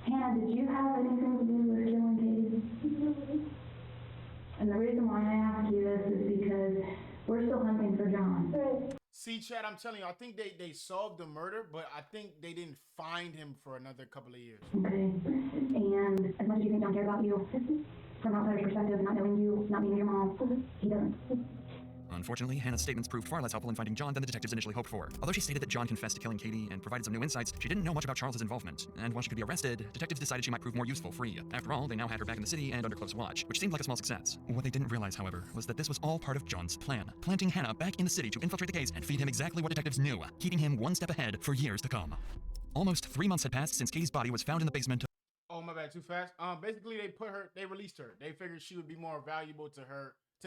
Hannah, did you have anything to do with killing Katie? And the reason why I ask you this is because we're still hunting for John. See, Chad, I'm telling you, I think they solved the murder, but I think they didn't find him for another couple of years. Okay. And as much as you think John cares about you, from an outsider's perspective, not knowing you, not being your mom, he doesn't. Unfortunately, Hannah's statements proved far less helpful in finding John than the detectives initially hoped for. Although she stated that John confessed to killing Katie and provided some new insights, she didn't know much about Charles's involvement. And while she could be arrested, detectives decided she might prove more useful free. After all, they now had her back in the city and under close watch, which seemed like a small success. What they didn't realize, however, was that this was all part of John's plan, planting Hannah back in the city to infiltrate the case and feed him exactly what detectives knew, keeping him one step ahead for years to come. Almost 3 months had passed since Katie's body was found in the basement. Oh, my bad, too fast. Basically, they released her. They figured she would be more valuable to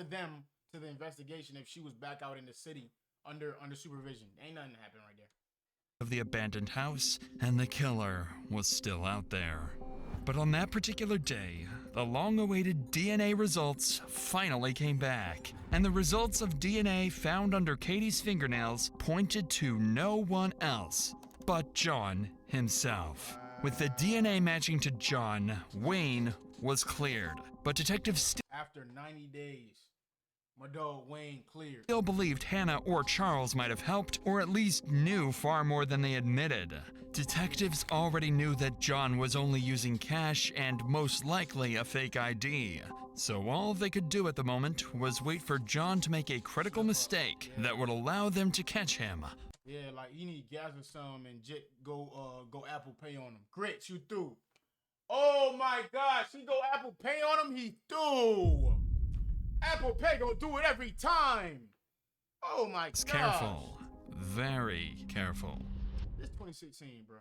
them, to the investigation if she was back out in the city under supervision. Ain't nothing happening right there. Of the abandoned house, and the killer was still out there. But on that particular day, the long-awaited DNA results finally came back. And the results of DNA found under Katie's fingernails pointed to no one else but John himself. With the DNA matching to John, Wayne was cleared. But detectives After 90 days, my dog Wayne cleared. still believed Hannah or Charles might have helped, or at least knew far more than they admitted. Detectives already knew that John was only using cash and most likely a fake ID. So all they could do at the moment was wait for John to make a critical mistake that would allow them to catch him. Yeah, like you need gas or something and go Apple Pay on him. Grits, you through. Oh my gosh, he go Apple Pay on him, he through. Apple Pay gonna do it every time. Oh my gosh. Careful. Very careful. It's 2016, bro.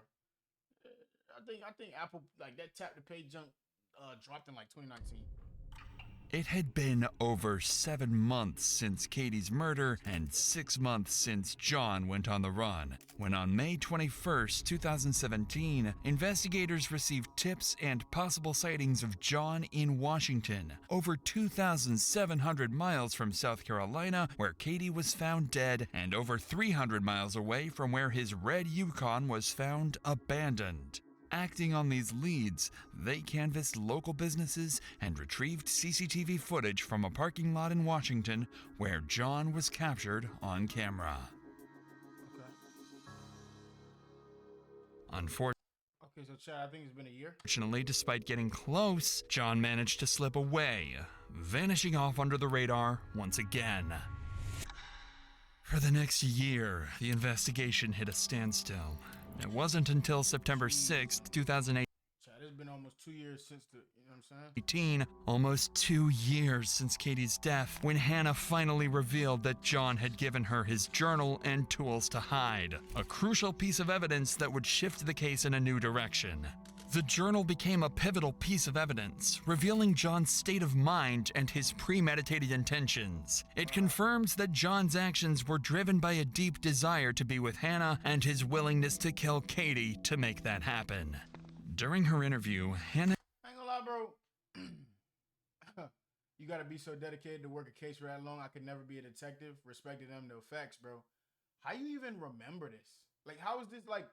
I think Apple, like, that tap to pay junk dropped in like 2019. It had been over 7 months since Katie's murder and 6 months since John went on the run, when on May 21st, 2017, investigators received tips and possible sightings of John in Washington, over 2,700 miles from South Carolina, where Katie was found dead, and over 300 miles away from where his red Yukon was found abandoned. Acting on these leads, they canvassed local businesses and retrieved CCTV footage from a parking lot in Washington where John was captured on camera. Okay, so Chad, I think it's been a year. Unfortunately, despite getting close, John managed to slip away, vanishing off under the radar once again. For the next year, the investigation hit a standstill. It wasn't until September 6th, 2018, Chad, it's been almost 2 years since the, you know what I'm saying? almost 2 years since Katie's death, when Hannah finally revealed that John had given her his journal and tools to hide, a crucial piece of evidence that would shift the case in a new direction. The journal became a pivotal piece of evidence, revealing John's state of mind and his premeditated intentions. It confirms that John's actions were driven by a deep desire to be with Hannah and his willingness to kill Katie to make that happen. During her interview, Hannah I ain't gonna lie, bro. You gotta be so dedicated to work a case for that long. I could never be a detective. Respected them, no facts, bro. How you even remember this? Like, how is this like?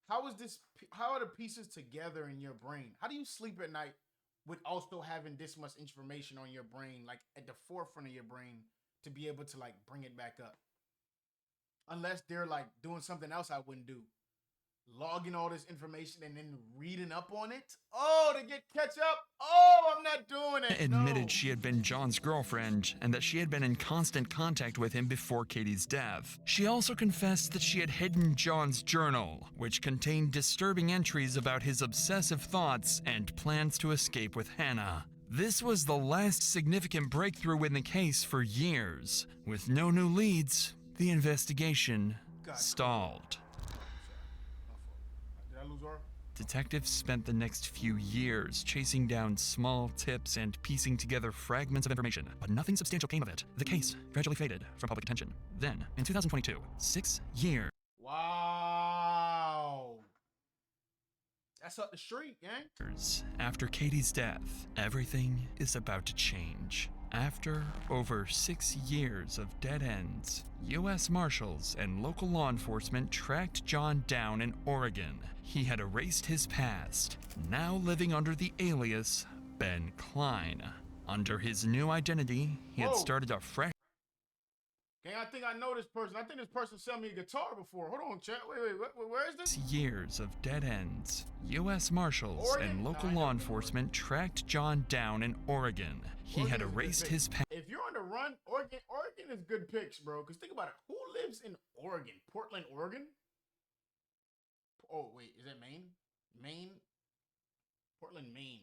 How are the pieces together in your brain? How do you sleep at night with also having this much information on your brain, like at the forefront of your brain, to be able to like bring it back up? Unless they're like doing something else I wouldn't do. Logging all this information and then reading up on it. Oh, to get catch up. Oh, I'm not doing it. admitted she had been John's girlfriend and that she had been in constant contact with him before Katie's death. She also confessed that she had hidden John's journal, which contained disturbing entries about his obsessive thoughts and plans to escape with Hannah. This was the last significant breakthrough in the case for years. With no new leads, the investigation stalled. Detectives spent the next few years chasing down small tips and piecing together fragments of information, but nothing substantial came of it. The case gradually faded from public attention. Then, in 2022, 6 years Wow. That's up the street, gang. after Katie's death, everything is about to change. After over 6 years of dead ends, U.S. Marshals and local law enforcement tracked John down in Oregon. He had erased his past, now living under the alias Ben Klein. Under his new identity, he had started a fresh Gang, I think I know this person. I think this person sent me a guitar before. Hold on, chat. Wait, where is this? years of dead ends. U.S. Marshals and local law enforcement tracked John down in Oregon. He had erased his past. If you're on the run, Oregon is good picks, bro. Because think about it. Who lives in Oregon? Portland, Oregon? Oh, wait. Is that Maine? Maine? Portland, Maine.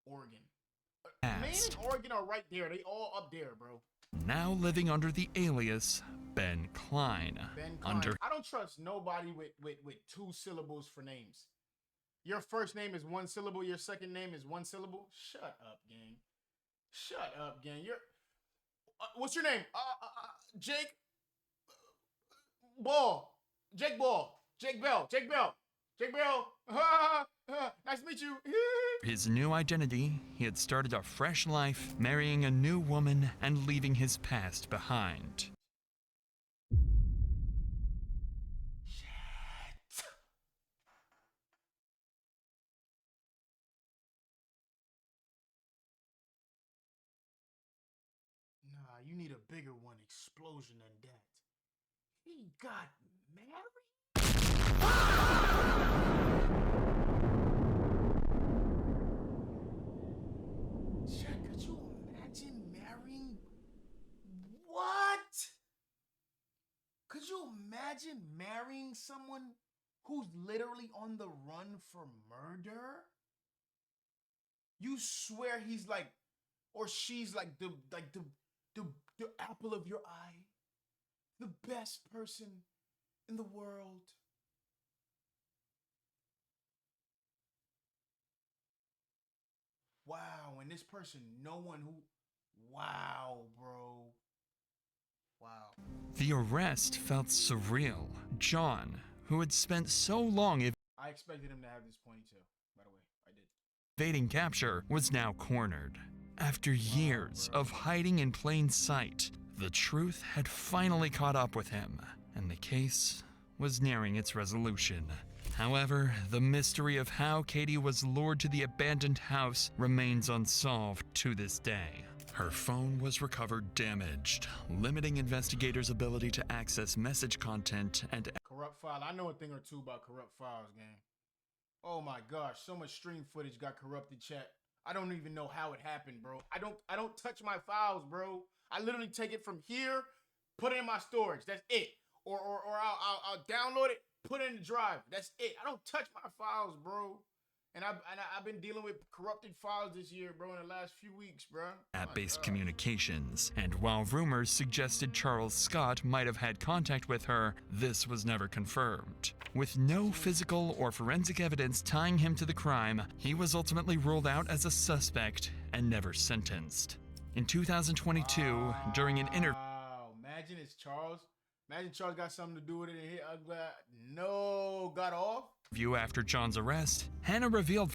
Oregon. Maine and Oregon are right there. They all up there, bro. Now living under the alias Ben Klein. Ben Klein. I don't trust nobody with 2 syllables for names. Your first name is 1 syllable. Your second name is 1 syllable. Shut up, gang. Shut up, gang. You're. What's your name? Jake. Ball. Jake Ball. Jake Bell. Jake Bell. Jake Bell. Nice to meet you. His new identity, he had started a fresh life, marrying a new woman and leaving his past behind. Nah, you need a bigger one explosion than that. He got married? Jack, could you imagine marrying? What? Could you imagine marrying someone who's literally on the run for murder? You swear he's like, or she's like the apple of your eye, the best person in the world. Wow, and this person, no one who, wow, bro. Wow. The arrest felt surreal. John, who had spent so long I expected him to have this ponytail, by the way. I did. evading capture, was now cornered. After years of hiding in plain sight, the truth had finally caught up with him, and the case was nearing its resolution. However, the mystery of how Katie was lured to the abandoned house remains unsolved to this day. Her phone was recovered damaged, limiting investigators' ability to access message content and Corrupt file. I know a thing or two about corrupt files, gang. Oh my gosh, so much stream footage got corrupted, chat. I don't even know how it happened, bro. I don't touch my files, bro. I literally take it from here, put it in my storage. That's it. Or I'll download it, put it in the drive. That's it. I don't touch my files, bro. And I've been dealing with corrupted files this year, bro, in the last few weeks, bro. app-based communications. And while rumors suggested Charles Scott might have had contact with her, this was never confirmed. With no physical or forensic evidence tying him to the crime, he was ultimately ruled out as a suspect and never sentenced. In 2022, during an interview, Wow, imagine it's Charles. Imagine Charles got something to do with it and hit Ugly. No, got off. after John's arrest, Hannah revealed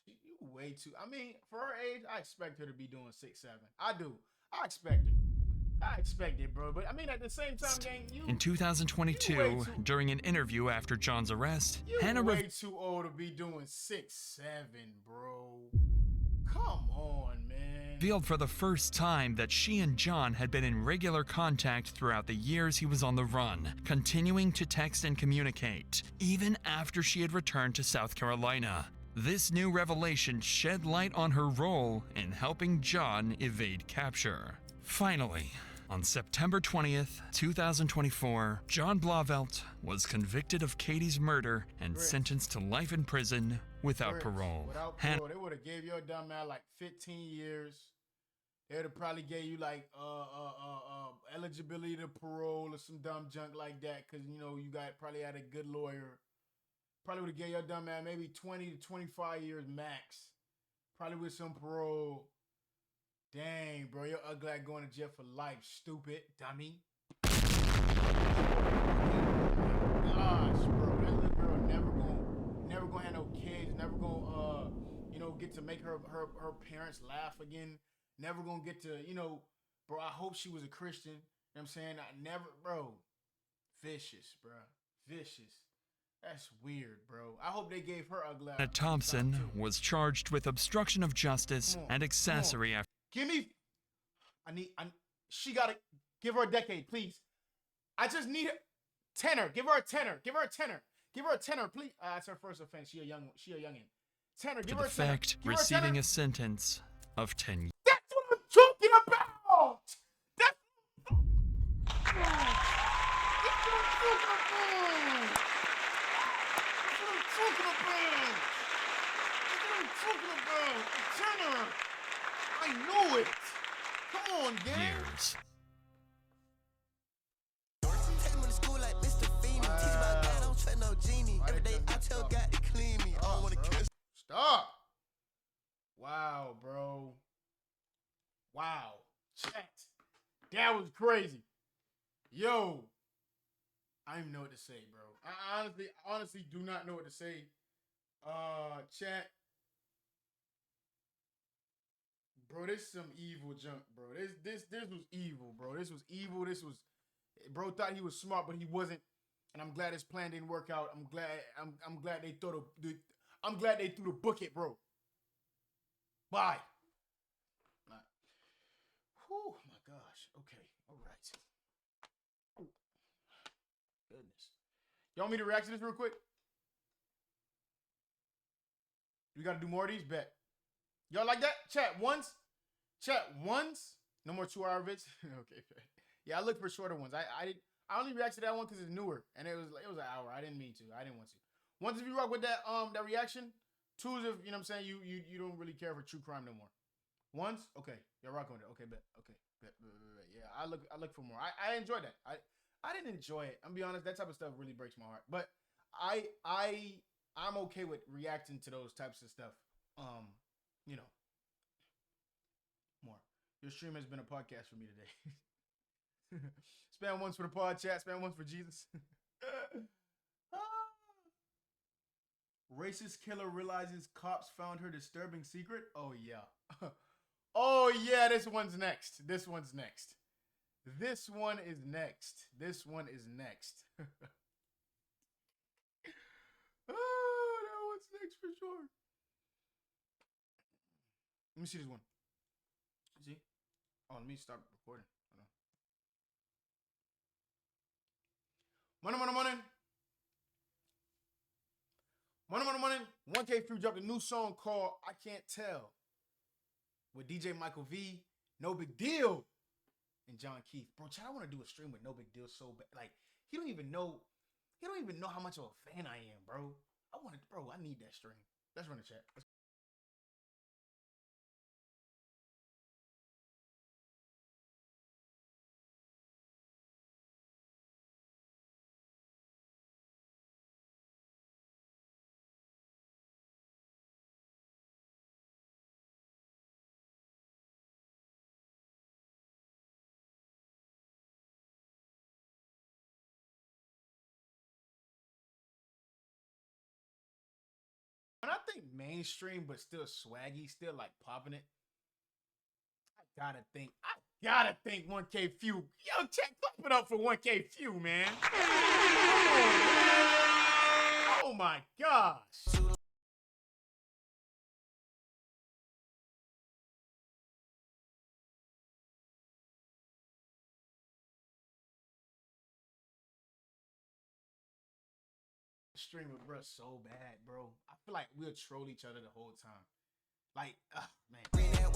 You way too. I mean, for her age, I expect her to be doing 6'7". I do. I expect it. I expect it, bro. But I mean, at the same time, gang, in 2022, during an interview after John's arrest, Hannah way too old to be doing 6'7", bro. Come on, man. revealed for the first time that she and John had been in regular contact throughout the years he was on the run, continuing to text and communicate, even after she had returned to South Carolina. This new revelation shed light on her role in helping John evade capture. Finally, on September 20th, 2024, John Blauvelt was convicted of Katie's murder and sentenced to life in prison without parole. Without parole, they would have gave your dumb man like 15 years. They would have probably gave you like eligibility to parole or some dumb junk like that, because you know you probably had a good lawyer. Probably would have gave your dumb man maybe 20 to 25 years max. Probably with some parole. Dang, bro, you're ugly at going to jail for life, stupid dummy. Gosh, bro, that little girl never gonna have no kids, never gonna get to make her parents laugh again. Never gonna get to, bro, I hope she was a Christian. You know what I'm saying? Bro. Vicious, bro. Vicious. That's weird, bro. I hope they gave her ugly ass. Thompson was charged with obstruction of justice and accessory after. She gotta, give her a decade, please. I just need a tenor. Give her a tenor. Give her a tenor. Give her a tenor, please. That's her first offense. She a youngin'. Tenor, give her a tenor. Fact, receiving a sentence of 10 years. That's what I'm talking about! That's what I'm talking about! Tenor! I knew it! Come on, gang! Years. Take me to school like Mr. Feeney. Teach about God, I don't trust no genie. Every day I tell God to clean me. I don't wanna kiss. Stop! Wow, bro. Wow. Chat. That was crazy. Yo. I don't even know what to say, bro. I honestly do not know what to say. Chat. Bro, this is some evil junk, bro. This was evil, bro. This was evil. Bro thought he was smart, but he wasn't. And I'm glad his plan didn't work out. I'm glad they threw the bucket, bro. Bye. Whew, my gosh. Okay. All right. Goodness. Y'all want me to react to this real quick? We gotta do more of these, bet. Y'all like that? Chat once. No more 2-hour vids. Okay. Yeah, I look for shorter ones. I only reacted to that one because it's newer, and it was an hour. I didn't mean to. I didn't want to. Once if you rock with that reaction. 2 is if you know what I'm saying, you don't really care for true crime no more. Once, okay, you're rocking with it. Okay, bet. Okay, bet. Yeah, I look for more. I enjoyed that. I didn't enjoy it. I'm gonna be honest. That type of stuff really breaks my heart. But I'm okay with reacting to those types of stuff. Your stream has been a podcast for me today. Spam once for the pod chat, spam once for Jesus. Racist killer realizes cops found her disturbing secret. Oh yeah. Oh yeah, this one's next. This one's next. This one is next. This one is next. Oh, that one's next for sure. Let me see this one. See? Oh, let me stop recording. Hold on. Money. 1K Few dropped a new song called I Can't Tell with DJ Michael V, No Big Deal, and John Keith. Bro, Chad, I want to do a stream with No Big Deal so bad. Like, he don't even know how much of a fan I am, bro. I need that stream. Let's run the chat. When I think mainstream, but still swaggy, still like popping it, I gotta think 1K Few. Yo, check, clap it up for 1K Few, man. Come on, man. Oh my gosh. Stream with bro so bad, bro. I feel like we'll troll each other the whole time. Like, man.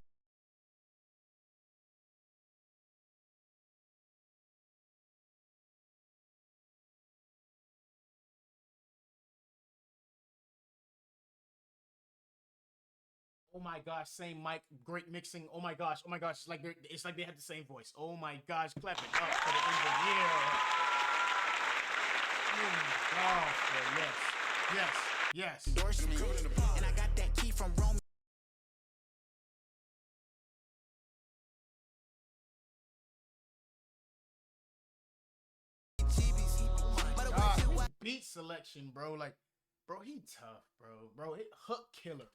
Oh my gosh, same mic, great mixing. Oh my gosh, it's like they have the same voice. Oh my gosh, clap it up for the engineer. Oh my gosh, bro. Yes. And I got that key from Rome. God, beat selection, bro. Like, bro, he tough, bro. Bro, hook killer.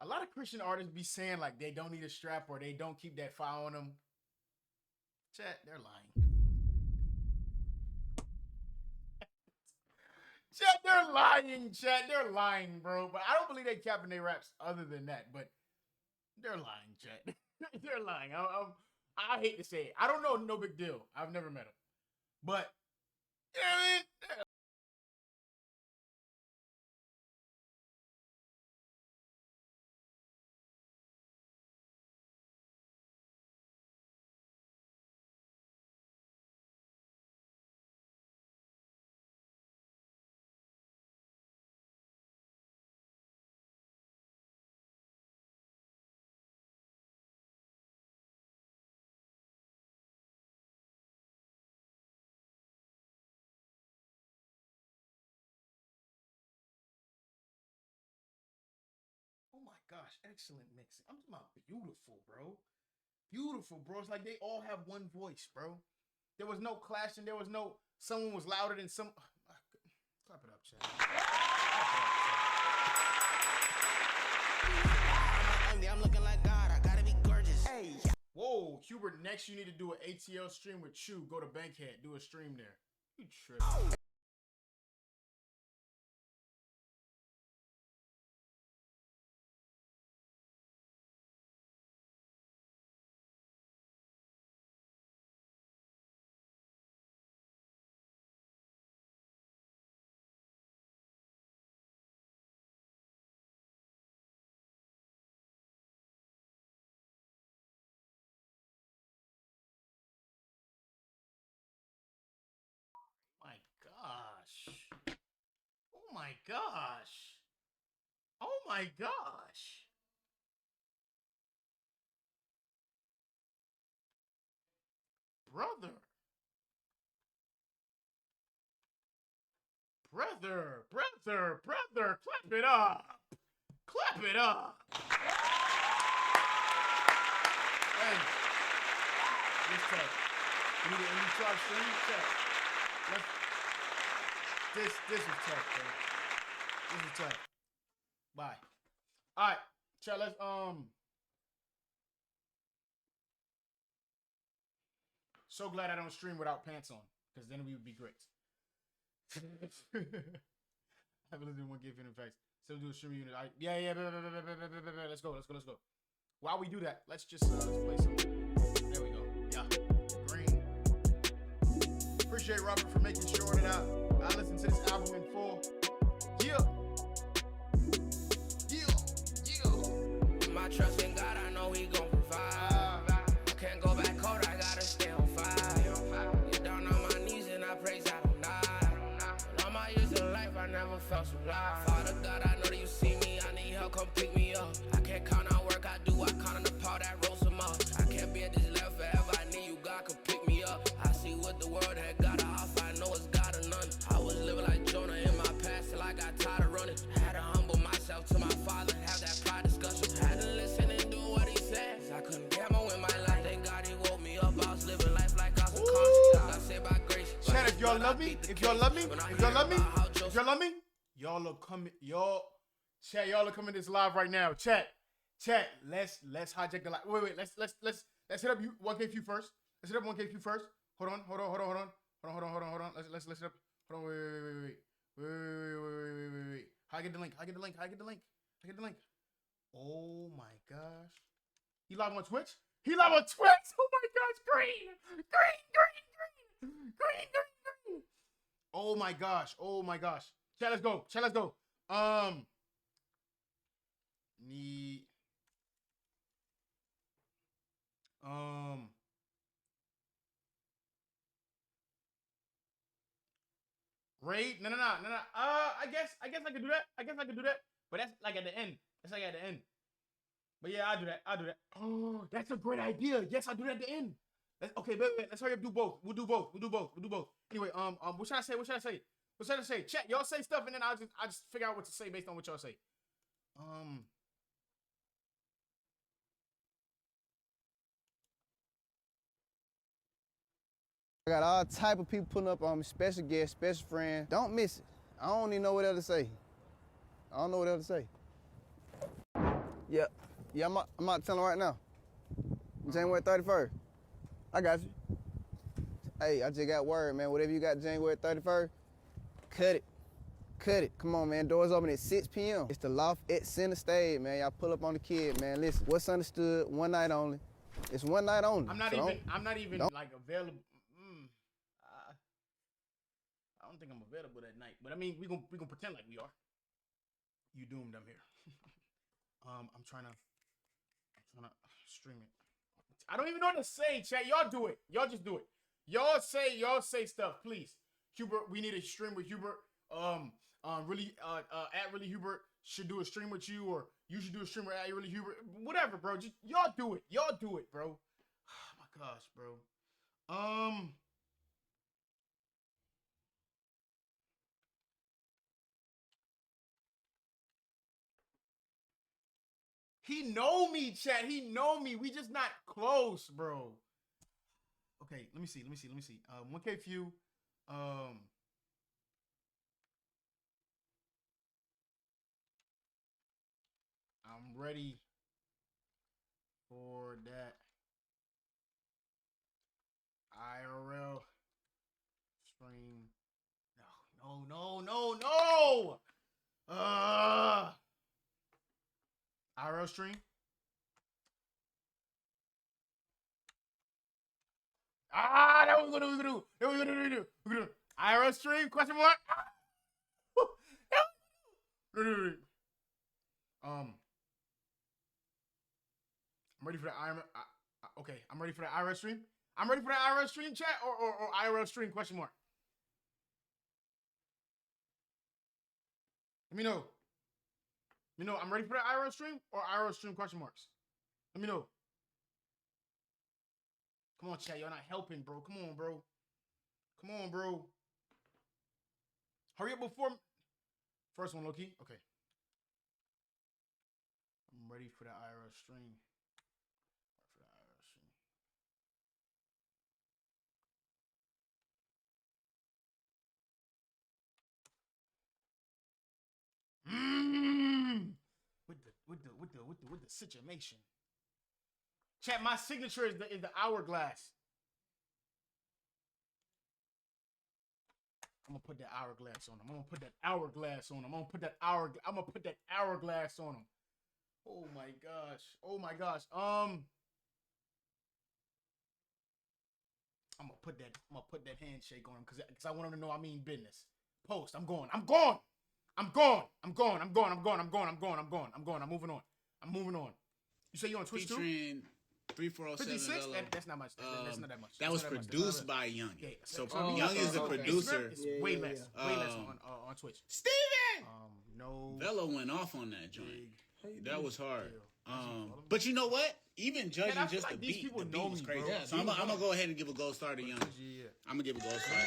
A lot of Christian artists be saying like they don't need a strap or they don't keep that file on them. Chat, they're lying. They're lying, bro. But I don't believe they capping their raps other than that. But they're lying, chat. They're lying. I hate to say it. I don't know, No Big Deal. I've never met him. But, you know what I mean? Oh my gosh, excellent mixing. I'm talking about beautiful, bro. Beautiful, bro. It's like they all have one voice, bro. There was no clashing. There was no someone was louder than some. Clap it up, chat. I'm looking like God. I gotta be gorgeous. Hey. Whoa, Hubert. Next, you need to do an ATL stream with Chew. Go to Bankhead. Do a stream there. You tripping. My my gosh. Oh my gosh. Brother. Brother, clap it up. Clap it up. Hey, this tough. You need to charge stream? Check. This is tough, bro. This is tough. Bye. Alright, chat, let's so glad I don't stream without pants on, because then we would be great. I haven't listened to 1K Fin Facts. Still do a stream unit. Yeah. Let's go. While we do that, let's just let's play some. There we go. Yeah. Green. Appreciate Robert for making sure that I listened to this album in full. Yeah. My trust in God, I know He gon' provide. I can't go back cold, I gotta stay on fire. Get down on my knees and I praise Adonai. All my years in life, I never felt so alive. Father God, I know that you see me, I need help, come pick me up. I can't count on work, I count on the power that rolls them up. I can't be at this level forever, I need you, God come pick me up. I see what the world had got to offer, I know it's God or none. I was living like Jonah in my past till I got tired of running. Had to humble myself to my father, have that pride discussion. Had to listen and do what he said, 'cause I couldn't gamble with my life. Thank God he woke me up, I was living life like I was unconscious. I said by grace. Chat, if y'all love me, y'all are coming, chat, y'all are coming this live right now. Chat, let's hijack the live. Wait, let's hit up 1K Few first. Let's hit up 1K Few first. Hold on. Let's hit up. Hold on, wait. How I get the link? Oh my gosh. He live on Twitch? Oh my gosh, green. Oh my gosh. Chat, let's go. Need raid? No. I guess I could do that. But that's like at the end. But yeah, I'll do that. Oh, that's a great idea. Yes, I'll do that at the end. Okay, let's hurry up. Do both. We'll do both. Anyway, what should I say? Chat, y'all say stuff, and then I'll just figure out what to say based on what y'all say. I got all type of people putting up on me, special guests, special friends. Don't miss it. I don't even know what else to say. Yeah, I'm out telling right now. January 31st. I got you. Hey, I just got word, man. Whatever you got January 31st, cut it. Come on, man. Doors open at 6 p.m. It's the Loft at Center Stage, man. Y'all pull up on the kid, man. Listen, what's understood, one night only. It's one night only. I'm not even like available. I don't think I'm available that night, but I mean, we gonna pretend like we are. You doomed. I'm here. I'm trying to stream it. I don't even know what to say, chat. Y'all do it. Y'all just do it. Y'all say stuff, please. Hubert, we need a stream with Hubert. Really, at Really Hubert should do a stream with you, or you should do a stream with at Really Hubert. Whatever, bro. Just y'all do it, bro. Oh my gosh, bro. He know me, chat. He know me. We just not close, bro. Okay, let me see. 1K Few. I'm ready for that IRL stream. No. IRL stream. That what we're gonna do. We're gonna do IRL stream? Question mark. I'm ready for the IRL. Okay, I'm ready for the IRL stream. I'm ready for the IRL stream, chat, or IRL stream? Question mark. Let me know. Let me know. I'm ready for the IRL stream or IRL stream question marks. Let me know. Come on, chat. Y'all not helping, bro. Come on, bro. Come on, bro. Hurry up before. First one, Loki. Okay. I'm ready for the IRL stream. With the situation. Chat, my signature is the hourglass. I'm gonna put that hourglass on him. I'm gonna put that hourglass on him. I'm gonna put that hourglass on him. Oh my gosh. Oh my gosh. I'm gonna put that handshake on him because I want him to know I mean business. Post. I'm going. I'm moving on. You say you on Twitch too? Featuring 3407 56? Velo. That's not much. That's not that much. That was That's not that much. produced by Young. Okay, So so Young is the producer. It's way less on Twitch. Steven! No. Velo went off on that joint. That was hard. But you know what? Even judging Man, I feel just like the these beat, people the beat know was me, crazy. bro. So I'm gonna go ahead and give a gold star to Young. I'm gonna give a gold star.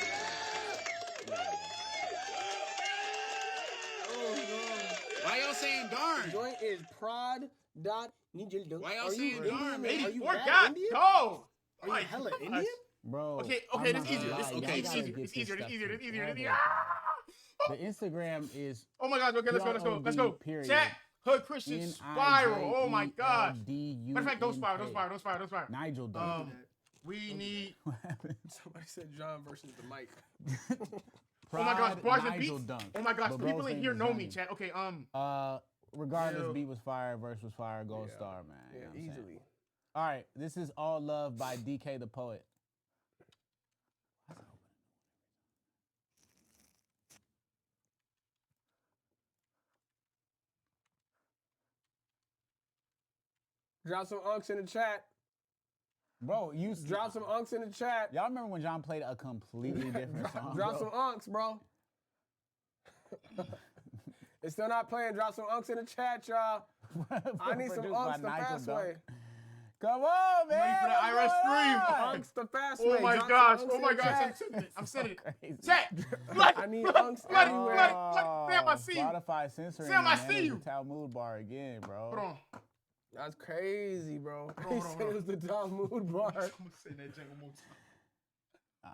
Why y'all saying darn? Joint is prod.ninja. Why y'all saying darn, man? Are you 84 that got Indian? go. Are you hella Indian? Bro. Okay, I'm this not is easier. gonna This lie, y'all gotta get this easier. stuff This easier. together. The Instagram is. Oh my gosh, okay, let's go. PROD, period. Chat, Hood Christian Spiral. Oh my gosh. Matter of fact, don't spiral. Nigel Dunn. We need. Somebody said John versus the mic. Oh my gosh, bars and Nigel beats. Dunk. Oh my gosh, But bro people was in saying here his know name. me, chat. Okay, regardless, yeah. beat was fire, verse was fire, gold star, man. You know what I'm saying? Easily. All right, this is All Love by DK the Poet. Drop some unks in the chat. Bro, you drop some unks in the chat. Y'all remember when John played a completely different song? Drop some unks, bro. It's still not playing. Drop some unks in the chat, y'all. I need some unks the fast way. Come on, man. Ready for the IRS stream. Unks the fast way. Oh my Drop gosh. some Oh unks my in the gosh. chat. I'm sending it. Chat. Bloody, I need unks bloody, everywhere. Sam, I see you. Spotify censoring Sam, me, I man. see It was you. the Talmud bar again, bro. Hold on. That's crazy, bro. Hold He on, said it was the Talmud bar. I'm gonna say that jangle more time.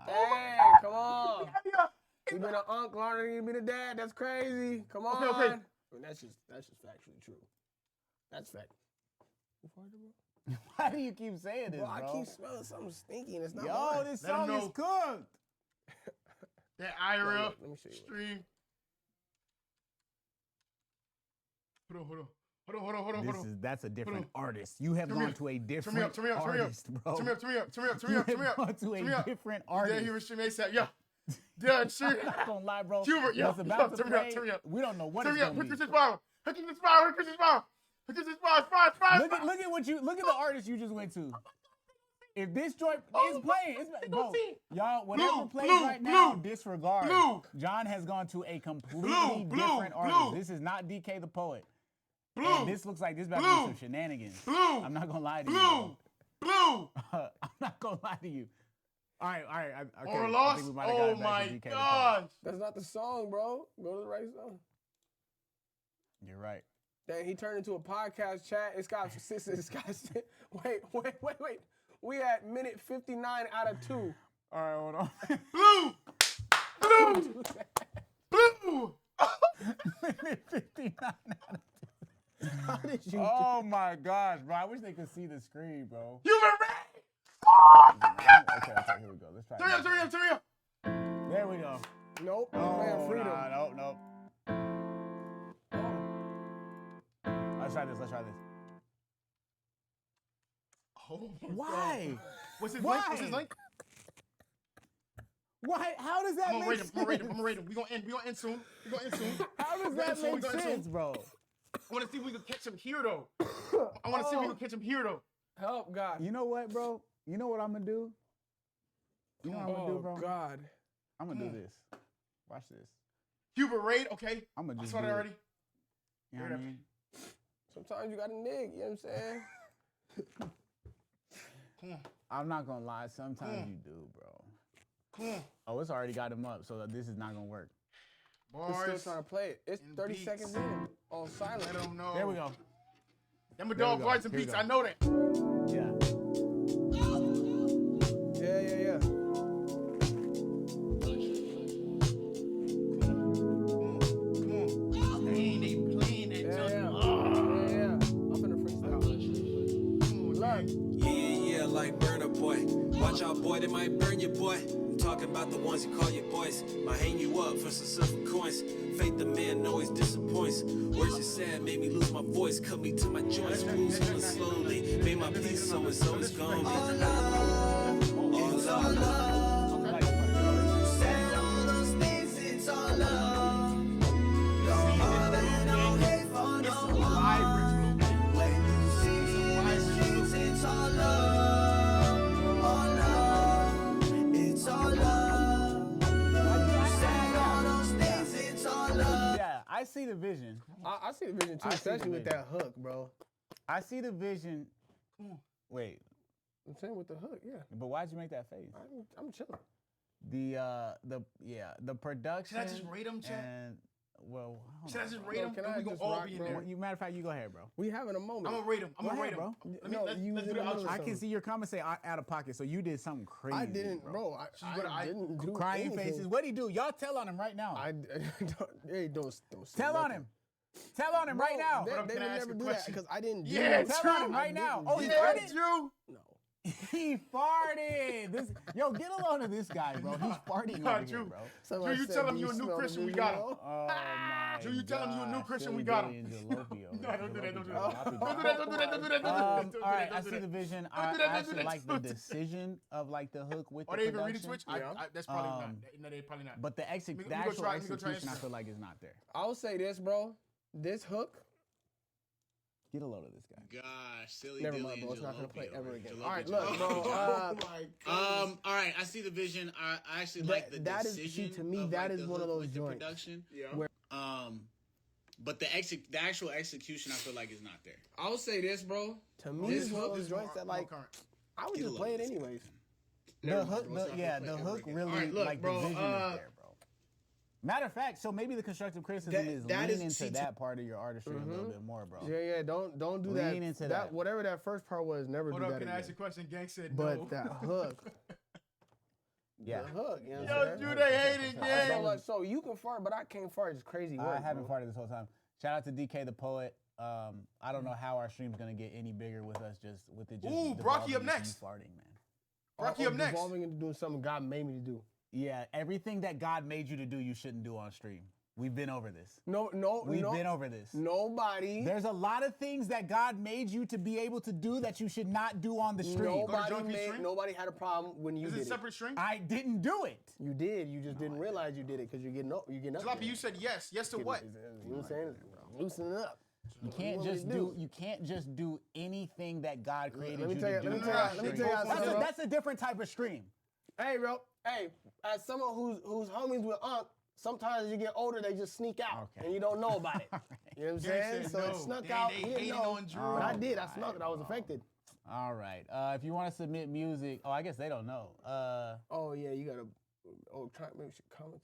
Hey, come on. You been an uncle longer than you been a dad. That's crazy. Come on. Okay. I mean, that's just factually true. That's fact. You farted, bro? Why do you keep saying this, Bro, bro? I keep smelling something stinky and it's not Yo, mine. this Let 'em song is know. cooked. That IRL Let me show you. stream. Hold on. That's a different artist. You have Turn me gone up. to a Turn different me up. artist, bro. Turn me up. You have gone to a different artist. Yeah, he was stream ASAP. Yeah. Done, shit. I'm not gonna lie, bro. Hubert, yo, What's about to turn me up, play, turn me up. we don't know what Turn it's me up. gonna Look be. at this spiral. Look at this spiral. Look at this spiral. Look at this spiral. Look at the artist you just went to. If this joint is playing, bro, y'all, whatever plays right now, disregard. John has gone to a completely different artist. This is not DK the Poet. And this looks like this about to be some shenanigans. I'm not gonna lie to you. Blue. I'm not gonna lie to you. All right. Okay. Or I lost. think we might have Oh got it back my to DK the Poet. gosh. That's not the song, bro. Go to the right song. You're right. Dang, he turned into a podcast chat. It's got wait. We at minute 59 out of 2. All right, hold on. Blue. Minute 59 out of 2. How did you Oh my gosh, bro. I wish they could see the screen, bro. You were ready. Okay, here we go. Let's try it. Turn me up. There we go. Nope. Oh, Man, freedom. nope. Let's try this. Oh my Why? God. What's his Why? link? What's his link? Why? How does that I'm make gonna sense? rate him. We gonna end soon. How does We that gonna make end soon. sense, bro? I want to see if we can catch him here, though. Help, God. You know what, bro? You know what I'm gonna do? You know what I'm gonna do, bro? God. I'm gonna do this. Watch this. Hubert Raid, okay. I'm gonna just I saw do that it. already. You know what I mean? Sometimes you gotta nig, you know what I'm saying? Come on. I'm not gonna lie, sometimes you do, bro. Come on. Oh, it's already got him up, so this is not gonna work. We're still trying to play it. It's 30 seconds in on silent. Let them know. There we go. Them a dog bars and Here we beats. go. I know that. Yeah. Yeah. They playing that junk. Yeah. I'm finna freestyle. Look. Yeah, like Burner Boy. Watch out, boy, they might burn you, boy. I'm talking about the ones you call your boys. Might hang you up for some silver coins. Faith the man always disappoints. Words you said made me lose my voice. Cut me to my joints, moves on slowly. Made my peace, so it's always gonna be. All love, it's all love. You said all those things, it's all love. No love and no hate for no one. When you see me in the streets, it's all love. All love, it's all love. You said all those things, it's all love. Yeah, I see the vision. I see the vision too, I see especially the with vision. that hook, bro. I see the vision. Wait, I'm saying with the hook, yeah. but why'd you make that face? I'm chilling. The production. Should I just rate 'em, Chad? And well, hold Should I on, just bro. rate them? Can Or I we gonna just all rock, be in bro? there? You matter of fact, you go ahead, bro. We having a moment. I'm gonna rate them. I'm Go gonna rate ahead, them. bro. Let me, No, let's you do was the in the middle outro. of I can see your comments say out of pocket, so you did something crazy. I didn't, bro. I didn't do Crying anything. faces. What'd he do? Y'all tell on him right now. don't say Tell on nothing. him. Tell on him right Bro, now. They Can would I ask never a do that question? because I didn't do Yeah, it. Tell on him right now. Oh, he farted? Drew. No. He farted. Get a load of this guy, bro. He's farting Nah, over here, Drew. bro. Somebody Drew, you said, tell him "Do you a new smell the Christian, we new got him. oil?" Oh my Drew, you tell him you a new gosh, Christian, Philly we got Billy him. and Jalopy over No, there. don't do that, don't do Jalopy that. Jalopy Don't do that, don't do that, don't do that, don't do that, don't do All right, that, I don't do see that. the vision. Don't do I that, don't actually do that, like the don't do that. decision of like the hook with Are the they even reading production. Twitch? That's probably not. No, they probably not. But the Let me go actual try- let me go try execution, I Instagram. feel like is not there. I'll say this, bro. This hook. Get a load of this guy. Gosh, silly Never Dilly mind, and bro. It's not gonna Jalopy play over ever here. again. Jalopy All right, Jalopy. look, bro. All right, I see the vision. I actually like the that is- decision. see, to me, of, that like, is the one of hook those with the joints production. where- But the actual execution, I feel like is not there. I'll say this, bro. To me, This it's one of hook those is joints that like I would Get a just load play of it this guy. anyways. The hook, the hook really, All right, look, like bro, the vision is there, bro. Matter of fact, so maybe the constructive criticism is that lean is- into see, that part of your artistry a little bit more, bro. Yeah, don't do that. Lean into that. Whatever that first part was, never Hold do up, that can I again. ask you a question? Gang said But no. that hook, Yeah. the hook, you know what Yo, I'm saying? Drew, they hate it, gang. So you can fart, but I can't fart. It's crazy work. I haven't bro. farted this whole time. Shout out to DK the poet. I don't know how our stream's gonna get any bigger with us just with it just. Ooh, Brocky devolving up into next. you farting, man. Brocky up next. Devolving into doing something God made me to do. Yeah, everything that God made you to do, you shouldn't do on stream. We've been over this. We've been over this. Nobody. There's a lot of things that God made you to be able to do that you should not do on the stream. Nobody had a problem when you Is did it separate string? I didn't do it. You did. You just didn't realize you did it because you're getting up. Jalopy, you said yes. Yes to what? You know what I'm saying? Loosen it up. You can't just do anything that God created Let me you tell to you. do. Let me tell you something, bro. That's a different type of stream. Hey, bro. Hey, as someone who's homies with Unc, sometimes you get older, they just sneak out, and you don't know about it. You know what I'm Gang saying? said So it no. snuck They out. ain't He didn't hating know. on Drew. But I did. I snuck it. I was affected. All right. If you want to submit music, I guess they don't know. Oh yeah, you gotta. Oh, try maybe comment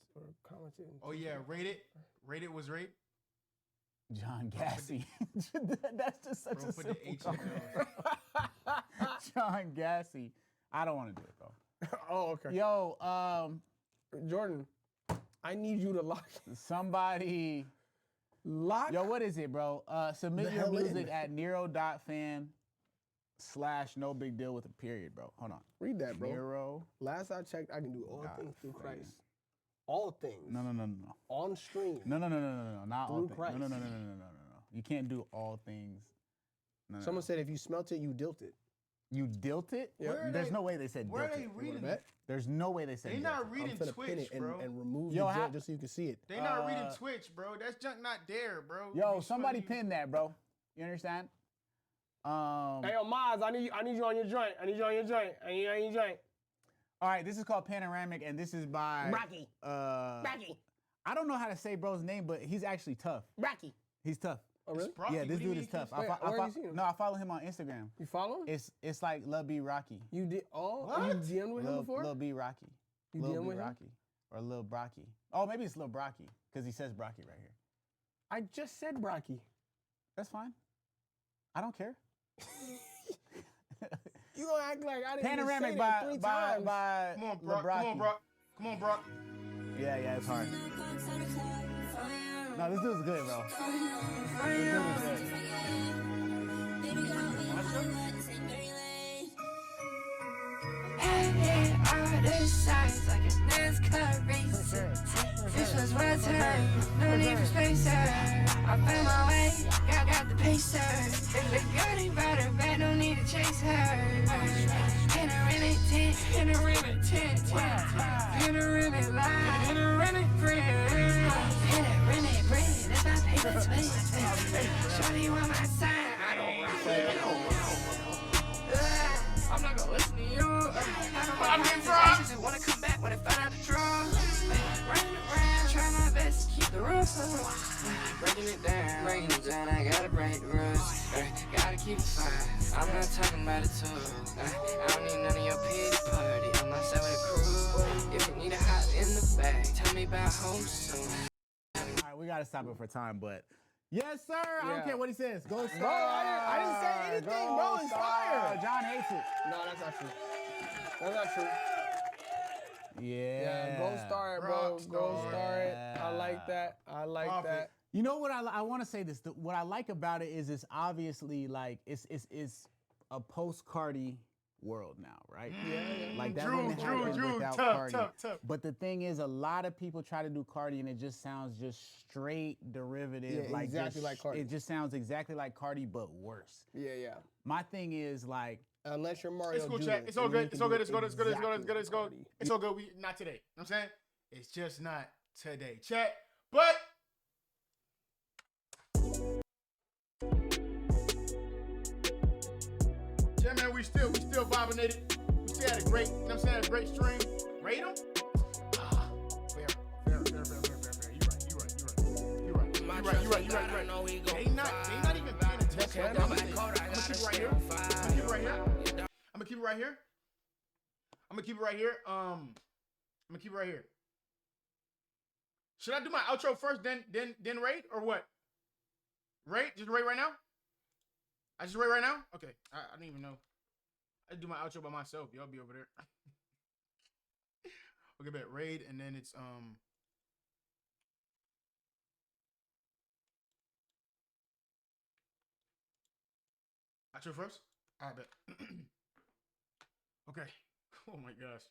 it. Oh yeah, rate it. Rate it was rate. John Gassy. That's just such Bro, a put the simple H in comment. John Gassy. I don't want to do it, bro. Oh, okay. Yo, Jordan, I need you to lock somebody. Lock. Yo, what is it, bro? Submit the your hell in. music at Nero.fan/no big deal with a period, bro. Hold on. Read that, bro. Nero. Last I checked, I can do all God, things through man. Christ. All things. No. On stream. No. Not all Through things. Christ. No. You can't do all things. No. Someone said if you smelt it, you dilt it. You dilt it? Yeah. Where are There's they- no way they said where dilt are they it. reading bet? it? There's no way they said They dilt not it. reading I'm finna Twitch, pin it bro. and remove Yo, the how- junk just so you can see it. They not reading Twitch, bro. That's junk not there, bro. Yo, You somebody supposed to- pin that, bro. You understand? Hey, yo, Maz, I need you on your joint. I need you on your joint. I need you on your joint. All right, this is called Panoramic, and this is by Rocky. I don't know how to say bro's name, but he's actually tough. Rocky. He's tough. Oh, really? Brocky. Yeah, What this do you dude mean is tough. Wait, where you seen him? No, I follow him on Instagram. You follow him? It's like Lil B Rocky. You did? Oh, What? you DM'd with him before? Lil B Rocky. You Lil DM'd B with him? Rocky. Or Lil Brocky. Oh, maybe it's Lil Brocky, because he says Brocky right here. I just said Brocky. That's fine. I don't care. You gonna act like I didn't Panoramic even say that 3 times. by Come on, Lil Brock. Come on, Brocky. Brock. Come on, Brock. Yeah, it's hard. No, this dude's good, bro. This dude is good. All the signs like a NASCAR racer. This was my time, no need for spacer. I found my way, got the pacer. If the girl ain't about her back, no need to chase her. Panoramic tent, panoramic tent, panoramic line, panoramic friend. Panoramic bread, that's my paper twin. Shorty want my sign, I don't want I'm not gonna listen to you. I just wanna come back when I find out the truth. Running around, trying my best to keep the rules. Breaking it down, I gotta break the rules. Gotta keep it fine. I'm not talking about it too. I don't need none of your pity party. I'm outside with a crew. If you need a hot in the bag, tell me about home soon. All right, we gotta stop it for time, but yes, sir. I Yeah. don't care what he says. Go Star. Bro, I didn't say anything, bro. It's fire. John hates it. No, that's not true. That's not true. Yeah. Yeah, go Star it, bro. Go Star it. I like that. I like that. You know what I want to say this. What I like about it is it's obviously like it's a post Cardi world now, right? Yeah. Like that Drew, wouldn't happen without tough, Cardi. tough. But the thing is, a lot of people try to do Cardi, and it just sounds just straight derivative. Yeah, like exactly like Cardi. It just sounds exactly like Cardi, but worse. Yeah. My thing is like, Unless you're Mario It's cool, Jr., chat. It's all then you good. can It's all do good. It's good. It's good. It's good. It's good. It's good. exactly like It's all good. We not today. You know what I'm saying? It's just not today. Chat. But yeah, man, we still vibinated. We still had a great, you know what I'm saying, a great stream. Rate them? Fair. You right. They not even paying attention. I'm gonna keep it right here. I'm gonna keep it right here. I'm gonna keep it right here. Should I do my outro first, then rate, or what? Rate? Just rate right now? I just rate right now? Okay. I didn't even know. I do my outro by myself. Y'all be over there. Okay, bet raid, and then it's outro first? I bet. Okay. Oh my gosh.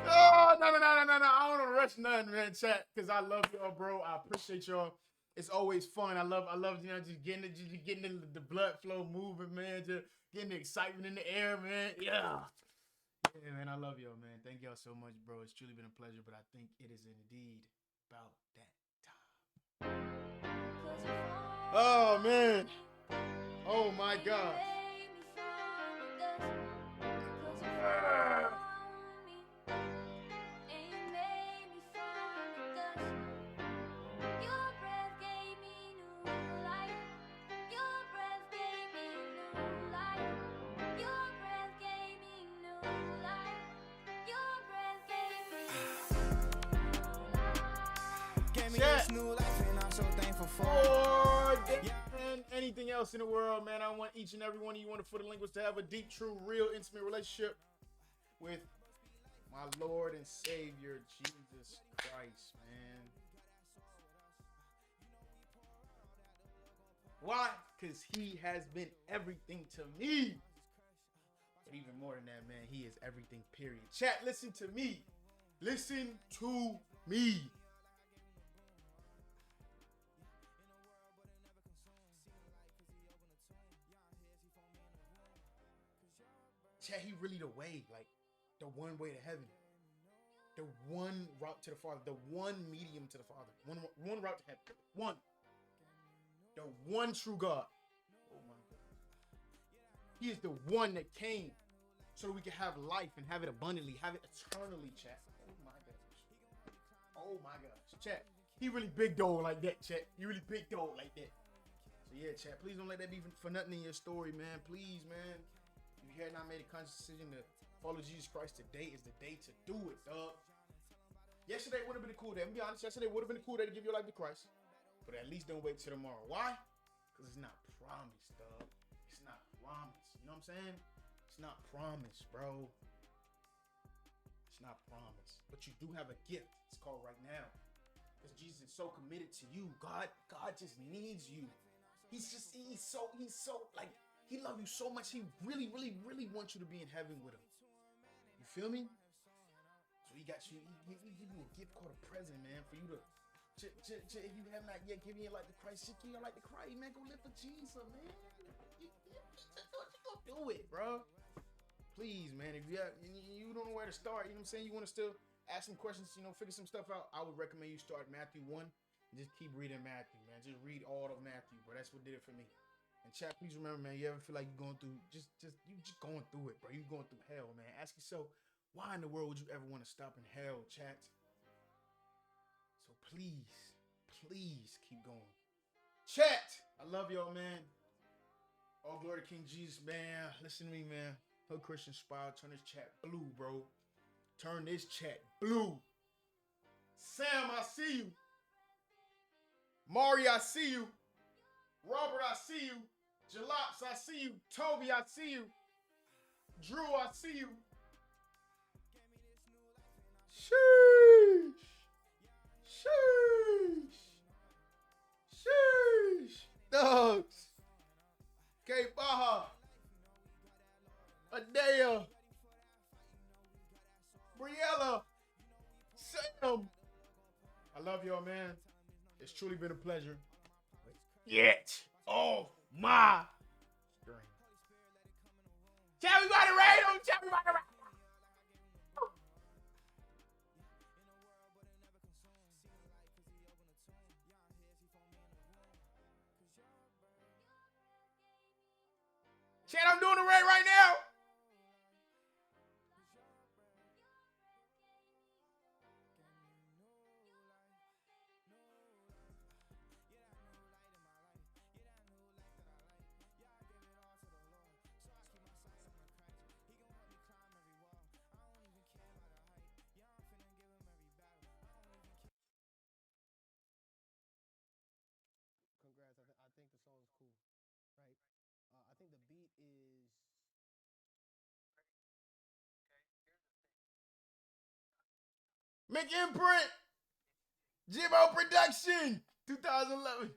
Oh, no. I don't want to rush nothing, man, chat, because I love y'all, bro. I appreciate y'all. It's always fun. I love, you know, just getting the blood flow moving, man. Just getting the excitement in the air, man. Yeah. Yeah, man, I love y'all, man. Thank y'all so much, bro. It's truly been a pleasure, but I think it is indeed about that time. Oh, man. Oh, my God. And anything else in the world, man, I want each and every one of you wonderful linguists to have a deep, true, real, intimate relationship with my Lord and Savior, Jesus Christ, man. Why? Because he has been everything to me. But even more than that, man, he is everything, period. Chat, listen to me. Listen to me. Chat, he really the way, like the one way to heaven, the one route to the Father, the one medium to the Father, one route to heaven, the one true God. Oh my God. He is the one that came so that we can have life and have it abundantly, have it eternally, chat. Oh my gosh. Oh my gosh. Chat, He really big dog like that, chat. He really big dog like that. So yeah, chat. Please don't let that be for nothing in your story, man. Please, man. If you have not made a conscious decision to follow Jesus Christ, today is the day to do it, dog. Yesterday would have been a cool day. I'm gonna be honest. Yesterday would have been a cool day to give your life to Christ. But at least don't wait till tomorrow. Why? Because it's not promised, dog. It's not promised. You know what I'm saying? It's not promised, bro. It's not promised. But you do have a gift. It's called right now. Because Jesus is so committed to you. God just needs you. He's so like, he loves you so much. He really, really, really wants you to be in heaven with him. You feel me? So he got you, he give you a gift called a present, man, for you to if you have not yet given your life to Christ, give your life to Christ, man. Go live for Jesus, man. You go do it, bro. Please, man. If you don't know where to start, you know what I'm saying? You want to still ask some questions, figure some stuff out. I would recommend you start Matthew 1 and just keep reading Matthew, man. Just read all of Matthew, bro. That's what did it for me. And chat, please remember, man, you ever feel like you're going through, you just going through it, bro. You're going through hell, man. Ask yourself, why in the world would you ever want to stop in hell, chat? So please keep going. Chat, I love y'all, man. All glory to King Jesus, man. Listen to me, man. Hood Christian Spire, turn this chat blue, bro. Turn this chat blue. Sam, I see you. Mari, I see you. Robert, I see you. Jalops, I see you. Toby, I see you. Drew, I see you. Sheesh. Dogs. K Baha. Adea. Briella. Sam. I love y'all, man. It's truly been a pleasure. Yet. Oh my. Chat, we about to raid him. Chat, we about to raid him. Chat, I'm doing the raid right now. Congrats. I think the song is cool, right? I think the beat is. Make Imprint. Jimbo Production. 2011.